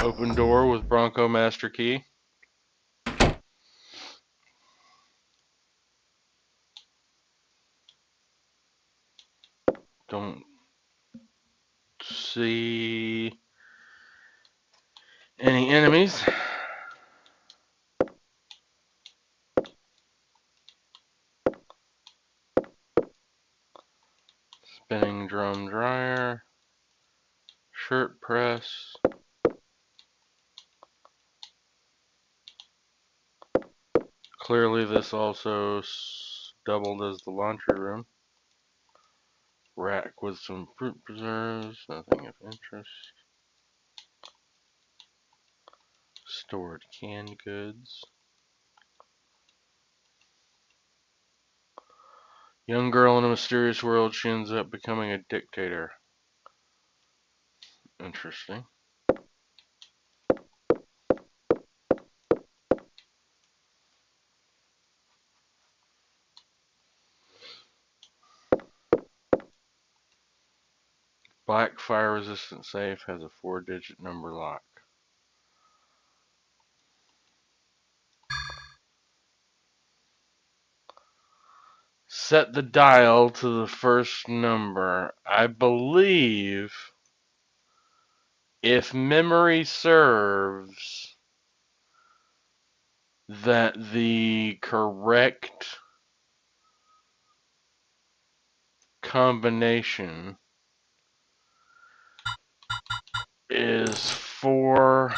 Open door with Bronco Master Key. Don't see any enemies. Spinning drum dryer. Shirt press. Clearly this also doubled as the laundry room. Rack with some fruit preserves, nothing of interest. Stored canned goods. Young girl in a mysterious world, she ends up becoming a dictator. Interesting. Black fire resistant safe has a 4-digit number lock. Set the dial to the first number. I believe, if memory serves, that the correct combination is 4,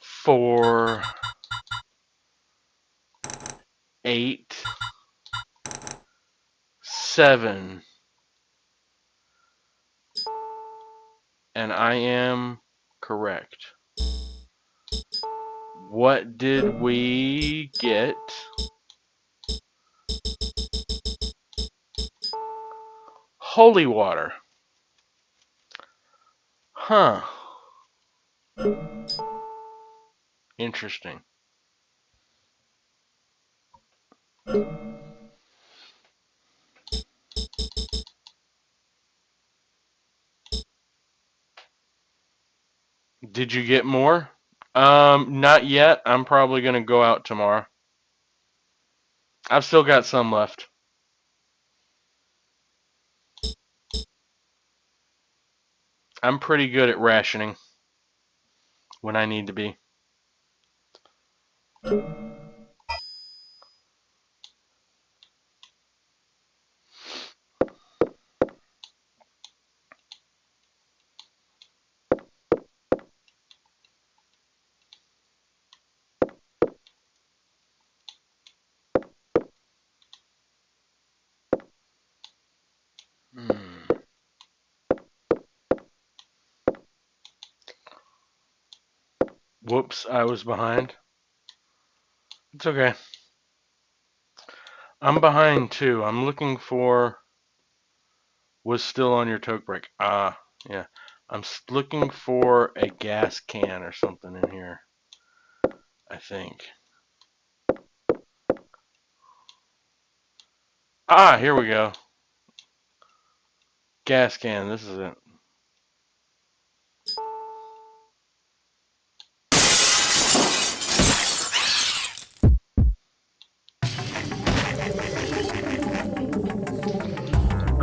4, 8, 7, and I am correct. What did we get? Holy water. Huh. Interesting. Did you get more? Not yet. I'm probably going to go out tomorrow. I've still got some left. I'm pretty good at rationing when I need to be. Whoops, I was behind. It's okay. I'm behind too. I'm looking for... Was still on your toke break. Ah, yeah. I'm looking for a gas can or something in here, I think. Ah, here we go. Gas can, this is it.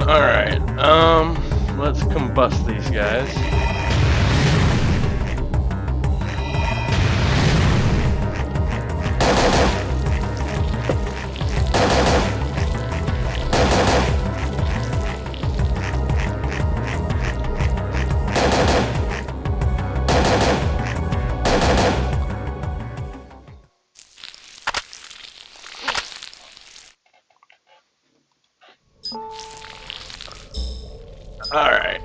Alright, let's combust these guys. Alright.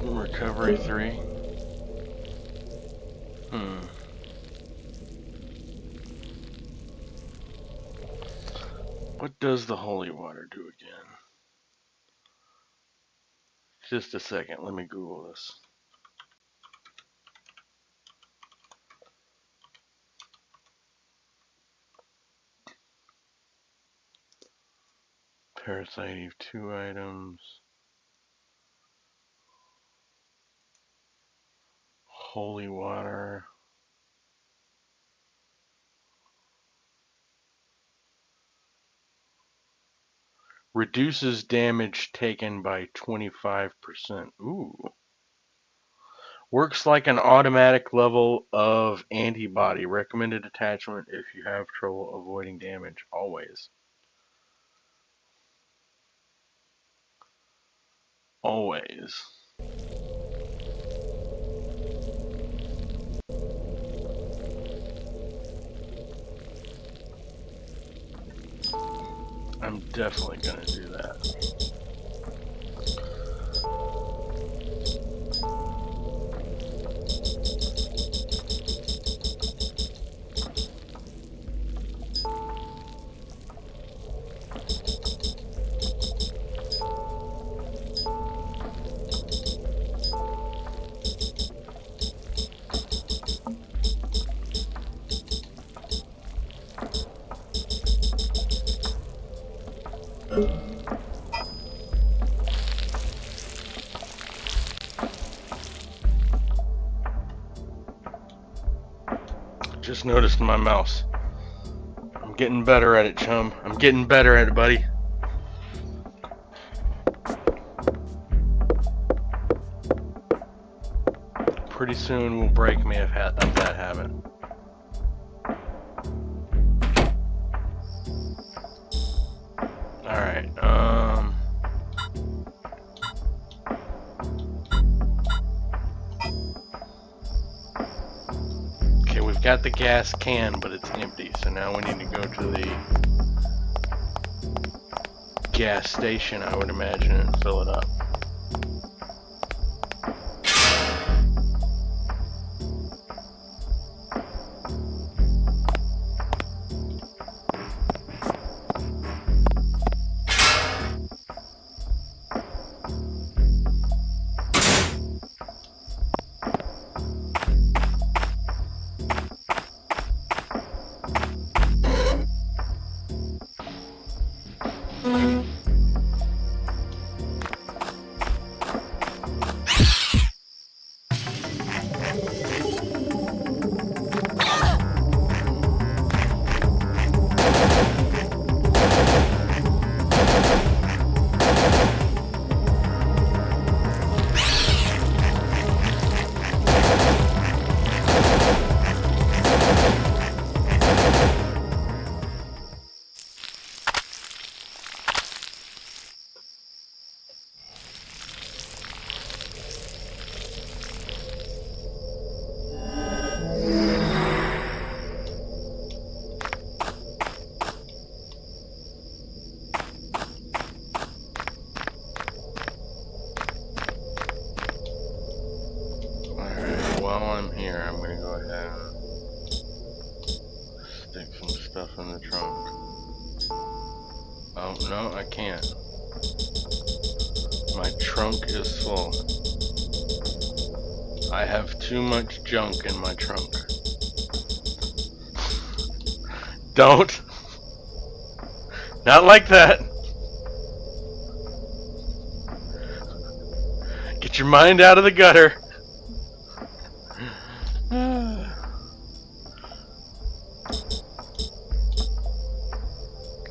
Recovery 3. What does the holy water do again? Just a second, let me Google this. Parasite Eve 2 items. Holy water. Reduces damage taken by 25%. Ooh. Works like an automatic level of antibody. Recommended attachment if you have trouble avoiding damage. Always. Always. I'm definitely gonna do that. Just noticed my mouse. I'm getting better at it, chum. I'm getting better at it, buddy. Pretty soon will break me of that habit. Alright, okay, we've got the gas can, but it's empty, so now we need to go to the gas station, I would imagine, and fill it up. While I'm here, I'm going to go ahead and stick some stuff in the trunk. Oh, no, I can't. My trunk is full. I have too much junk in my trunk. Don't. Not like that. Get your mind out of the gutter.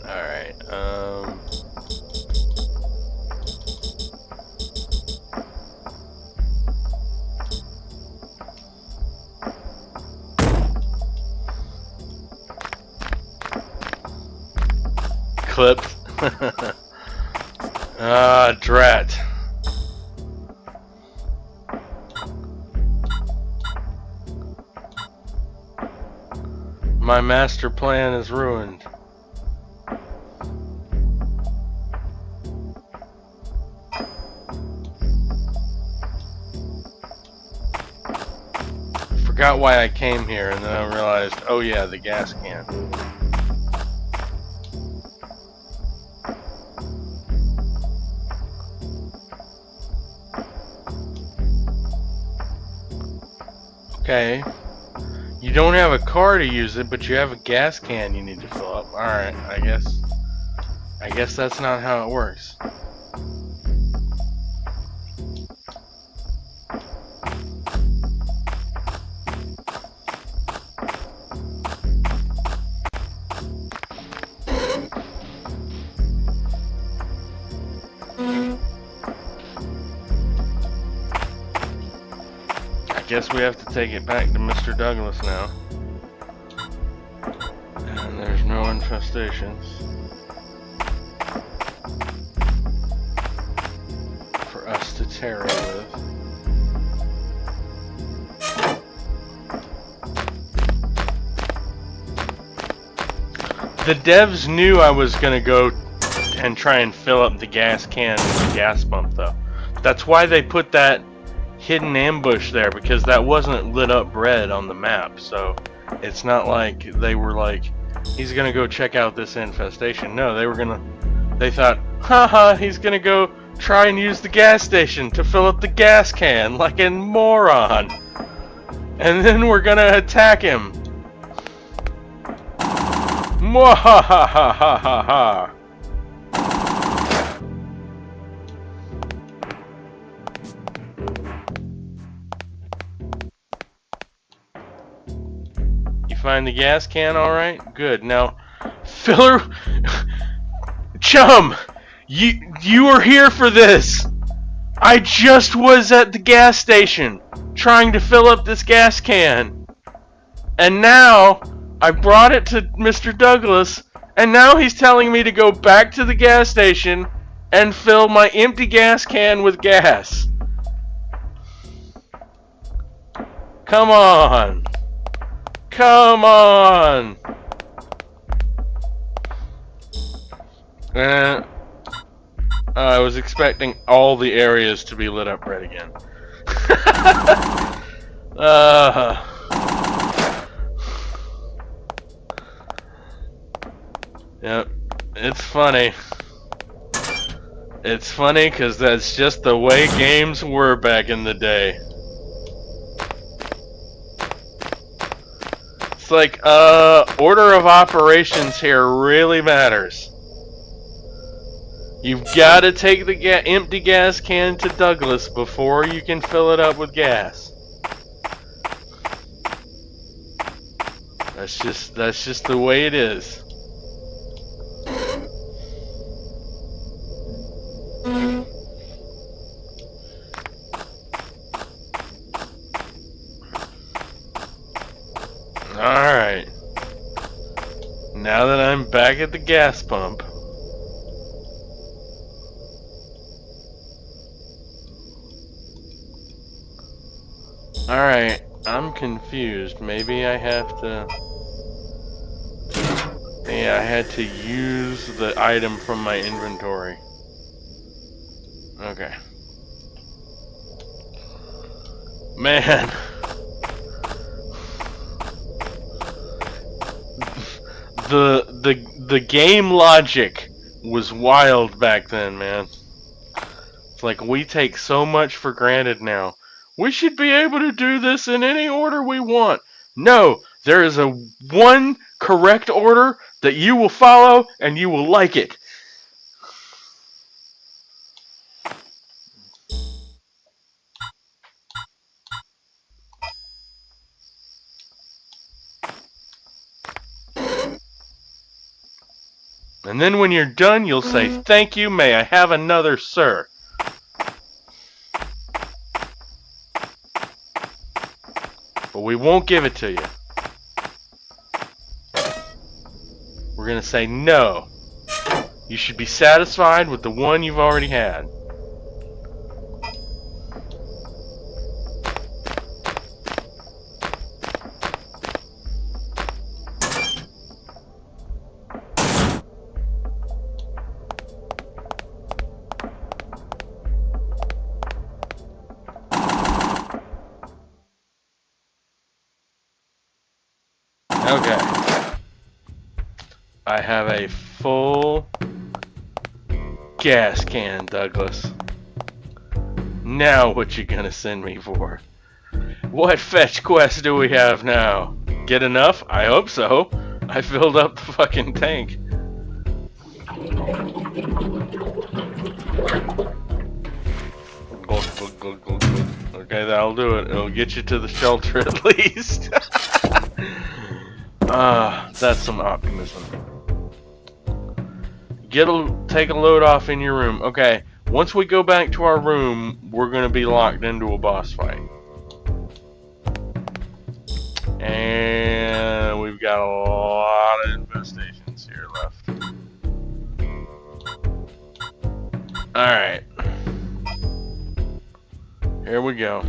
Alright, clipped. Ah, drat. My master plan is ruined. forgot why I came here, and then I realized, oh yeah, the gas can. Okay. You don't have a car to use it, but you have a gas can you need to fill up. Alright, I guess that's not how it works. I guess we have to take it back to Mr. Douglas now. And there's no infestations for us to tarry with. The devs knew I was gonna go and try and fill up the gas can with the gas pump, though. That's why they put that hidden ambush there, because that wasn't lit up red on the map. So it's not like they were like, he's gonna go check out this infestation. No, they thought, haha, he's gonna go try and use the gas station to fill up the gas can like a moron, and then we're gonna attack him. Mwahahahaha. You find the gas can all right? Good. Now, filler, chum, you were here for this. I just was at the gas station trying to fill up this gas can, and now I brought it to Mr. Douglas, and now he's telling me to go back to the gas station and fill my empty gas can with gas. Come on. Come on. I was expecting all the areas to be lit up red again. Yep, it's funny. It's funny because that's just the way games were back in the day. It's like, order of operations here really matters. You've got to take the empty gas can to Douglas before you can fill it up with gas. That's just the way it is. Alright. Now that I'm back at the gas pump. Alright, I'm confused. Maybe I have to... Yeah, I had to use the item from my inventory. Okay. Man. The game logic was wild back then, man. It's like we take so much for granted now. We should be able to do this in any order we want. No, there is a one correct order that you will follow and you will like it. And then when you're done, you'll say, "Thank you, may I have another, sir?" But we won't give it to you. We're going to say, no. You should be satisfied with the one you've already had. Okay. I have a full gas can, Douglas. Now what you gonna send me for? What fetch quest do we have now? Get enough? I hope so. I filled up the fucking tank. Okay, that'll do it. It'll get you to the shelter at least. That's some optimism. Take a load off in your room. Okay, once we go back to our room, we're gonna be locked into a boss fight. And we've got a lot of infestations here left. Alright. Here we go.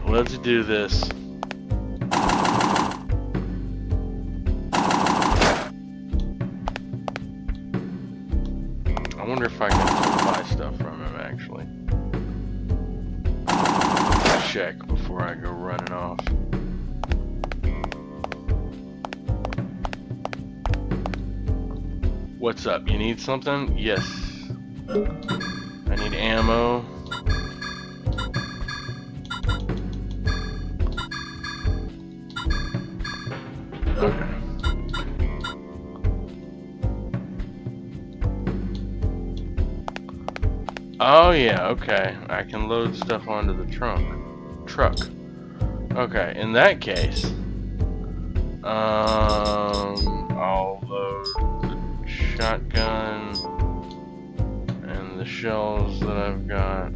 Let's do this. I wonder if I can buy stuff from him, actually. Check before I go running off. What's up? You need something? Yes. I need ammo. Okay. Oh yeah, okay. I can load stuff onto the truck. Okay, in that case, I'll load the shotgun and the shells that I've got.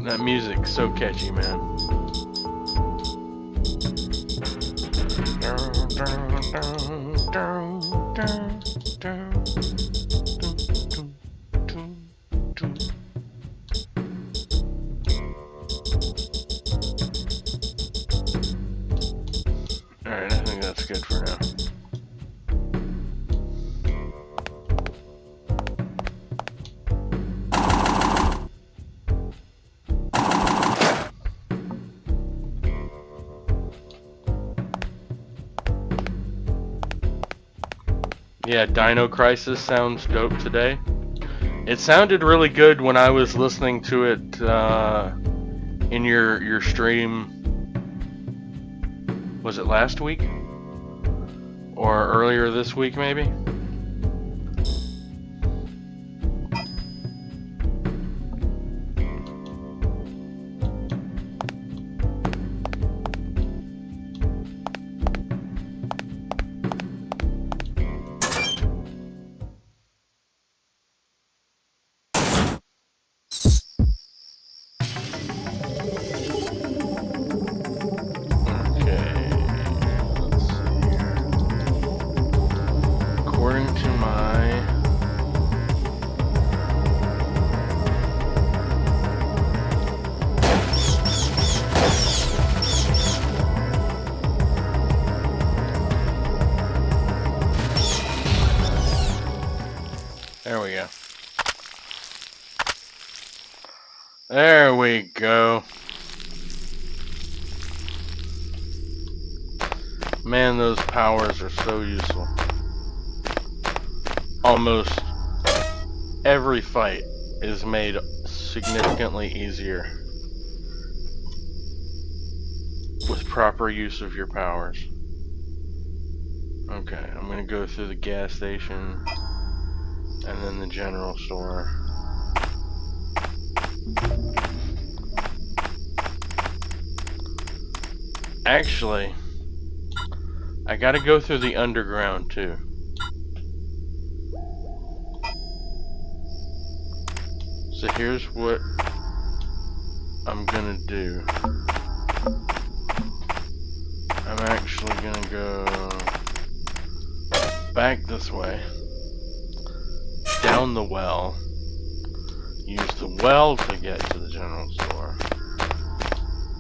That music's so catchy, man. Alright, I think that's good for now. Yeah, Dino Crisis sounds dope today. It sounded really good when I was listening to it in your stream. Was it last week? Or earlier this week, maybe? There we go. There we go. Man, those powers are so useful. Almost every fight is made significantly easier with proper use of your powers. Okay, I'm gonna go through the gas station and then the general store. Actually, I gotta go through the underground too. So here's what I'm gonna do. I'm actually gonna go back this way, down the well, use the well to get to the general store,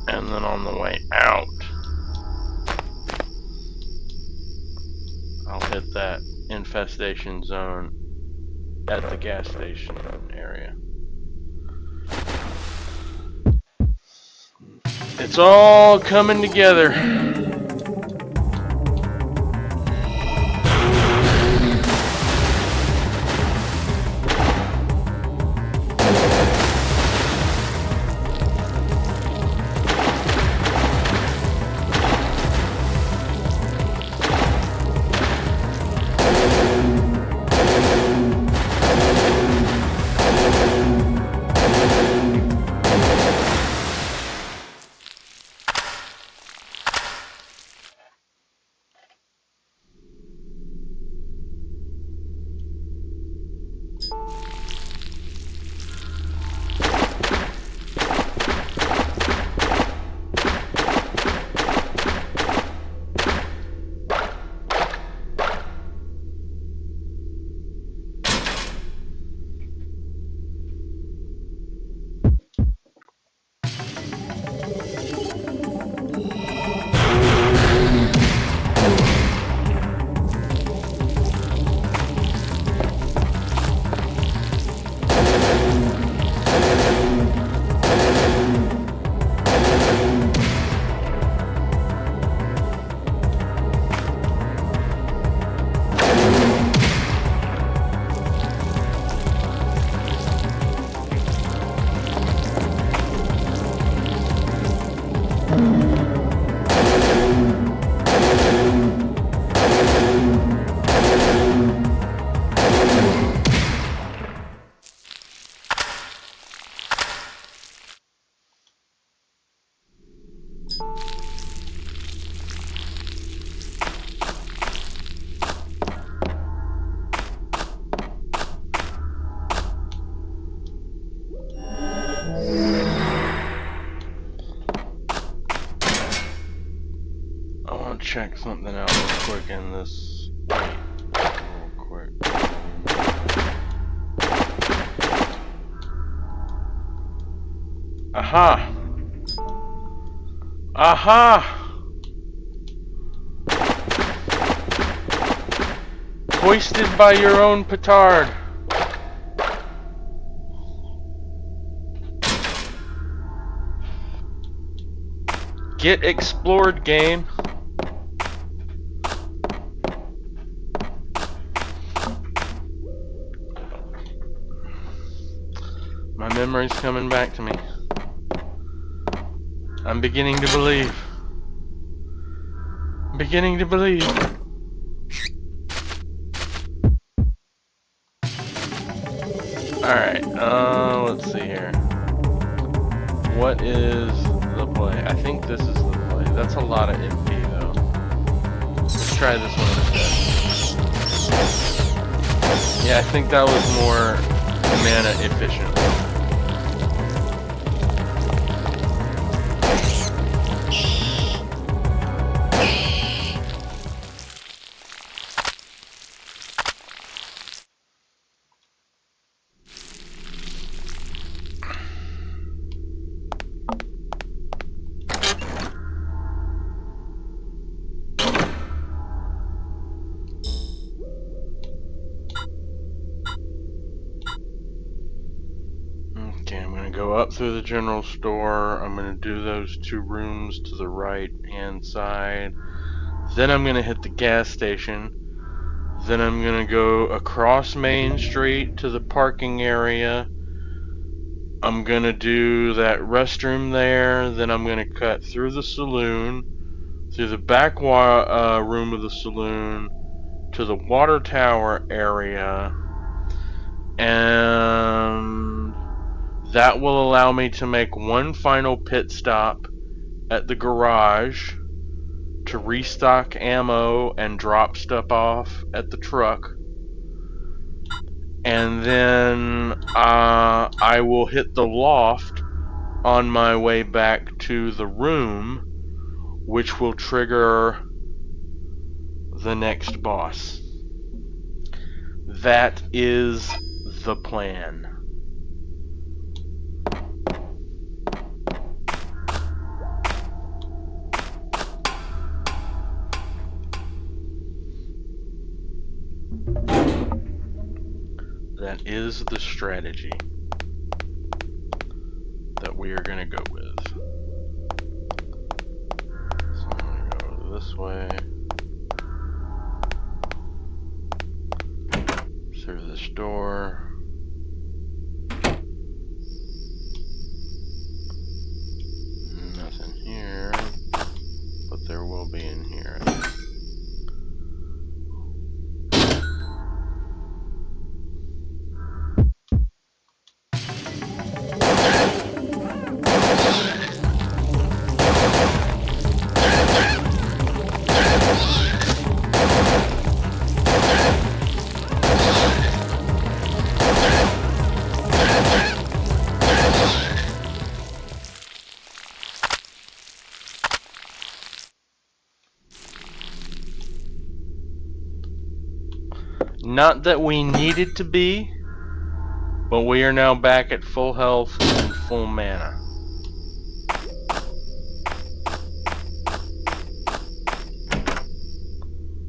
and then on the way out, I'll hit that infestation zone at the gas station area. It's all coming together. Check something out real quick in this. Wait, real quick. Aha! Aha! Hoisted by your own petard. Get explored, game. My memory's coming back to me. I'm beginning to believe. I'm beginning to believe. Alright, let's see here. What is the play? I think this is the play. That's a lot of MP though. Let's try this one instead. Yeah, I think that was more mana efficient. Go up through the general store. I'm going to do those 2 rooms to the right hand side. Then I'm going to hit the gas station. Then I'm going to go across Main Street to the parking area. I'm going to do that restroom there. Then I'm going to cut through the saloon, through the back room of the saloon, to the water tower area. And that will allow me to make one final pit stop at the garage to restock ammo and drop stuff off at the truck. and then I will hit the loft on my way back to the room, which will trigger the next boss. That is the plan. That is the strategy that we are going to go with. So I'm going to go this way. Through this door. Nothing here, but there will be in here. Not that we needed to be, but we are now back at full health and full mana.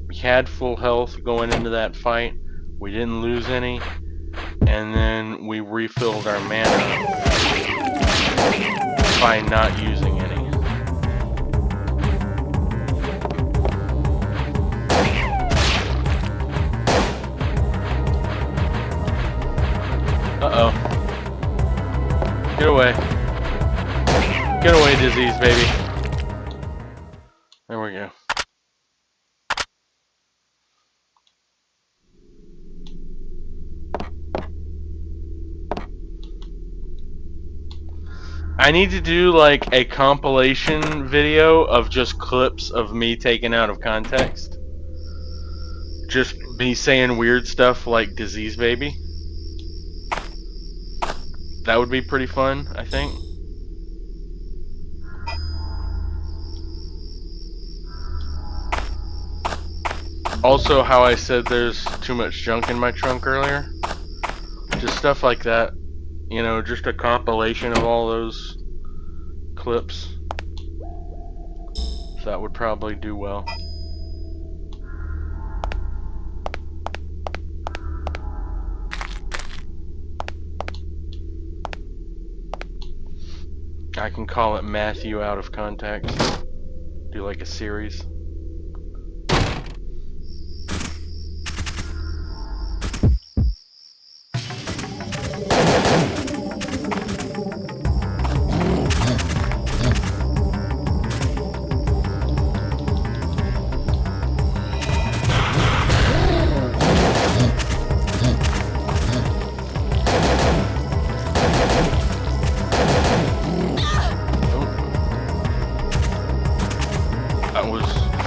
We had full health going into that fight. We didn't lose any. And then we refilled our mana by not using any. Uh-oh. Get away. Get away, disease, baby. There we go. I need to do like a compilation video of just clips of me taken out of context. Just me saying weird stuff like disease baby. That would be pretty fun, I think. Also, how I said there's too much junk in my trunk earlier. Just stuff like that. You know, just a compilation of all those clips. That would probably do well. I can call it Matthew Out of Context. Do like a series.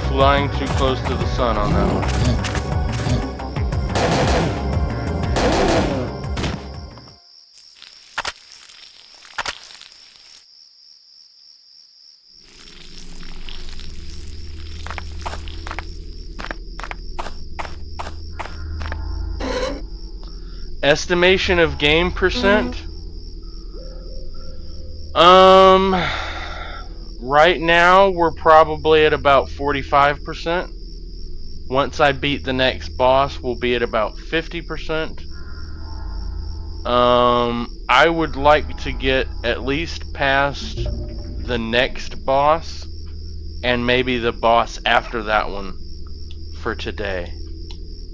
Flying too close to the sun on that one. Estimation of game percent? Right now we're probably at about 45%. Once I beat the next boss, we'll be at about 50%. I would like to get at least past the next boss and maybe the boss after that one for today.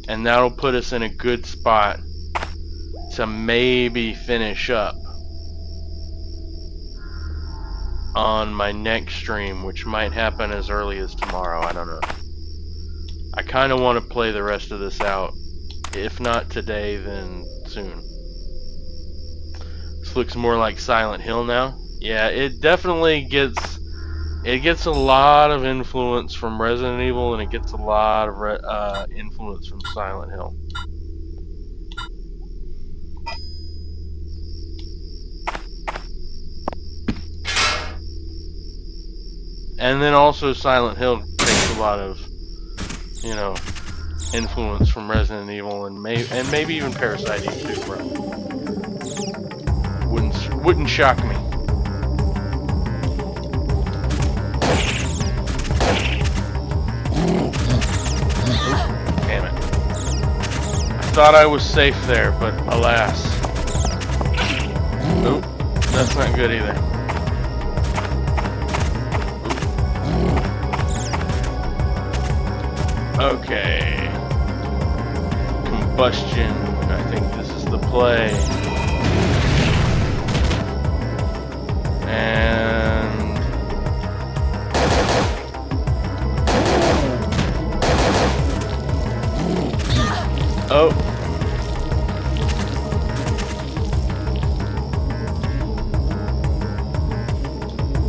And that'll put us in a good spot to maybe finish up on my next stream, which might happen as early as tomorrow. I don't know. I kind of want to play the rest of this out. If not today, then soon. This looks more like Silent Hill now. Yeah, it definitely gets a lot of influence from Resident Evil, and it gets a lot of influence from Silent Hill. And then also Silent Hill takes a lot of, you know, influence from Resident Evil and maybe even Parasite Eve too, bro. Wouldn't shock me. Damn it. I thought I was safe there, but alas. Nope, that's not good either. Okay. Combustion. I think this is the play. And oh.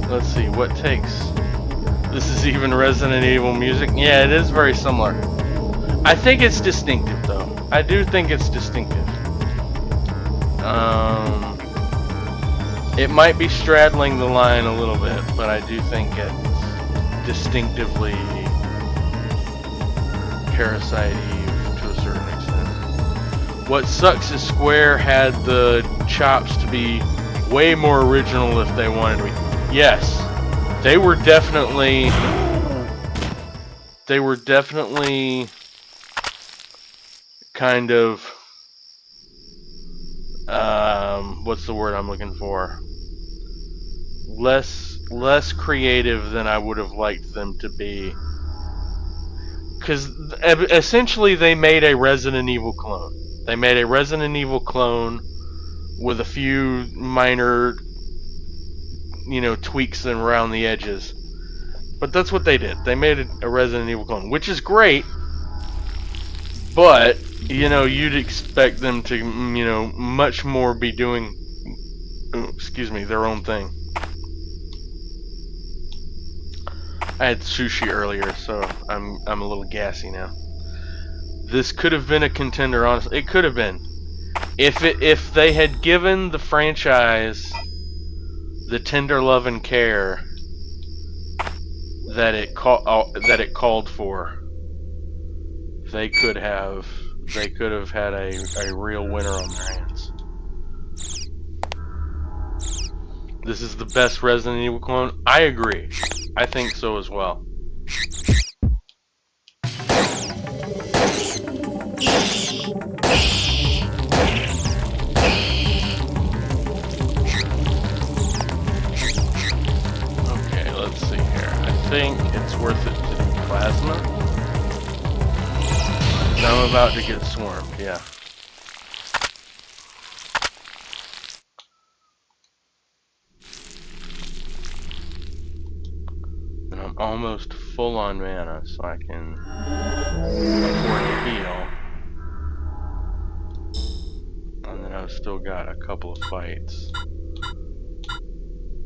Let's see what takes. This is even Resident Evil music. Yeah, it is very similar. I think it's distinctive, though. I do think it's distinctive. It might be straddling the line a little bit, but I do think it's distinctively Parasite Eve to a certain extent. What sucks is Square had the chops to be way more original if they wanted to be. Yes, they were definitely kind of what's the word I'm looking for? Less creative than I would have liked them to be. Because essentially they made a Resident Evil clone. They made a Resident Evil clone with a few minor, tweaks around the edges. But that's what they did. They made a Resident Evil clone, which is great. But, you'd expect them to, much more be doing, their own thing. I had sushi earlier, so I'm a little gassy now. This could have been a contender, honestly. It could have been. If they had given the franchise the tender love and care that it called for, they could have had a real winner on their hands. This is the best Resident Evil clone. I agree. I think so as well. Okay, let's see here. I think it's worth it to do plasma. I'm about to get swarmed, yeah. And I'm almost full on mana, so I can afford to heal. And then I've still got a couple of fights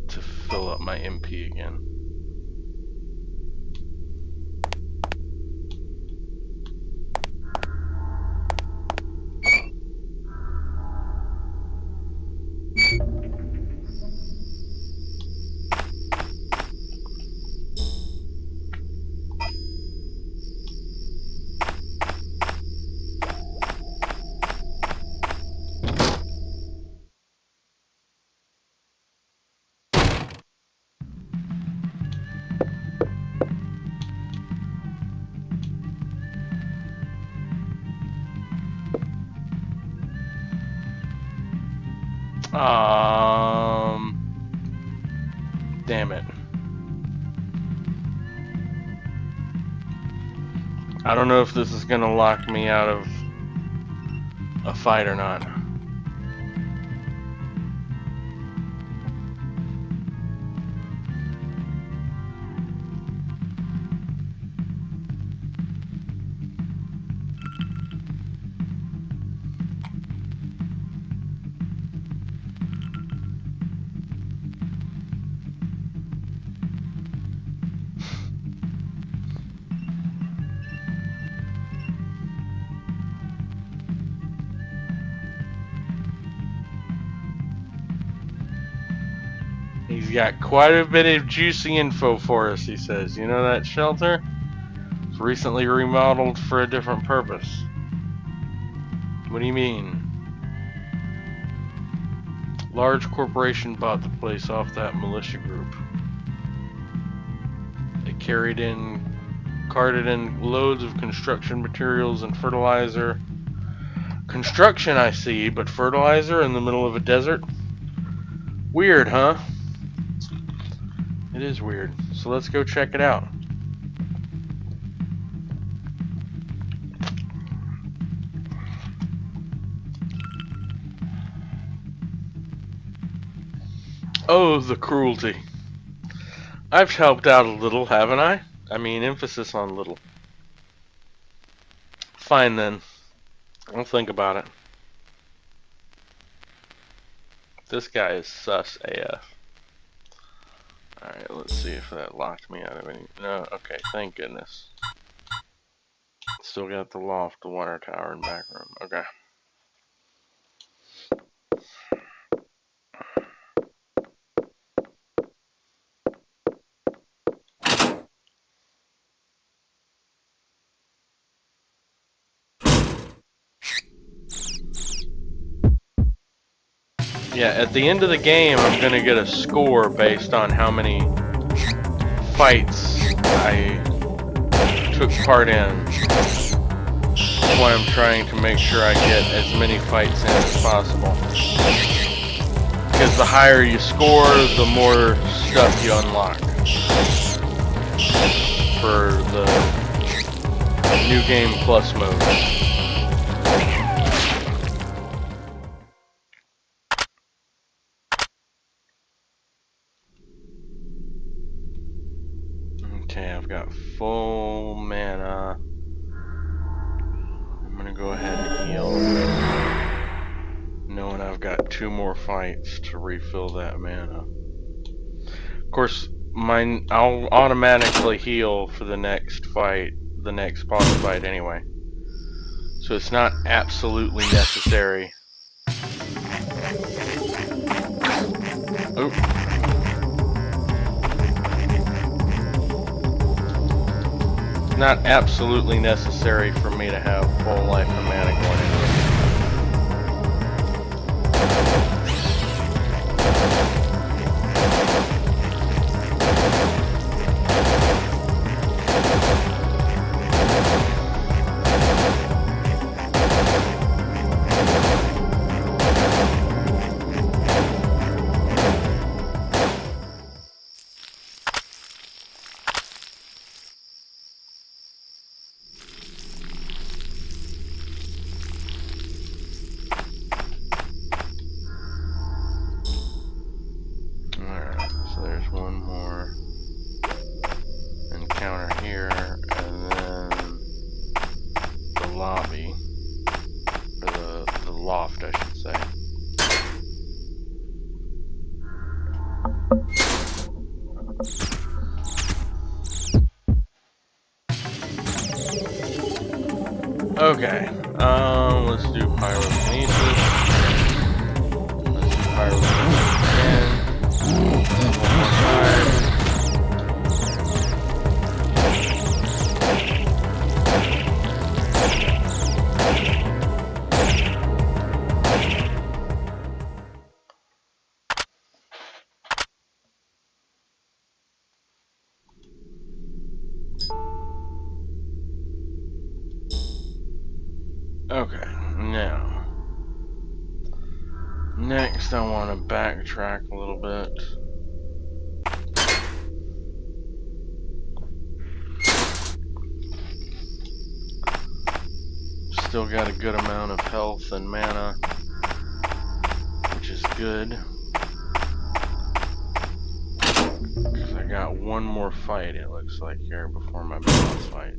to fill up my MP again. Damn it. I don't know if this is gonna lock me out of a fight or not. got quite a bit of juicy info for us, he says. You know that shelter? It's recently remodeled for a different purpose. What do you mean? Large corporation bought the place off that militia group. They carted in loads of construction materials and fertilizer. Construction, I see, but fertilizer in the middle of a desert? Weird, huh? It is weird. So let's go check it out. Oh, the cruelty. I've helped out a little, haven't I? I mean, emphasis on little. Fine then. I'll think about it. This guy is sus AF. Alright, let's see if that locked me out of any... No, okay, thank goodness. Still got the loft, the water tower, and back room. Okay. Yeah, at the end of the game, I'm gonna get a score based on how many fights I took part in. That's why I'm trying to make sure I get as many fights in as possible. Because the higher you score, the more stuff you unlock for the New Game Plus mode. Okay, I've got full mana. I'm gonna go ahead and heal, knowing I've got 2 more fights to refill that mana. Of course, I'll automatically heal for the next fight, the next boss fight anyway. So it's not absolutely necessary. Oh. Not absolutely necessary for me to have full life and mana going into it. So there's one more encounter here, and then the lobby, or the loft, I should say. Okay, let's do pyrokinesis. Let's do pyrokinesis again. One more time. Okay, now, next I want to backtrack a little bit. Still got a good amount of health and mana, which is good. Because I got one more fight, it looks like, here before my boss fight.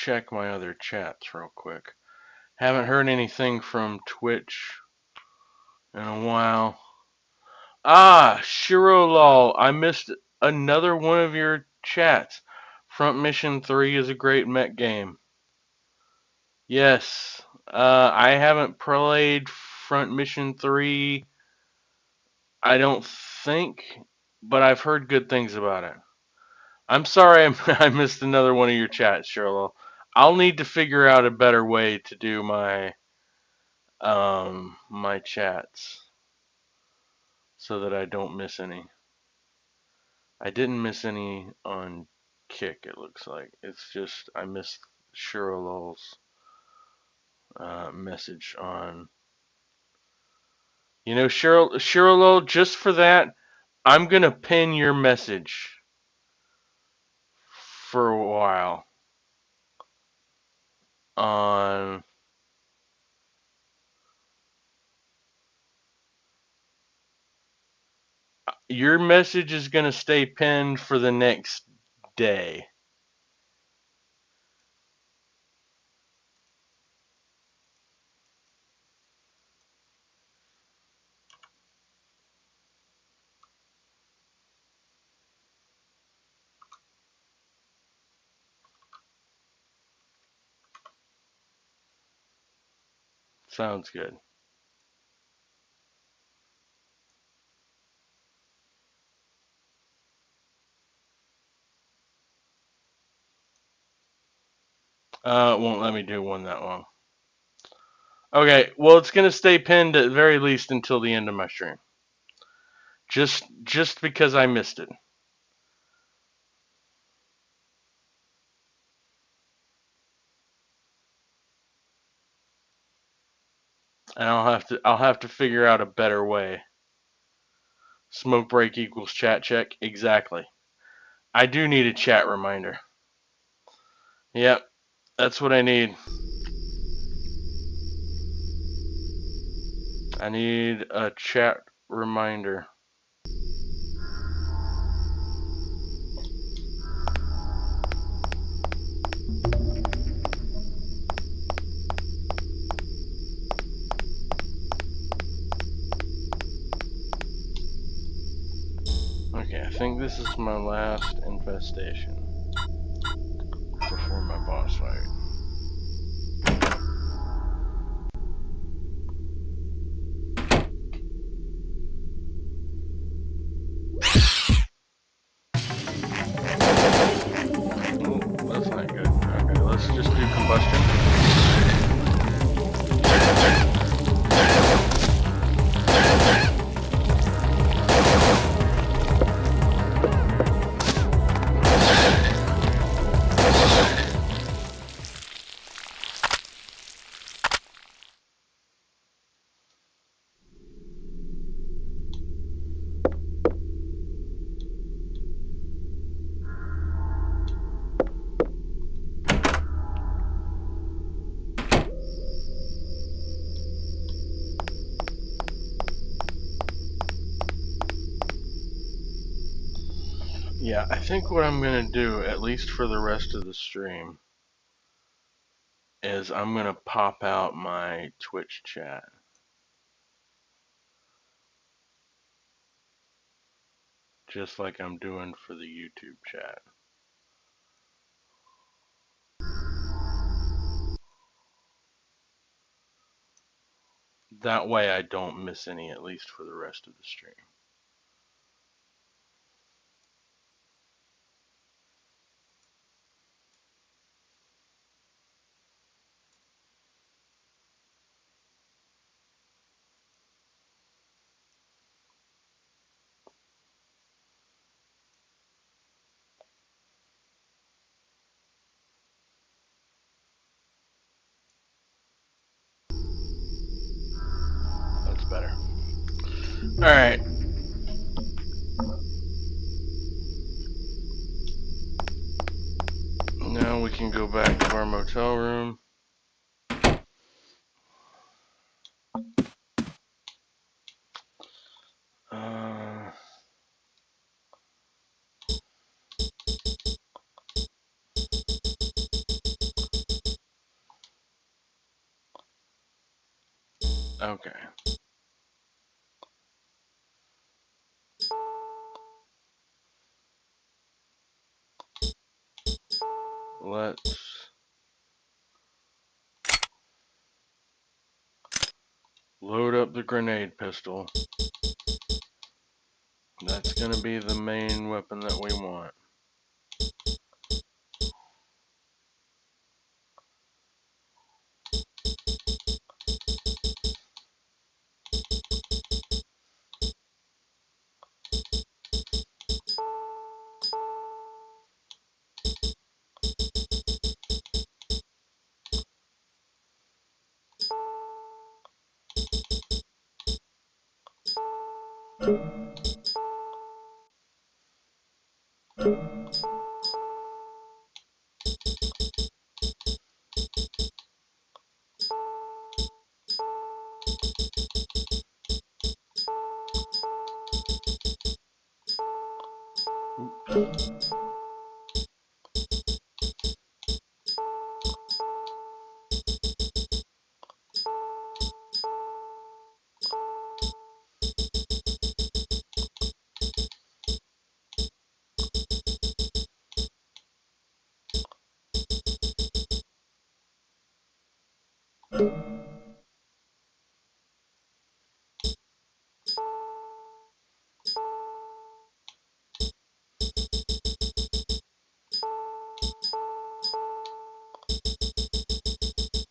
check my other chats real quick. Haven't heard anything from Twitch in a while. Ah, Shirolol, I missed another one of your chats. Front Mission 3 is a great mech game. Yes, I haven't played Front Mission 3, I don't think, but I've heard good things about it. I'm sorry I missed another one of your chats, Shirley. I'll need to figure out a better way to do my chats so that I don't miss any. I didn't miss any on Kick, it looks like. It's just I missed Shirley's message on. You know, Shirley, just for that, I'm gonna pin your message for a while on. Your message is gonna stay pinned for the next day. Sounds good. It won't let me do one that long. Okay, well it's gonna stay pinned at very least until the end of my stream. Just because I missed it. And I'll have to figure out a better way. Smoke break equals chat check. Exactly. I do need a chat reminder. Yep, that's what I need. I need a chat reminder. Okay, I think this is my last infestation before my boss fight. Ooh, that's not good. Okay, let's just do combustion. Yeah, I think what I'm going to do, at least for the rest of the stream, is I'm going to pop out my Twitch chat. Just like I'm doing for the YouTube chat. That way I don't miss any, at least for the rest of the stream. That's better. Alright. Now we can go back to our motel room. Okay. Let's load up the grenade pistol. That's going to be the main weapon that we want.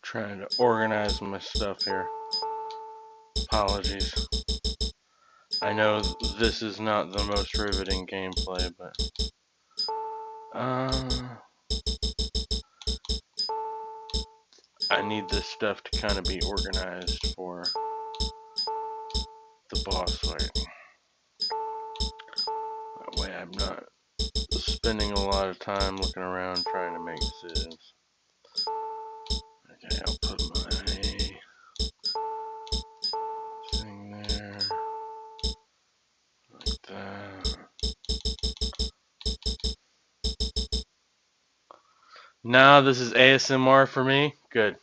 Trying to organize my stuff here. Apologies. I know this is not the most riveting gameplay, but I need this stuff to kind of be organized for the boss fight. That way I'm not spending a lot of time looking around trying to make decisions. Okay, I'll put my thing there, like that. Now this is ASMR for me. Good.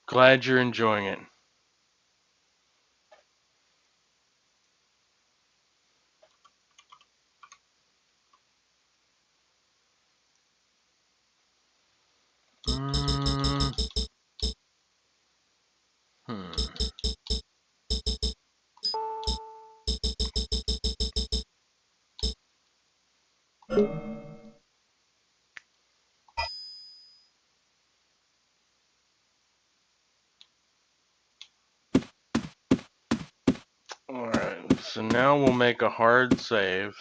Glad you're enjoying it. Alright, so now we'll make a hard save.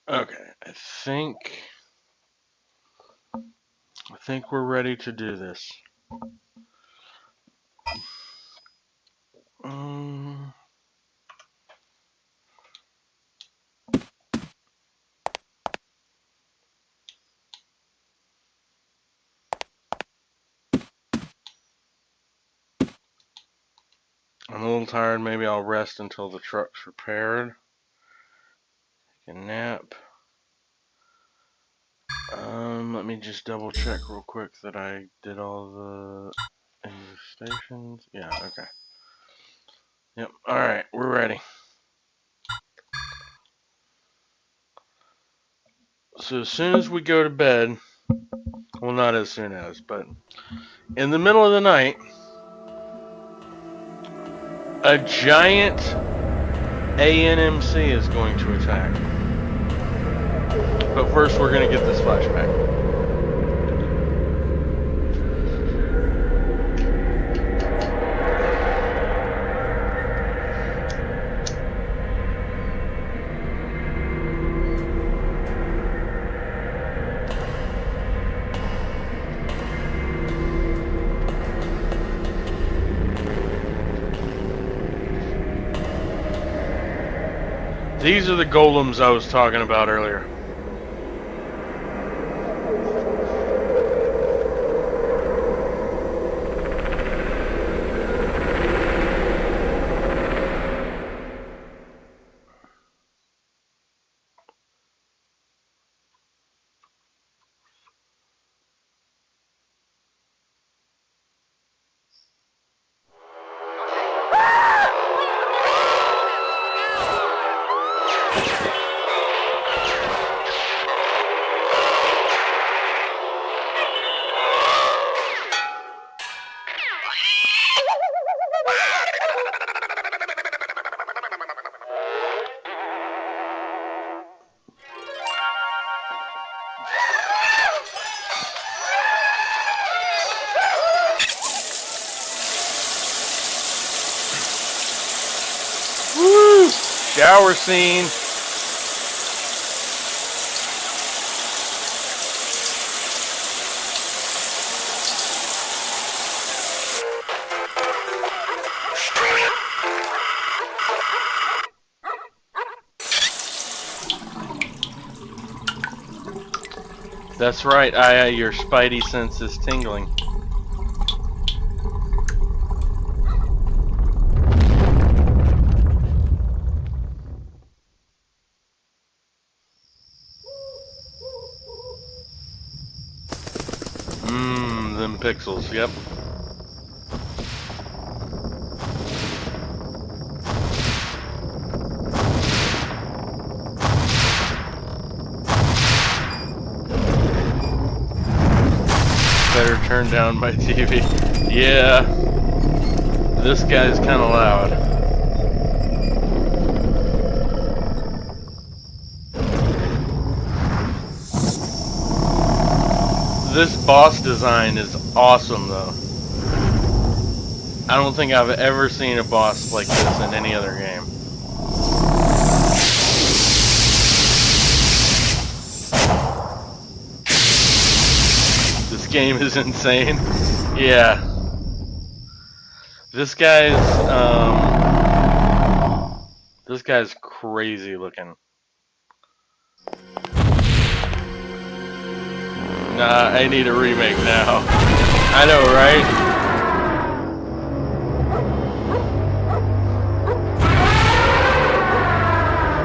Okay, I think we're ready to do this. I'm a little tired. Maybe I'll rest until the truck's repaired. Take a nap. Let me just double check real quick that I did all the stations. Yeah, okay. Yep, alright, we're ready. So as soon as we go to bed, well, not as soon as, but in the middle of the night, a giant ANMC is going to attack. But first, we're going to get this flashback. These are the golems I was talking about earlier. Woo! Shower scene. That's right, your spidey sense is tingling. Them pixels, yep. Better turn down my TV. Yeah, this guy's kind of loud. This boss design is awesome, though. I don't think I've ever seen a boss like this in any other game. This game is insane. Yeah. This guy's crazy looking. Nah, I need a remake now. I know, right?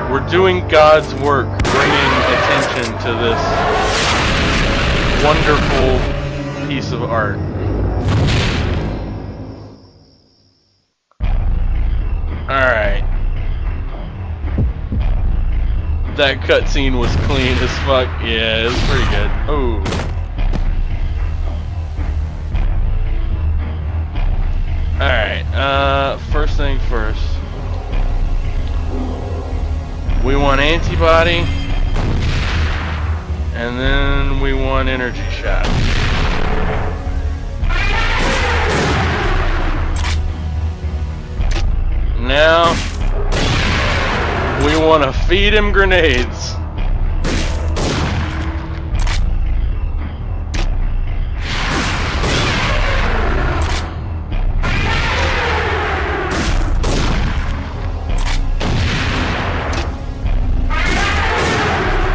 We're doing God's work, bringing attention to this wonderful piece of art. Alright. That cutscene was clean as fuck. Yeah, it was pretty good. Oh. Alright, first thing first. We want antibody. And then we want energy shot. Now, we want to feed him grenades.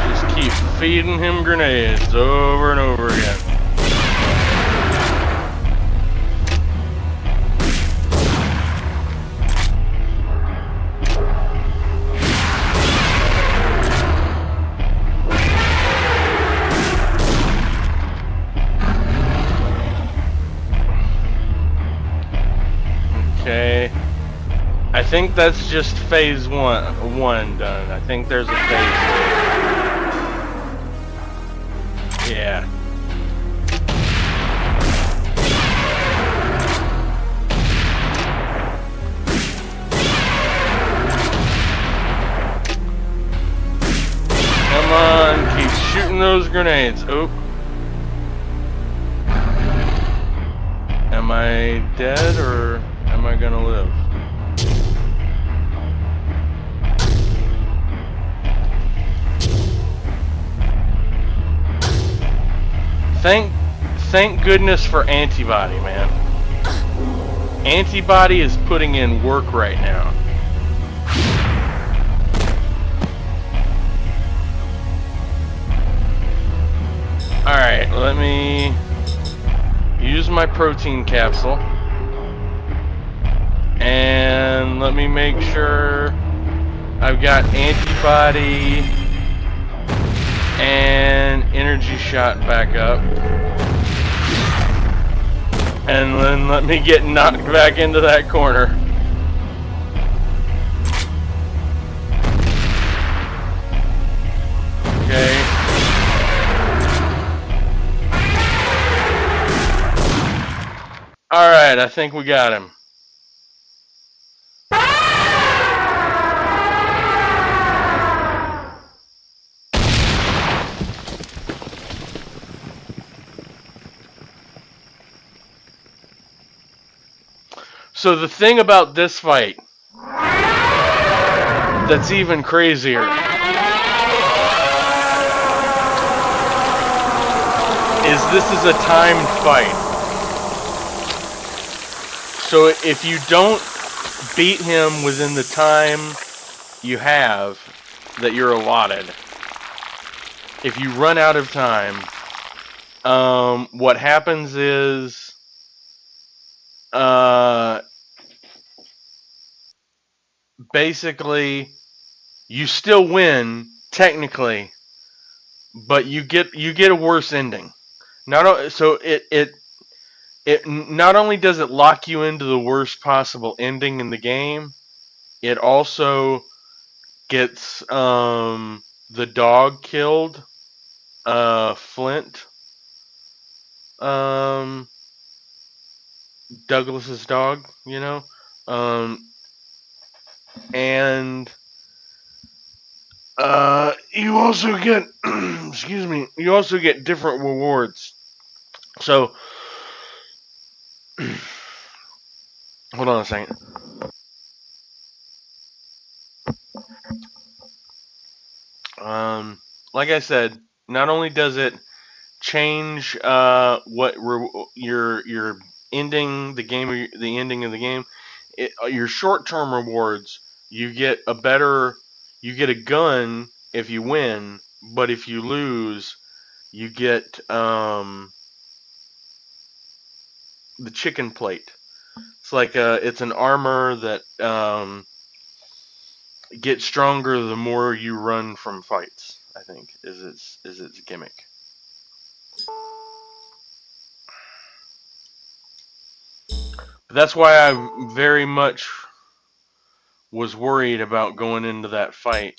Just keep feeding him grenades over and over again. Okay, I think that's just phase one done. I think there's a phase 2. Yeah. Come on, keep shooting those grenades. Oop. Am I dead or am I gonna live? Thank goodness for antibody, man. Antibody is putting in work right now. my protein capsule. And let me make sure I've got antibody and energy shot back up. And then let me get knocked back into that corner. Okay. Alright, I think we got him. So the thing about this fight that's even crazier is this is a timed fight. So if you don't beat him within the time you have that you're allotted, if you run out of time, what happens is basically you still win technically, but you get a worse ending. So it not only does it lock you into the worst possible ending in the game, it also gets the dog killed, Flint, Douglas's dog, you know, and you also get excuse me, you also get different rewards. So hold on a second. Like I said, not only does it change what your ending the game, the ending of the game, your short-term rewards, you get a gun if you win, but if you lose, you get the chicken plate. It's like it's an armor that gets stronger the more you run from fights, I think, is its gimmick. But that's why I very much was worried about going into that fight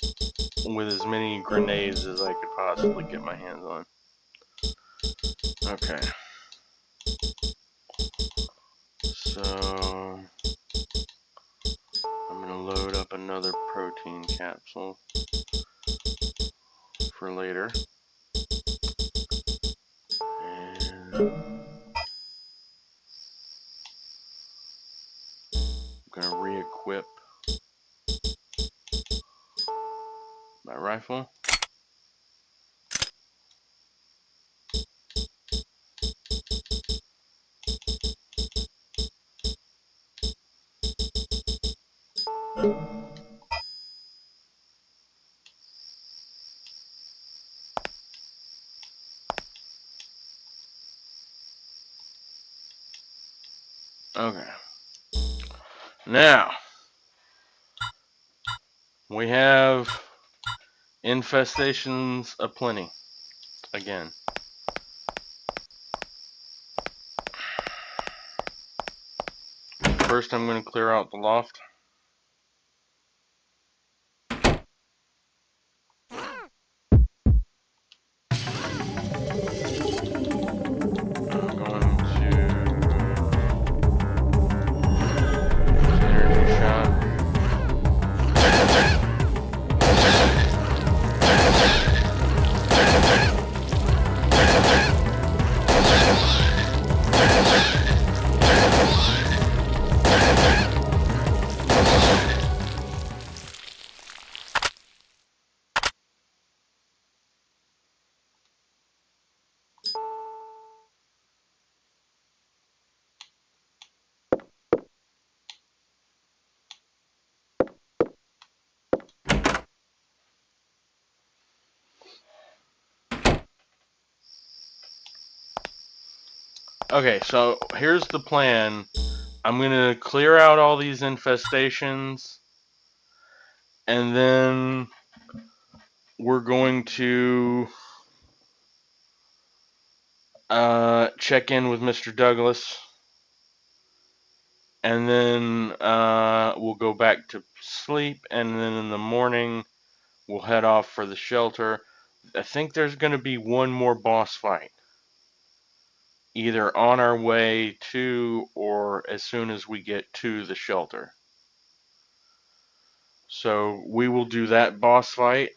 with as many grenades as I could possibly get my hands on. Okay. So I'm going to load up another protein capsule for later. And I'm going to re-equip my rifle. Okay. Now, we have infestations aplenty again. First, I'm going to clear out the loft. Okay, so here's the plan. I'm gonna clear out all these infestations, and then we're going to check in with Mr. Douglas, and then we'll go back to sleep, and then in the morning we'll head off for the shelter. I think there's going to be one more boss fight, either on our way to or as soon as we get to the shelter. So we will do that boss fight,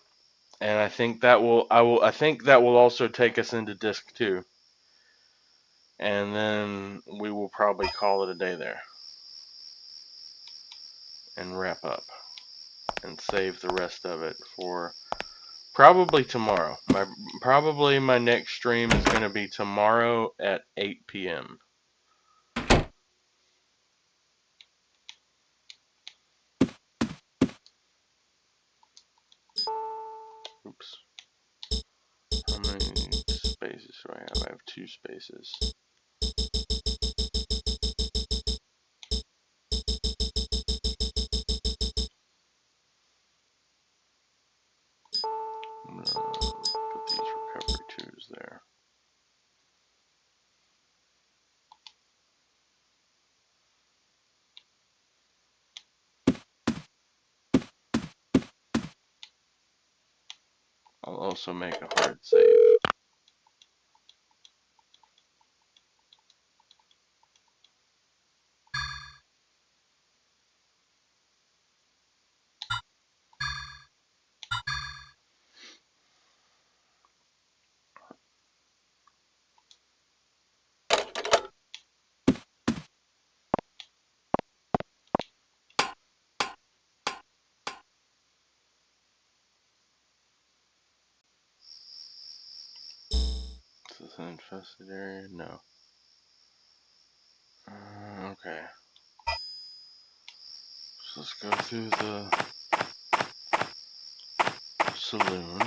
and I think that will also take us into disc 2. And then we will probably call it a day there and wrap up and save the rest of it for probably tomorrow. Probably my next stream is going to be tomorrow at 8 p.m. Oops. How many spaces do I have? I have 2 spaces. I'm going to put these recovery 2s there. I'll also make a hard save. Is this an infested area? No. Okay. So let's go through the saloon.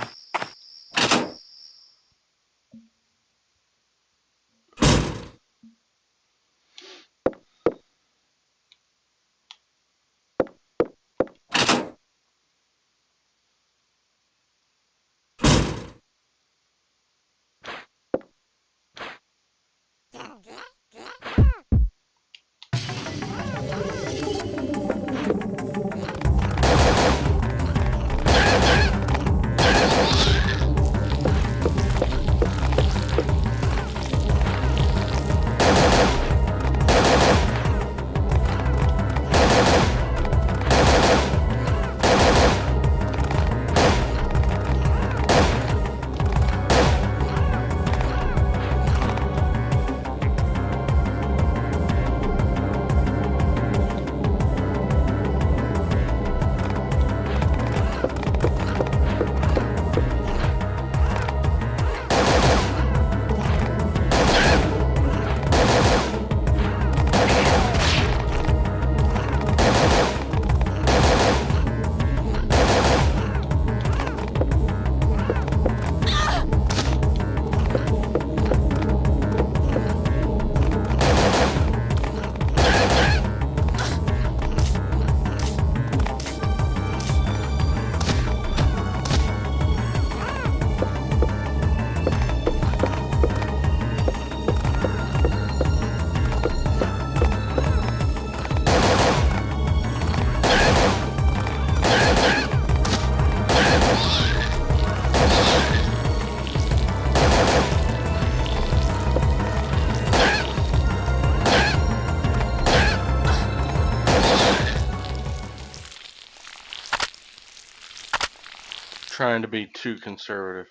Trying to be too conservative.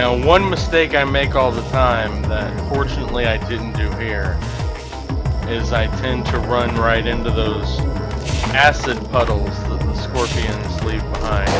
Now, one mistake I make all the time that fortunately I didn't do here is I tend to run right into those acid puddles that the scorpions leave behind.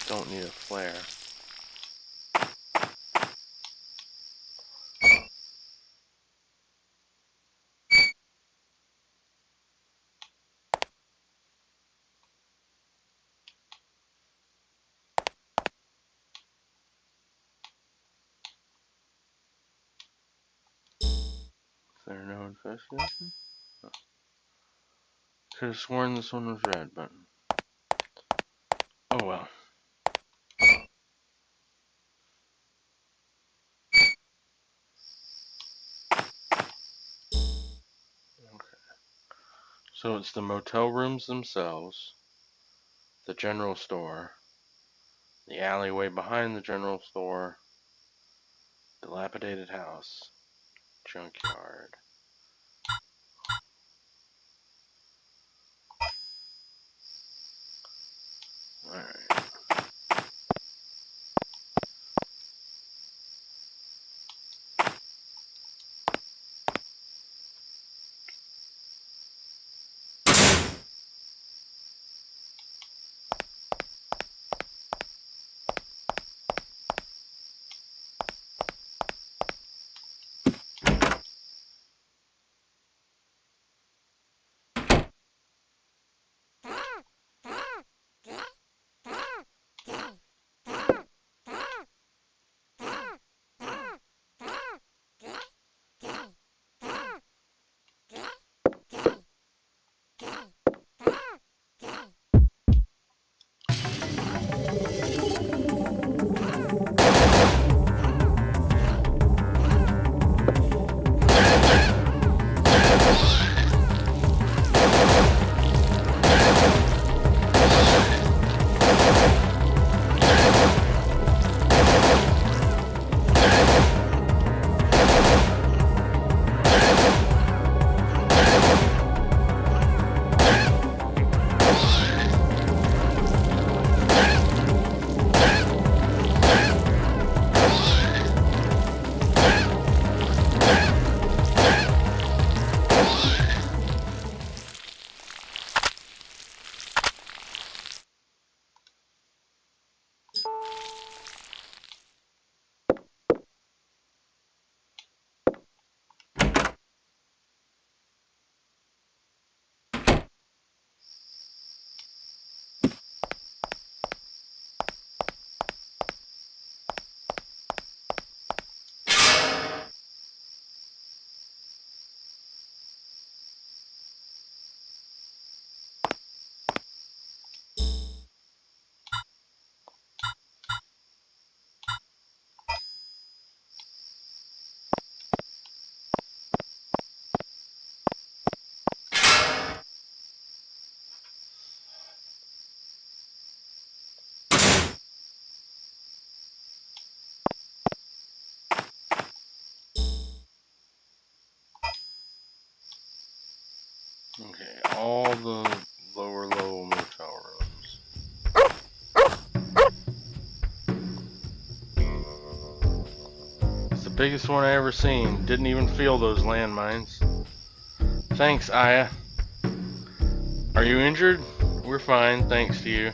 Don't need a flare. Is there no infestation? Oh. Could have sworn this one was red, but oh well. So it's the motel rooms themselves, the general store, the alleyway behind the general store, dilapidated house, junkyard. Alright. Okay, all the lower level motel rooms. It's the biggest one I ever seen. Didn't even feel those landmines. Thanks, Aya. Are you injured? We're fine, thanks to you.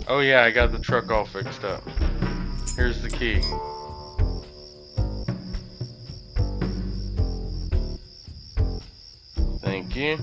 Oh yeah, I got the truck all fixed up. Here's the key. Thank you.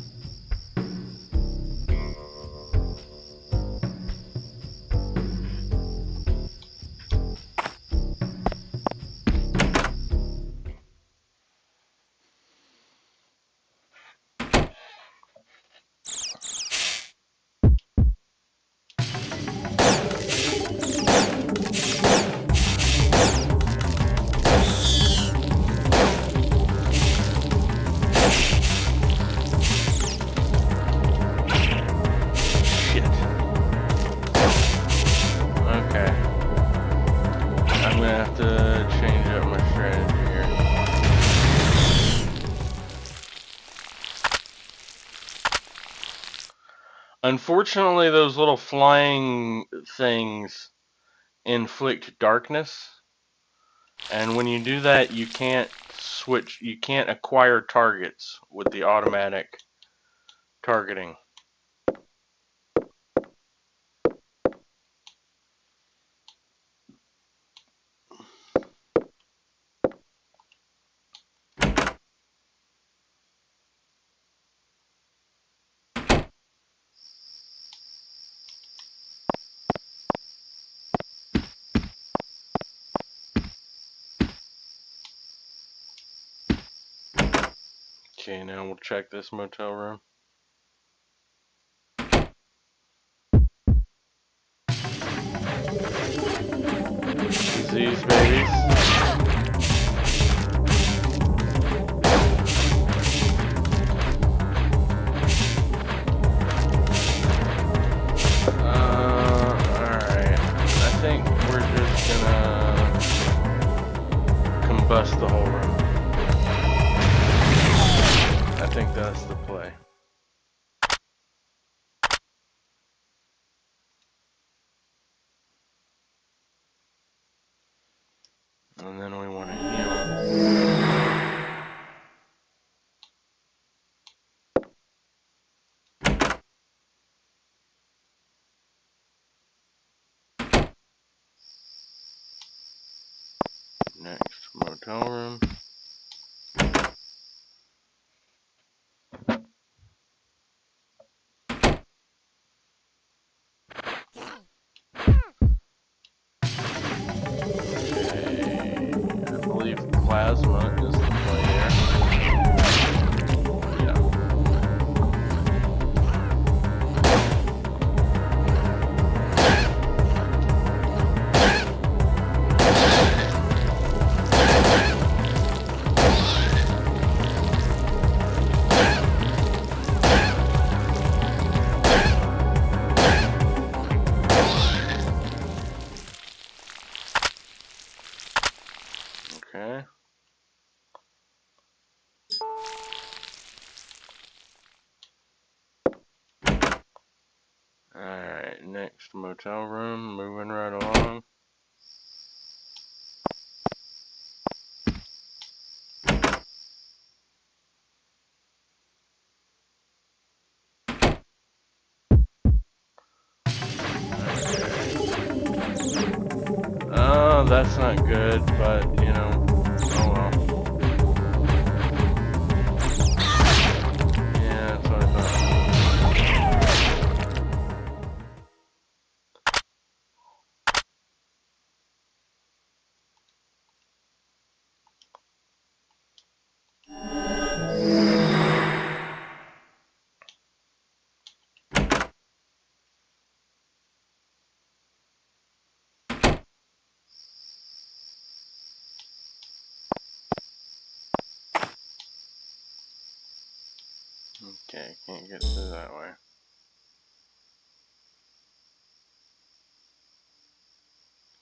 I'm gonna have to change up my strategy here. Unfortunately, those little flying things inflict darkness, and when you do that, you can't acquire targets with the automatic targeting. Okay, now we'll check this motel room. These babies. Alright. I think we're just gonna combust the whole room. I think that's the play. And then we want to heal. Next motel room. I believe plasma is the play there. Yeah. Okay. Alright, next motel room, moving right along. Oh, that's not good, but you know, oh well. Yeah, that's what I thought. Okay, can't get through that way.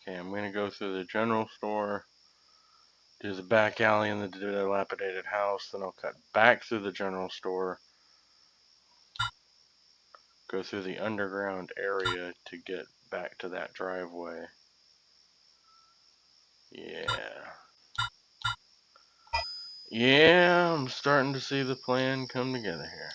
Okay, I'm gonna go through the general store, do the back alley in the dilapidated house, then I'll cut back through the general store, go through the underground area to get back to that driveway. Yeah. Yeah, I'm starting to see the plan come together here.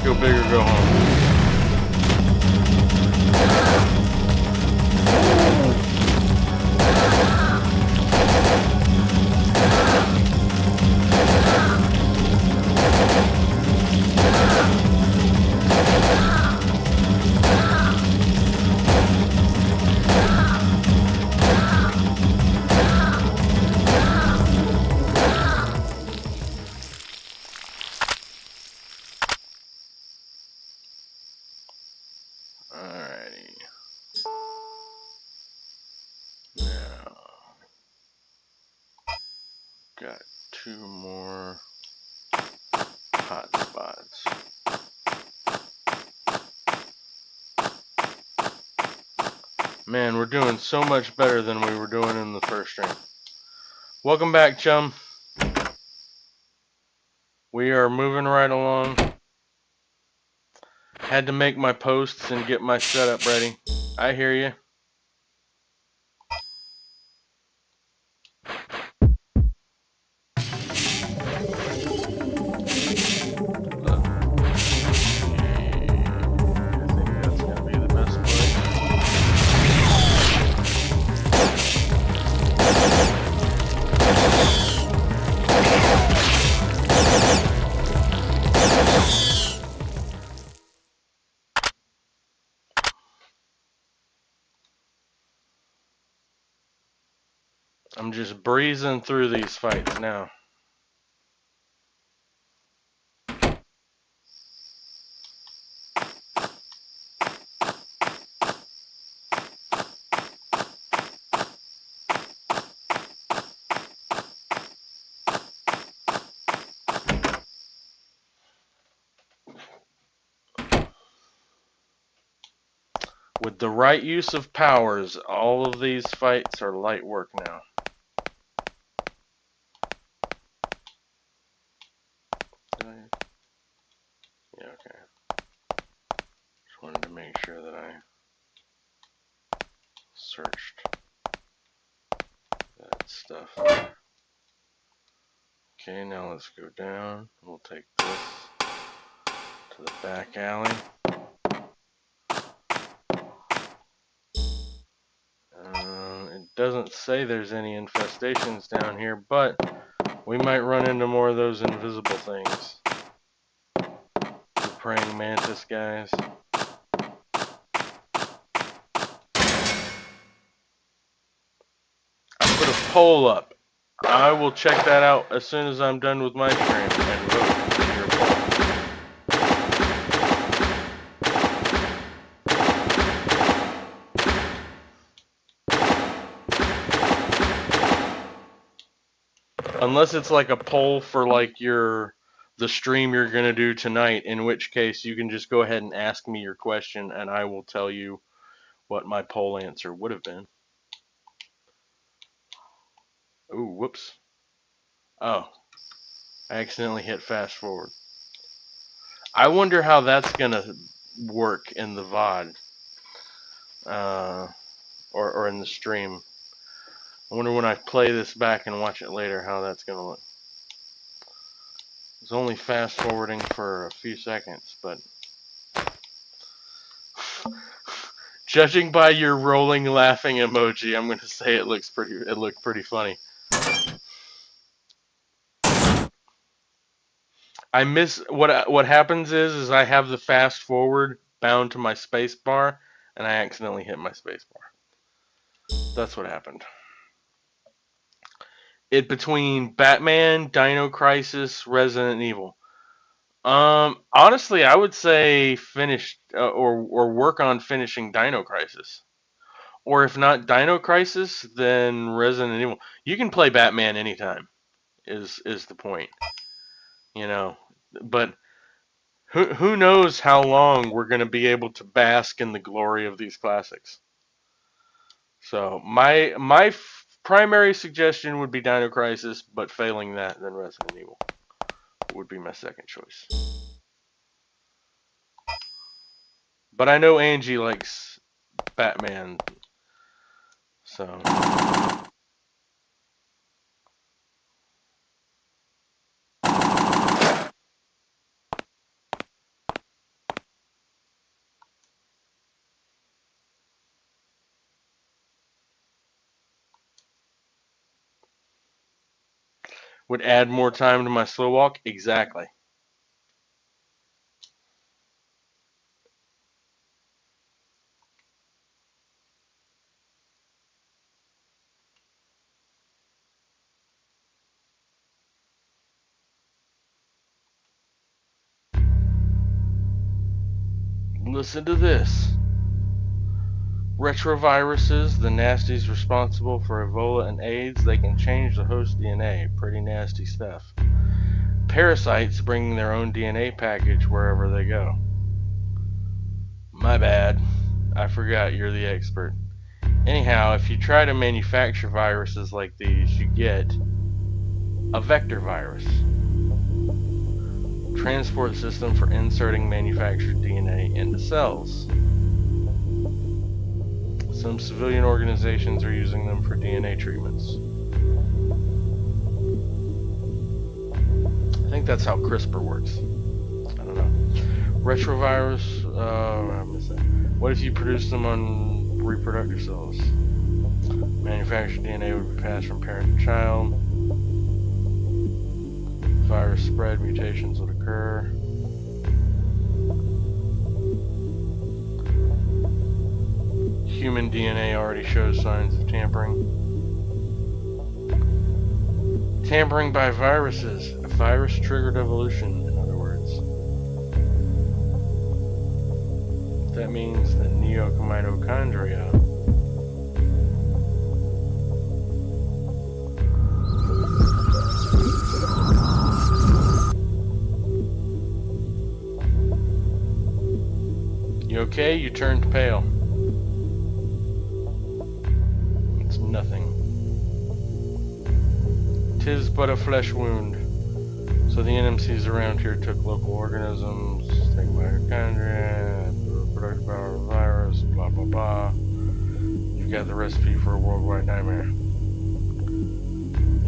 go big or go home. Alrighty. Now, got 2 more hot spots. Man, we're doing so much better than we were doing in the first stream. Welcome back, chum. We are moving right along. Had to make my posts and get my setup ready. I hear you. I'm just breezing through these fights now. With the right use of powers, all of these fights are light work now. Yeah, okay. Just wanted to make sure that I searched that stuff. Okay, now let's go down. We'll take this to the back alley. It doesn't say there's any infestations down here, but we might run into more of those invisible things. The praying mantis guys. I put a poll up. I will check that out as soon as I'm done with my stream and vote for your poll. Unless it's like a poll for like the stream you're gonna do tonight, in which case you can just go ahead and ask me your question and I will tell you what my poll answer would have been. Ooh, whoops. Oh, I accidentally hit fast forward. I wonder how that's gonna work in the VOD, or in the stream. I wonder when I play this back and watch it later how that's gonna look. It's only fast forwarding for a few seconds, but judging by your rolling laughing emoji, I'm gonna say it looked pretty funny. I miss what happens is I have the fast forward bound to my space bar and I accidentally hit my space bar. That's what happened. It between Batman, Dino Crisis, Resident Evil. Honestly, I would say finish or work on finishing Dino Crisis. Or if not Dino Crisis, then Resident Evil. You can play Batman anytime. Is the point? You know, but who knows how long we're going to be able to bask in the glory of these classics. So my primary suggestion would be Dino Crisis, but failing that, then Resident Evil would be my second choice. But I know Angie likes Batman, so. Would add more time to my slow walk? Exactly. Listen to this. Retroviruses, the nasties responsible for Ebola and AIDS, they can change the host DNA. Pretty nasty stuff. Parasites bringing their own DNA package wherever they go. My bad. I forgot you're the expert. Anyhow, if you try to manufacture viruses like these, you get a vector virus. Transport system for inserting manufactured DNA into cells. Some civilian organizations are using them for DNA treatments. I think that's how CRISPR works. I don't know. Retrovirus, I missed that. What if you produce them on reproductive cells? Manufactured DNA would be passed from parent to child. Virus spread, mutations would occur. Human DNA already shows signs of tampering. Tampering by viruses. A virus triggered evolution, in other words. That means that neomitochondria You okay? You turned pale. It's nothing. 'Tis but a flesh wound. So the NMCs around here took local organisms, take mitochondria, reproductive power of the virus, blah blah blah. You've got the recipe for a worldwide nightmare.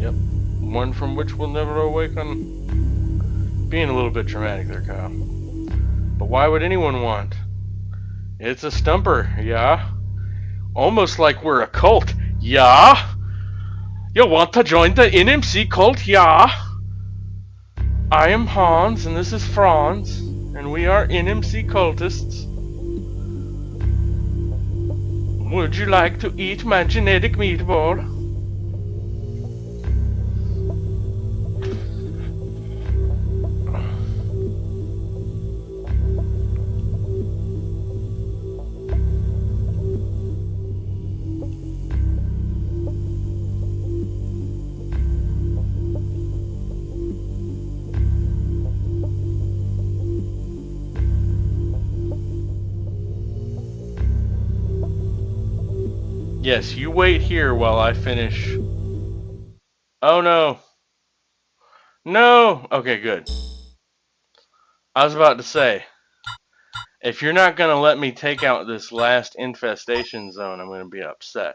Yep. One from which we'll never awaken. Being a little bit dramatic there, Kyle. But why would anyone want? It's a stumper, yeah. Almost like we're a cult, yeah. You want to join the NMC cult, yeah. I am Hans and this is Franz, and we are NMC cultists. Would you like to eat my genetic meatball? Yes, you wait here while I finish. Oh no. No! Okay, good. I was about to say, if you're not going to let me take out this last infestation zone, I'm going to be upset.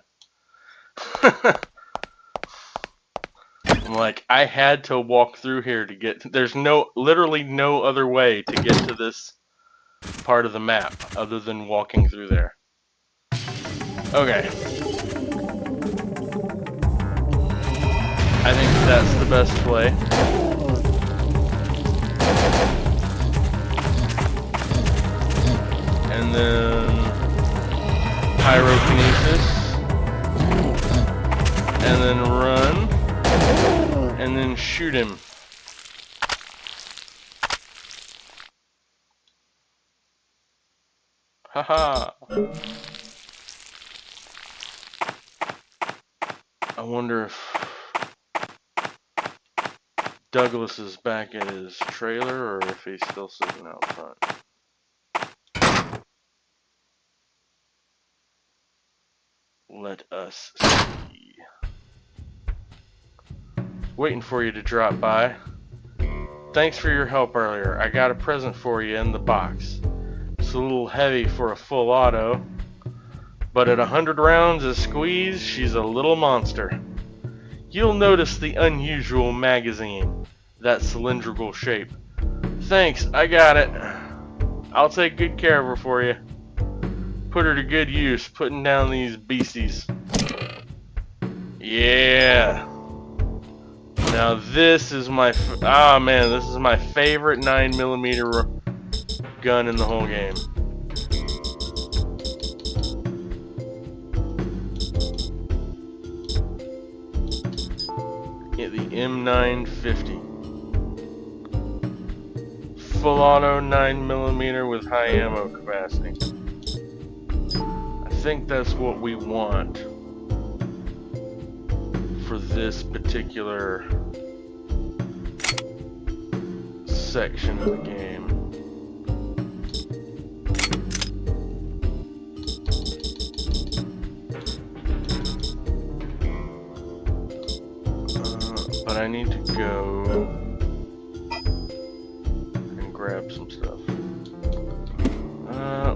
I'm like, I had to walk through here to get... There's literally no other way to get to this part of the map other than walking through there. Okay. I think that's the best play. And then pyrokinesis. And then run. And then shoot him. Haha. I wonder if Douglas is back at his trailer or if he's still sitting out front. Let us see. Waiting for you to drop by. Thanks for your help earlier. I got a present for you in the box. It's a little heavy for a full auto, but at 100 rounds of squeeze, she's a little monster. You'll notice the unusual magazine, that cylindrical shape. Thanks, I got it. I'll take good care of her for you. Put her to good use, putting down these beasties. Yeah. Now this is my this is my favorite 9mm gun in the whole game. Yeah, the M950. Full auto 9mm with high ammo capacity. I think that's what we want for this particular section of the game. But I need to go and grab some stuff.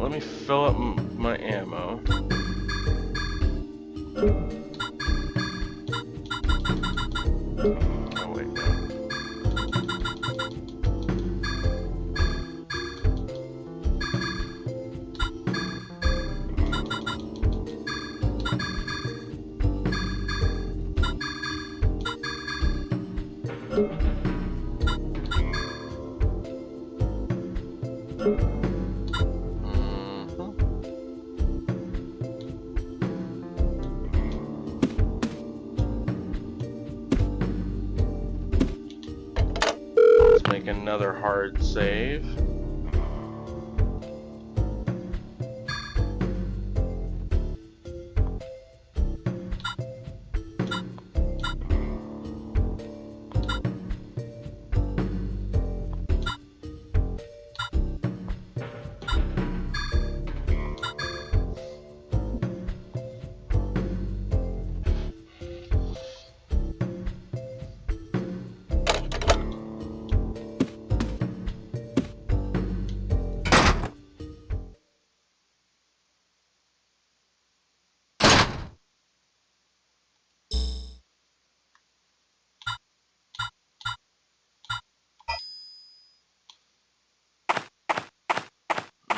Let me fill up my ammo. Oh wait, no. Let's make another hard save.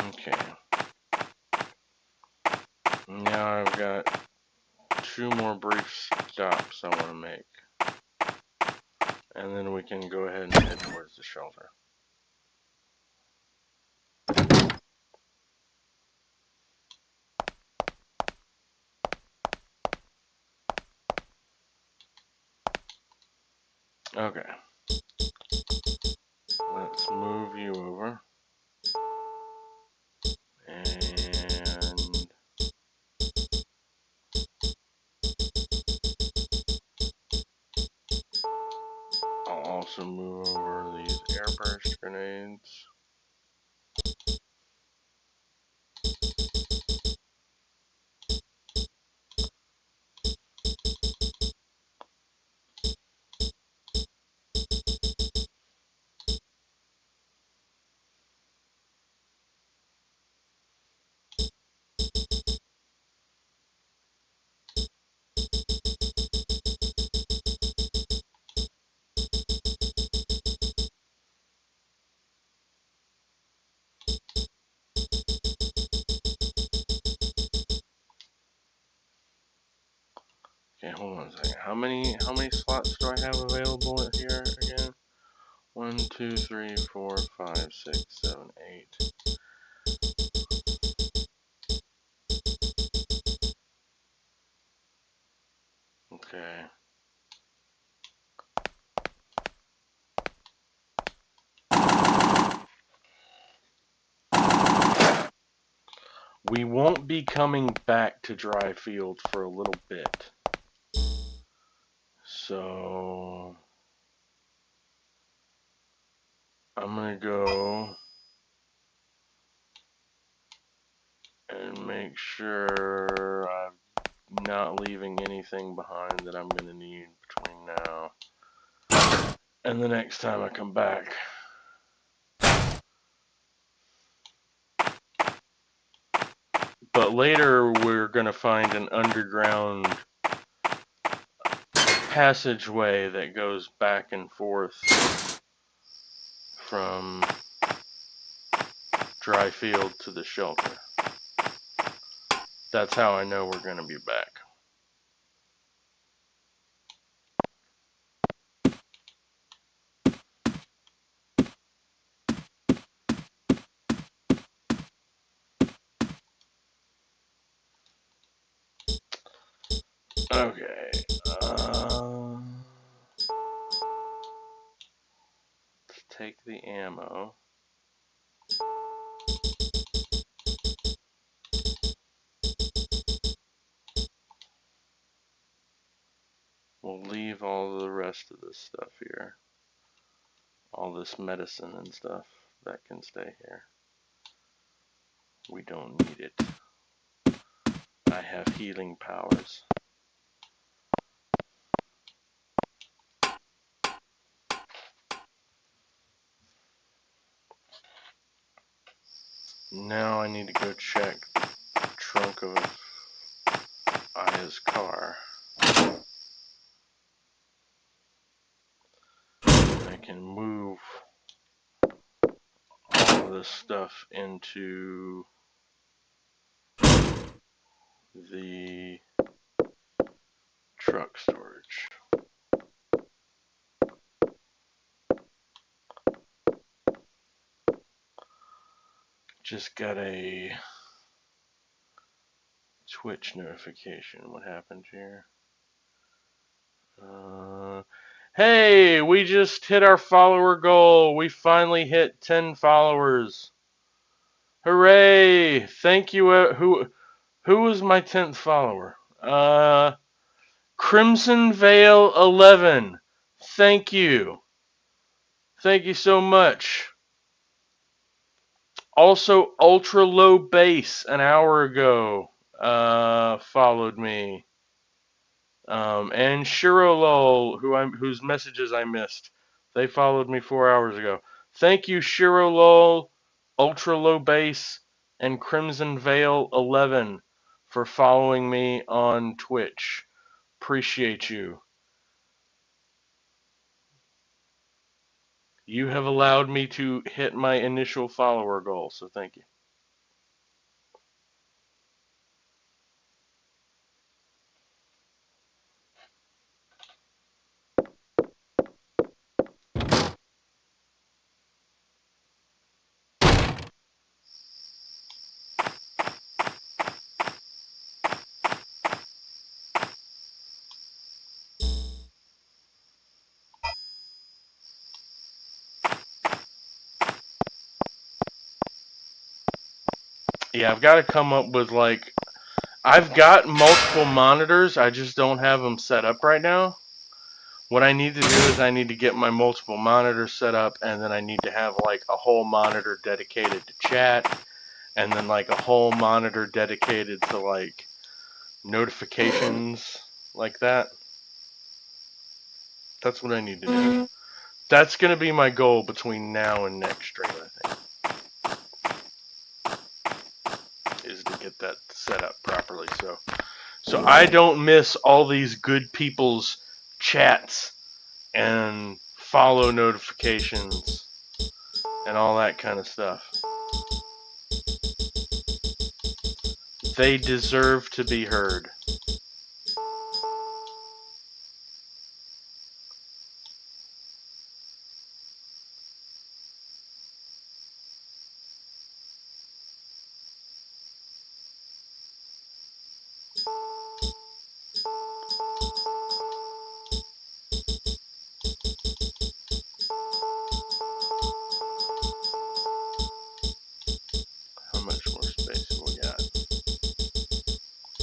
Okay. Now I've got 2 more brief stops I want to make. And then we can go ahead and head towards the shelter. Okay. Let's move you over. And I'll also move over these air burst grenades. Okay, hold on a second. How many slots do I have available here again? 1, 2, 3, 4, 5, 6, 7, 8. Okay. We won't be coming back to dry field for a little bit. So I'm gonna go and make sure I'm not leaving anything behind that I'm gonna need between now and the next time I come back. But later we're gonna find an underground passageway that goes back and forth from dry field to the shelter. That's how I know we're gonna be back. Okay. Let's take the ammo. We'll leave all the rest of this stuff here. All this medicine and stuff, that can stay here. We don't need it. I have healing powers. Now I need to go check the trunk of Aya's car. I can move all of this stuff into the truck storage. Just got a Twitch notification. What happened here? Hey, we just hit our follower goal. We finally hit 10 followers. Hooray! Thank you. Who was my 10th follower? Crimson Veil 11. Thank you. Thank you so much. Also, Ultra Low Bass an hour ago followed me. And Shirolol, whose messages I missed, they followed me 4 hours ago. Thank you, Shirolol, Ultra Low Bass, and Crimson Veil 11 for following me on Twitch. Appreciate you. You have allowed me to hit my initial follower goal, so thank you. Yeah, I've got to come up with I've got multiple monitors, I just don't have them set up right now. What I need to do is I need to get my multiple monitors set up, and then I need to have a whole monitor dedicated to chat, and then a whole monitor dedicated to notifications like that. That's what I need to do. That's going to be my goal between now and next stream, I think. Is to get that set up properly so I don't miss all these good people's chats and follow notifications and all that kind of stuff. They deserve to be heard.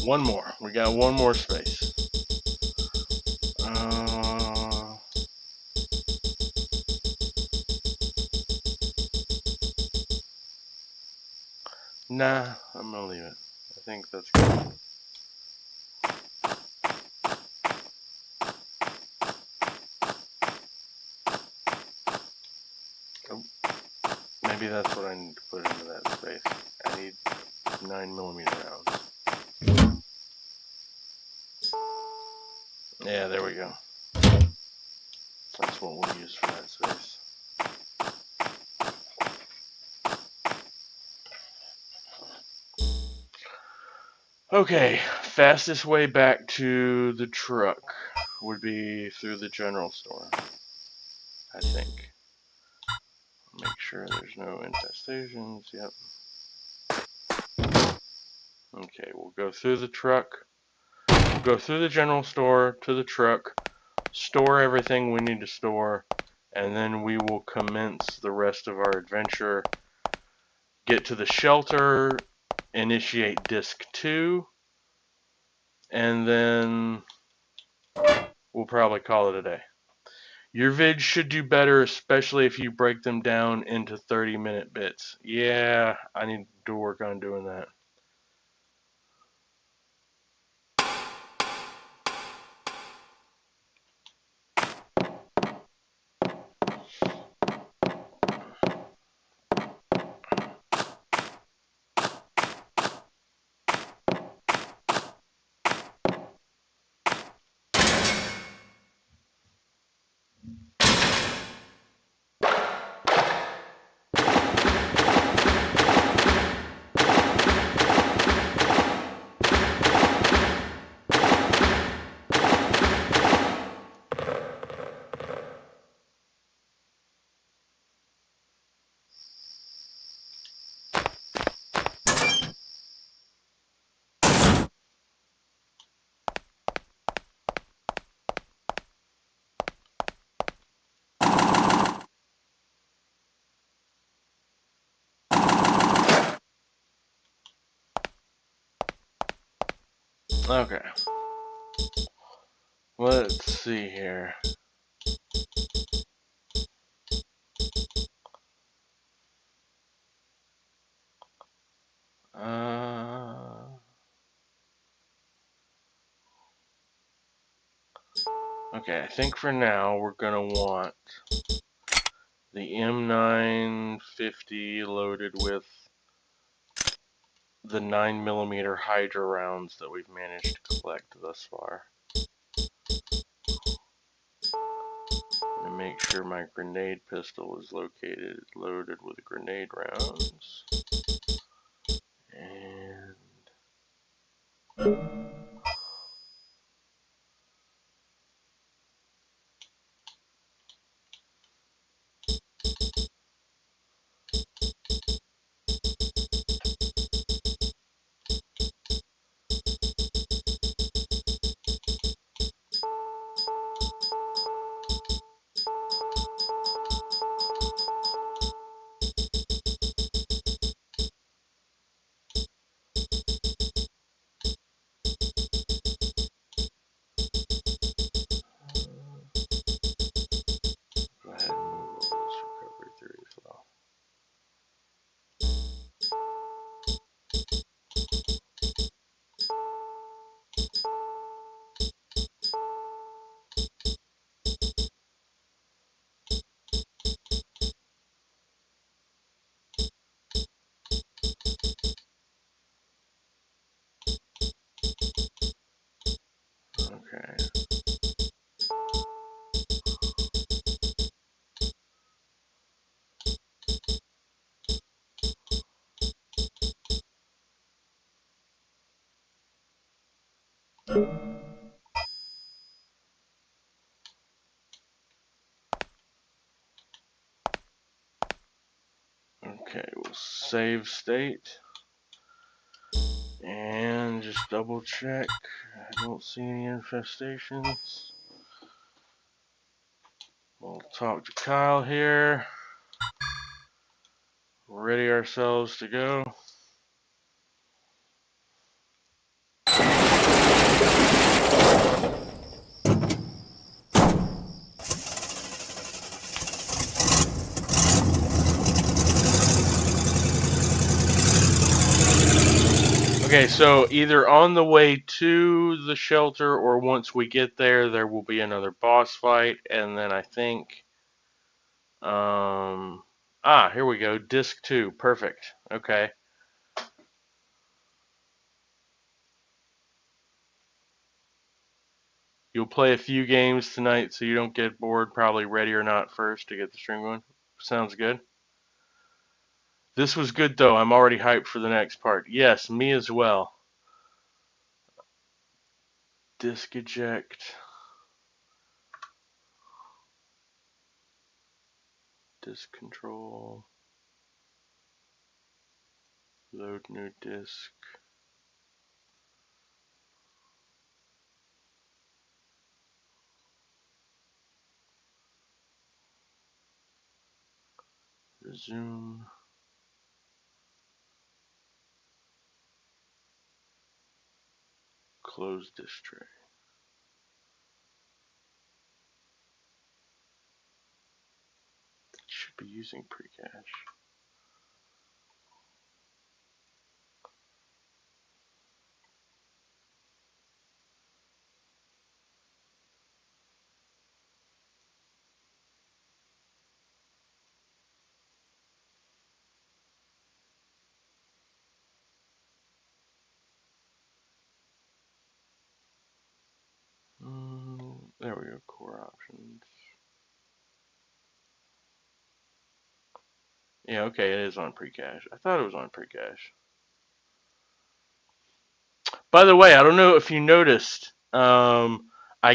One more. We got one more space. Nah, I'm gonna leave it. I think that's good. Oh, maybe that's what I need to put into that space. I need 9mm rounds. Yeah, there we go. That's what we'll use for that space. Okay, fastest way back to the truck would be through the general store, I think. Make sure there's no infestations, yep. Okay, we'll go through the truck. We'll go through the general store to the truck, store everything we need to store, and then we will commence the rest of our adventure. Get to the shelter, initiate disc 2, and then we'll probably call it a day. Your vids should do better, especially if you break them down into 30-minute bits. Yeah, I need to work on doing that. Okay. Let's see here. Okay, I think for now we're gonna want the M950 loaded with the 9mm Hydra rounds that we've managed to collect thus far. And make sure my grenade pistol is loaded with grenade rounds. And go ahead and move all this recovery theory flow. Okay. Okay, we'll save state. And just double check. I don't see any infestations. We'll talk to Kyle here. Ready ourselves to go. Okay, so either on the way to the shelter or once we get there, there will be another boss fight, and then I think, here we go, disc 2, perfect, okay. You'll play a few games tonight so you don't get bored, probably Ready or Not first to get the stream going. Sounds good. This was good though, I'm already hyped for the next part. Yes, me as well. Disk eject. Disk control. Load new disk. Resume. Close disk tray. Should be using pre-cache. There we go, core options. Yeah, okay, it is on pre-cache. I thought it was on pre-cache. By the way, I don't know if you noticed, I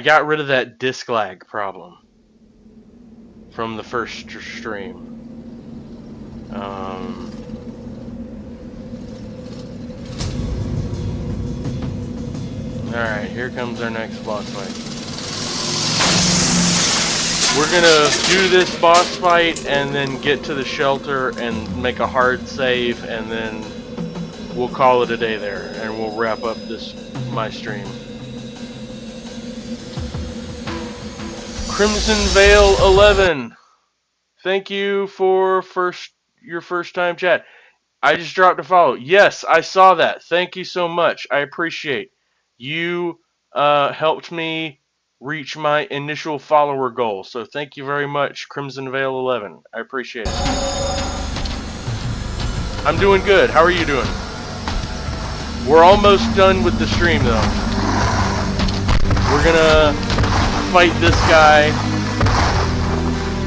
got rid of that disk lag problem from the first stream. Alright, here comes our next boss fight. We're gonna do this boss fight and then get to the shelter and make a hard save, and then we'll call it a day there, and we'll wrap up my stream. Crimson Veil 11, thank you for your first time chat. I just dropped a follow. Yes, I saw that. Thank you so much. I appreciate you. Helped me reach my initial follower goal. So thank you very much, Crimson Veil 11. I appreciate it. I'm doing good. How are you doing? We're almost done with the stream, though. We're gonna fight this guy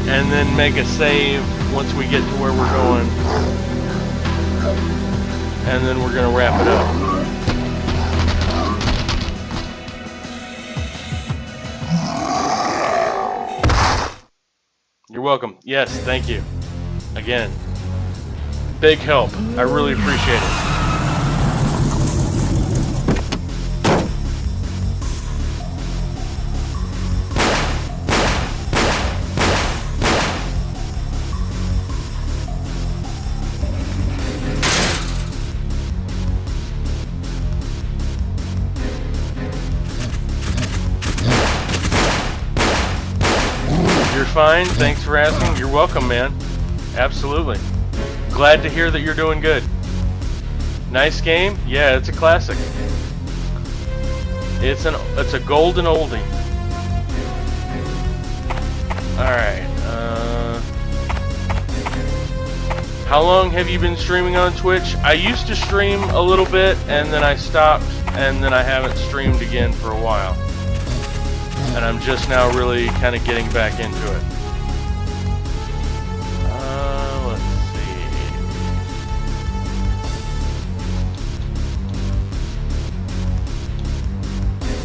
and then make a save once we get to where we're going. And then we're gonna wrap it up. You're welcome. Yes, thank you. Again, big help. I really appreciate it. Fine, thanks for asking. You're welcome, man. Absolutely. Glad to hear that you're doing good. Nice game? Yeah, it's a classic. It's a golden oldie. Alright, how long have you been streaming on Twitch? I used to stream a little bit, and then I stopped, and then I haven't streamed again for a while. And I'm just now really kind of getting back into it. Let's see.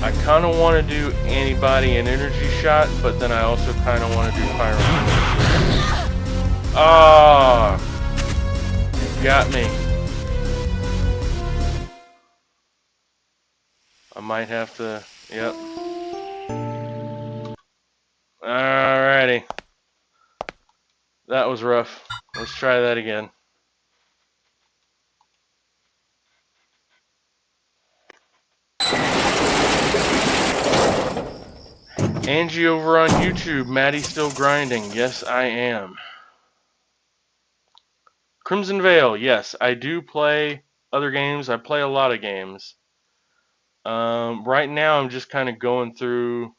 I kind of want to do antibody and energy shot, but then I also kind of want to do pyro. Ah, got me. I might have to. Yep. Alrighty. That was rough. Let's try that again. Angie over on YouTube, Maddie still grinding. Yes, I am. Crimson Veil, yes, I do play other games. I play a lot of games. Right now I'm just kind of going through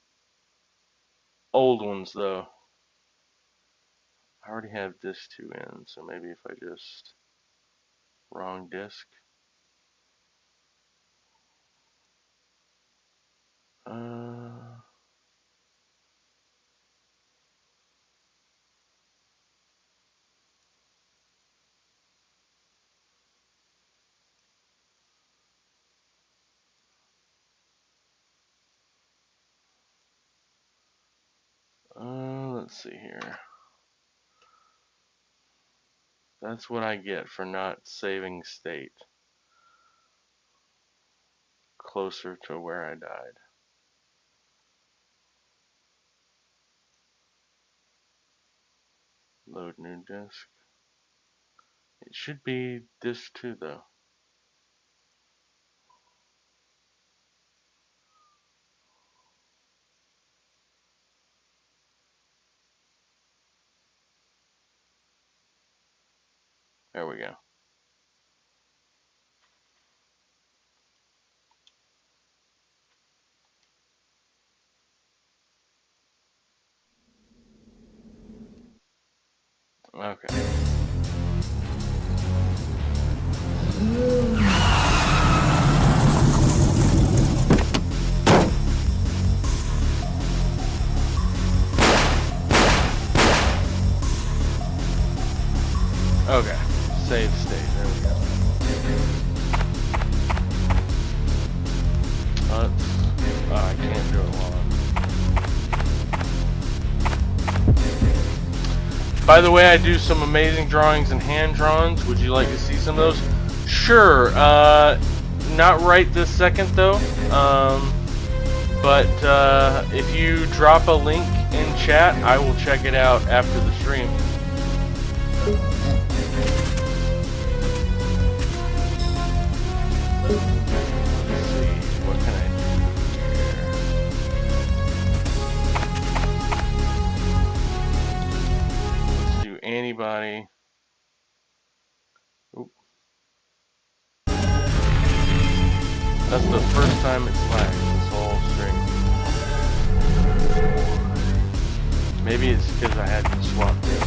old ones though. I already have disc 2 in, so maybe if I just wrong disc. Let's see here. That's what I get for not saving state closer to where I died. Load new disk. It should be this too, though. There we go. Okay. Okay. Save state. There we go. I can't do it while I'm... By the way, I do some amazing drawings and hand drawings. Would you like to see some of those? Sure. Not right this second, though. But if you drop a link in chat, I will check it out after the stream. Let's see, what can I do here? Let's do antibody. Oop. That's the first time it's lagged this whole stream. Maybe it's because I had to swap this.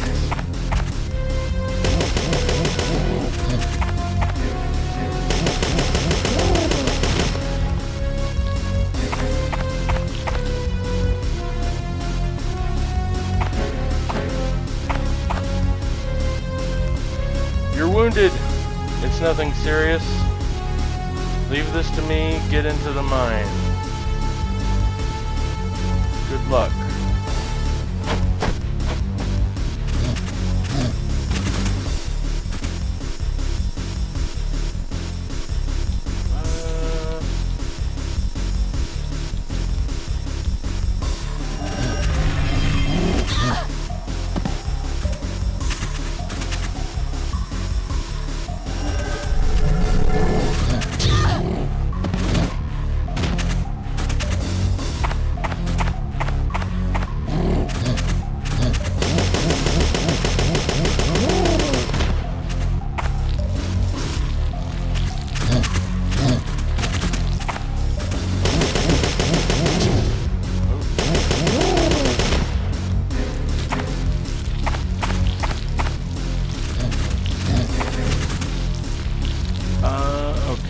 You're wounded. It's nothing serious. Leave this to me. Get into the mine. Good luck.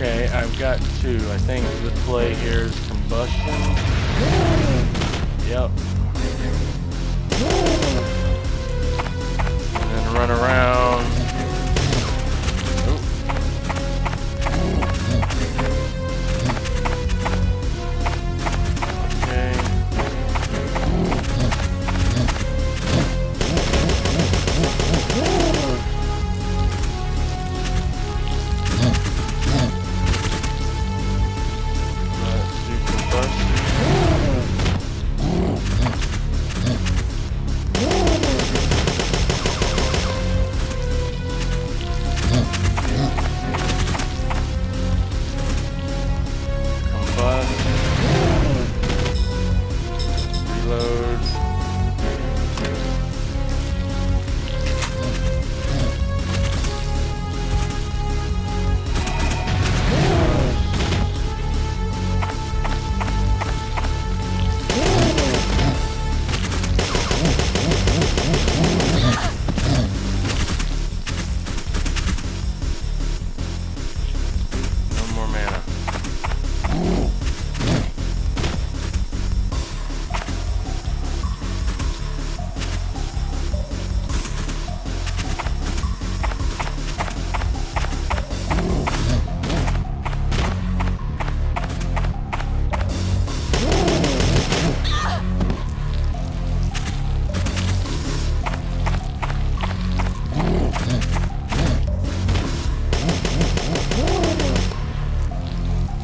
Okay, I've got two. I think the play here is combustion. Yep. And then run around.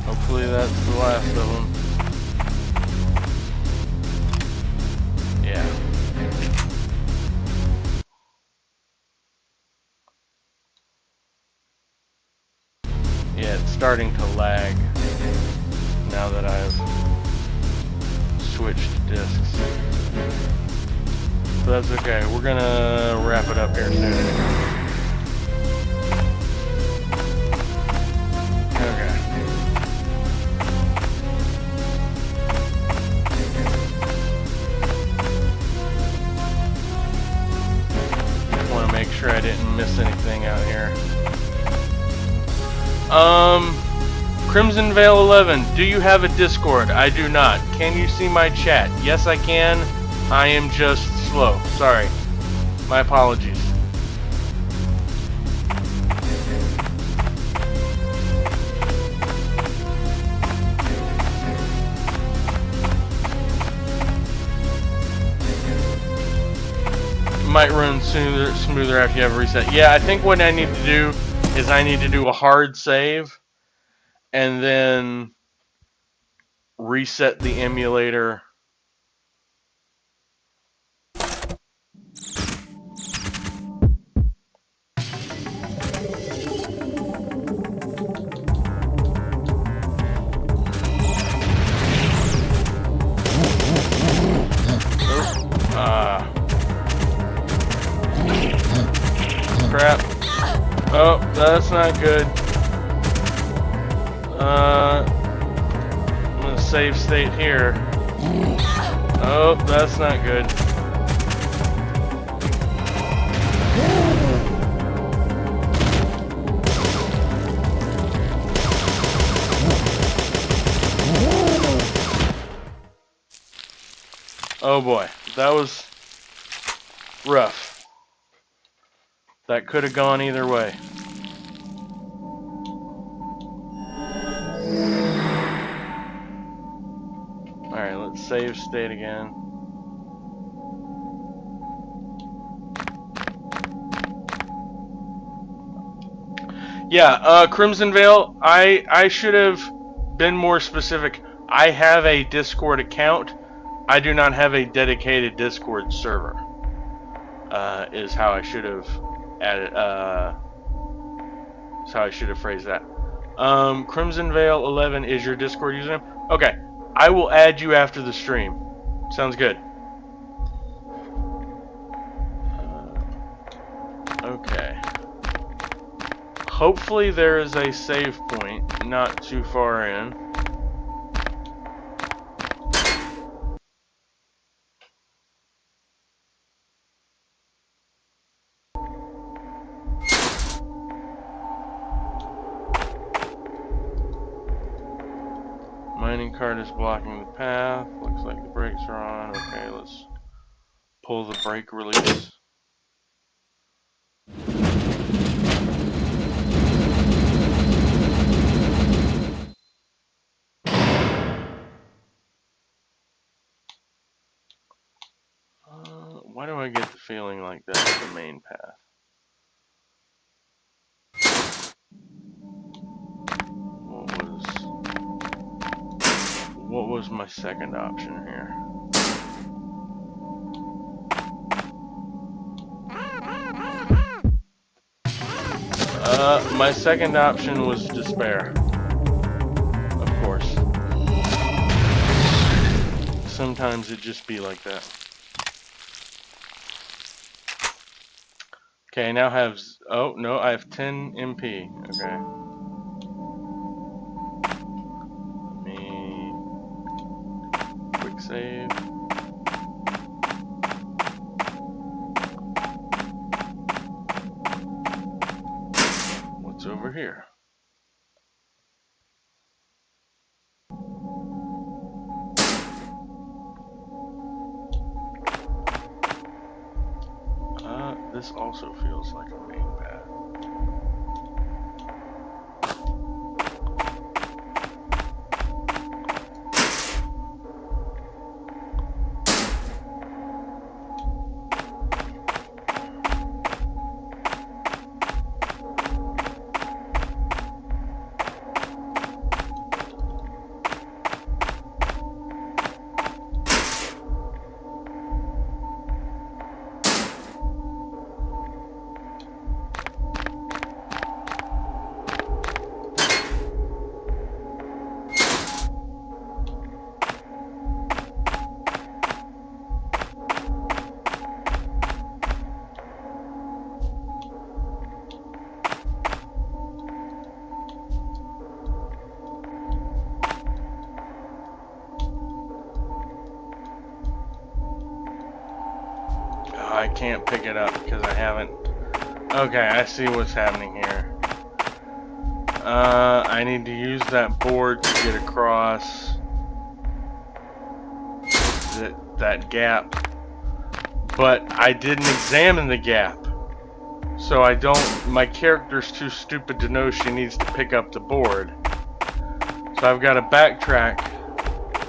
Hopefully that's the last of them. Yeah. Yeah, it's starting to lag now that I've switched discs. But that's okay. We're gonna wrap it up here soon. Okay. Just want to make sure I didn't miss anything out here. Crimson Veil 11, do you have a Discord? I do not. Can you see my chat? Yes, I can. I am just slow. Sorry. My apologies. Might run smoother after you have a reset. Yeah, I think what I need to do is I need to do a hard save and then reset the emulator. Crap. Oh, that's not good. I'm gonna save state here. Oh, that's not good. Oh boy, that was rough. That could have gone either way. Alright, let's save state again. Yeah, Crimson Veil, I should have been more specific. I have a Discord account. I do not have a dedicated Discord server. Is how I should have added. Is how I should have phrased that. Crimson Veil 11 is your Discord username. Okay, I will add you after the stream. Sounds good. Okay. Hopefully there is a save point not too far in. Mining cart is blocking the path. Looks like the brakes are on. Okay, let's pull the brake release. Why do I get the feeling like that's the main path? What was my second option here? My second option was despair. Of course. Sometimes it just be like that. Okay, now have... Oh, no, I have 10 MP. Okay. Let me... Quick save. What's over here? This also feels like a main path. can't pick it up because I haven't. Okay, I see what's happening here. I need to use that board to get across that gap. But I didn't examine the gap. So I don't, my character's too stupid to know she needs to pick up the board. So I've got to backtrack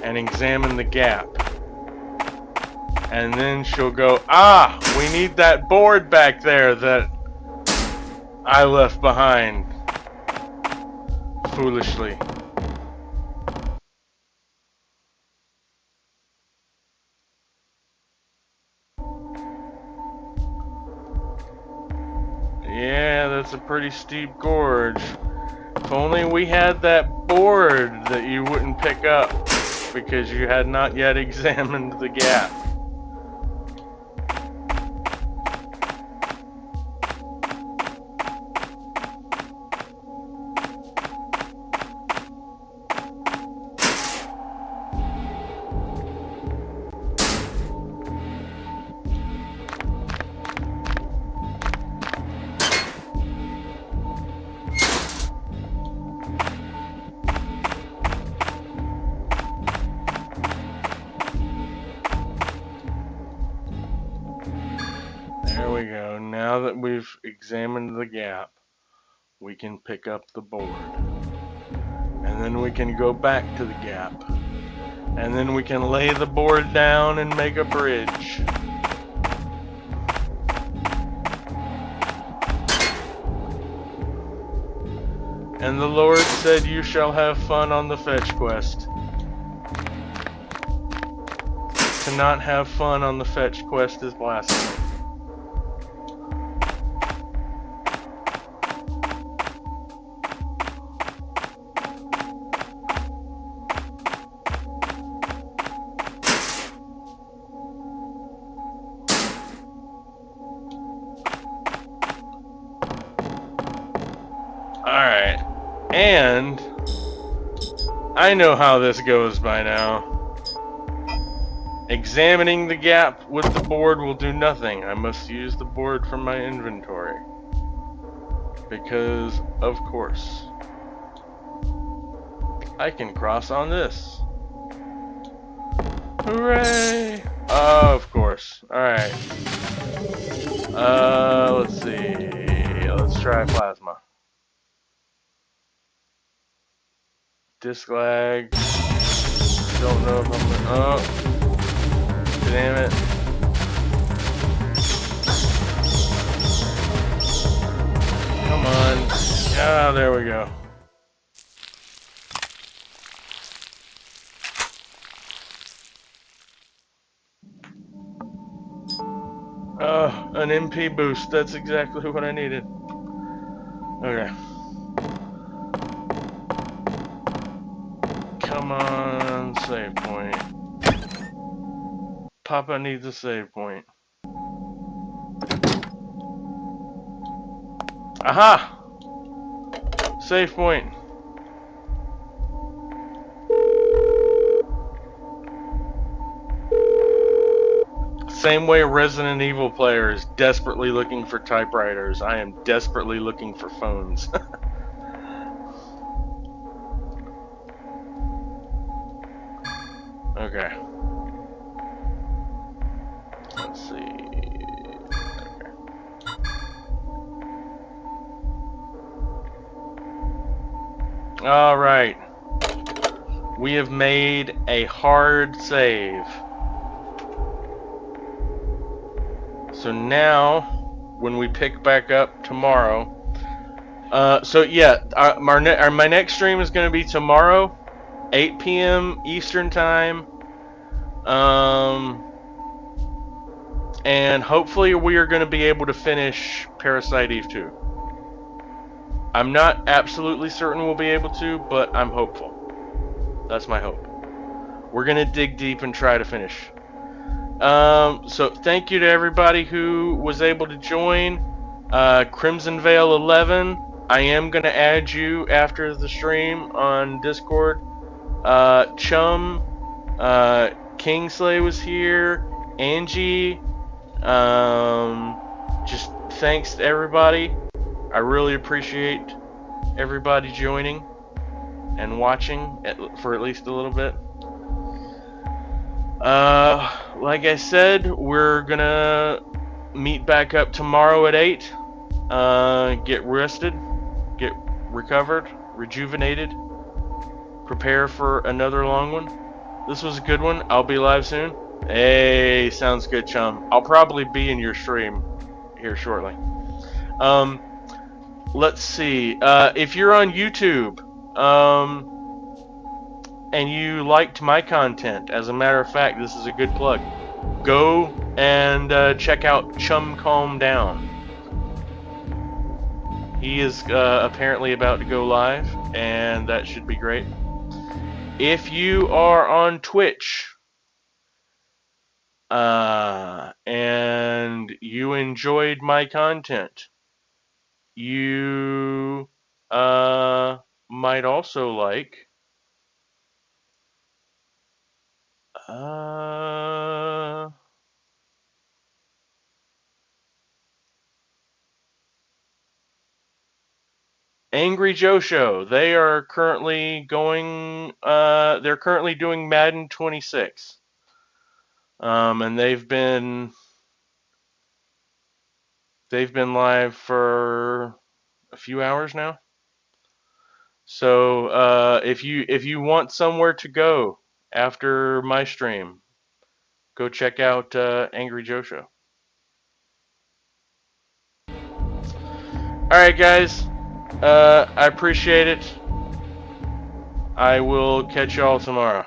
and examine the gap. And then she'll go, ah, we need that board back there that I left behind. Foolishly. Yeah, that's a pretty steep gorge. If only we had that board that you wouldn't pick up because you had not yet examined the gap. There we go. Now that we've examined the gap, we can pick up the board. And then we can go back to the gap. And then we can lay the board down and make a bridge. And the Lord said, you shall have fun on the fetch quest. To not have fun on the fetch quest is blasphemy. Alright, and I know how this goes by now. Examining the gap with the board will do nothing. I must use the board from my inventory. Because, of course, I can cross on this. Hooray! Of course. Alright. Let's see. Let's try plasma. Disc lag. Don't know if I'm gonna. Oh. Damn it. Come on. Ah, there we go. Oh, an MP boost. That's exactly what I needed. Okay. Come on, save point. Papa needs a save point. Aha! Save point. Same way Resident Evil player is desperately looking for typewriters, I am desperately looking for phones. Okay. Let's see. Okay. All right. We have made a hard save. So now, when we pick back up tomorrow, so yeah, my next stream is going to be tomorrow, 8 p.m. Eastern Time, and hopefully we are going to be able to finish Parasite Eve 2. I'm not absolutely certain we'll be able to, but I'm hopeful. That's my hope. We're going to dig deep and try to finish. So thank you to everybody who was able to join. Crimson Veil 11, I am going to add you after the stream on Discord. Chum, Kingsley was here, Angie, Just thanks to everybody. I really appreciate everybody joining and watching for at least a little bit. Like I said, we're gonna meet back up tomorrow at 8. Get rested, get recovered, rejuvenated, prepare for another long one. This was a good one. I'll be live soon. Hey, sounds good, chum. I'll probably be in your stream here shortly. Let's see. If you're on YouTube, and you liked my content, as a matter of fact, this is a good plug. Go and check out Chum Calm Down. He is apparently about to go live, and that should be great. If you are on Twitch, and you enjoyed my content, you might also like Angry Joe Show. They are currently going. They're currently doing Madden 26, and they've been live for a few hours now. So if you want somewhere to go after my stream, go check out Angry Joe Show. All right, guys. I appreciate it. I will catch y'all tomorrow.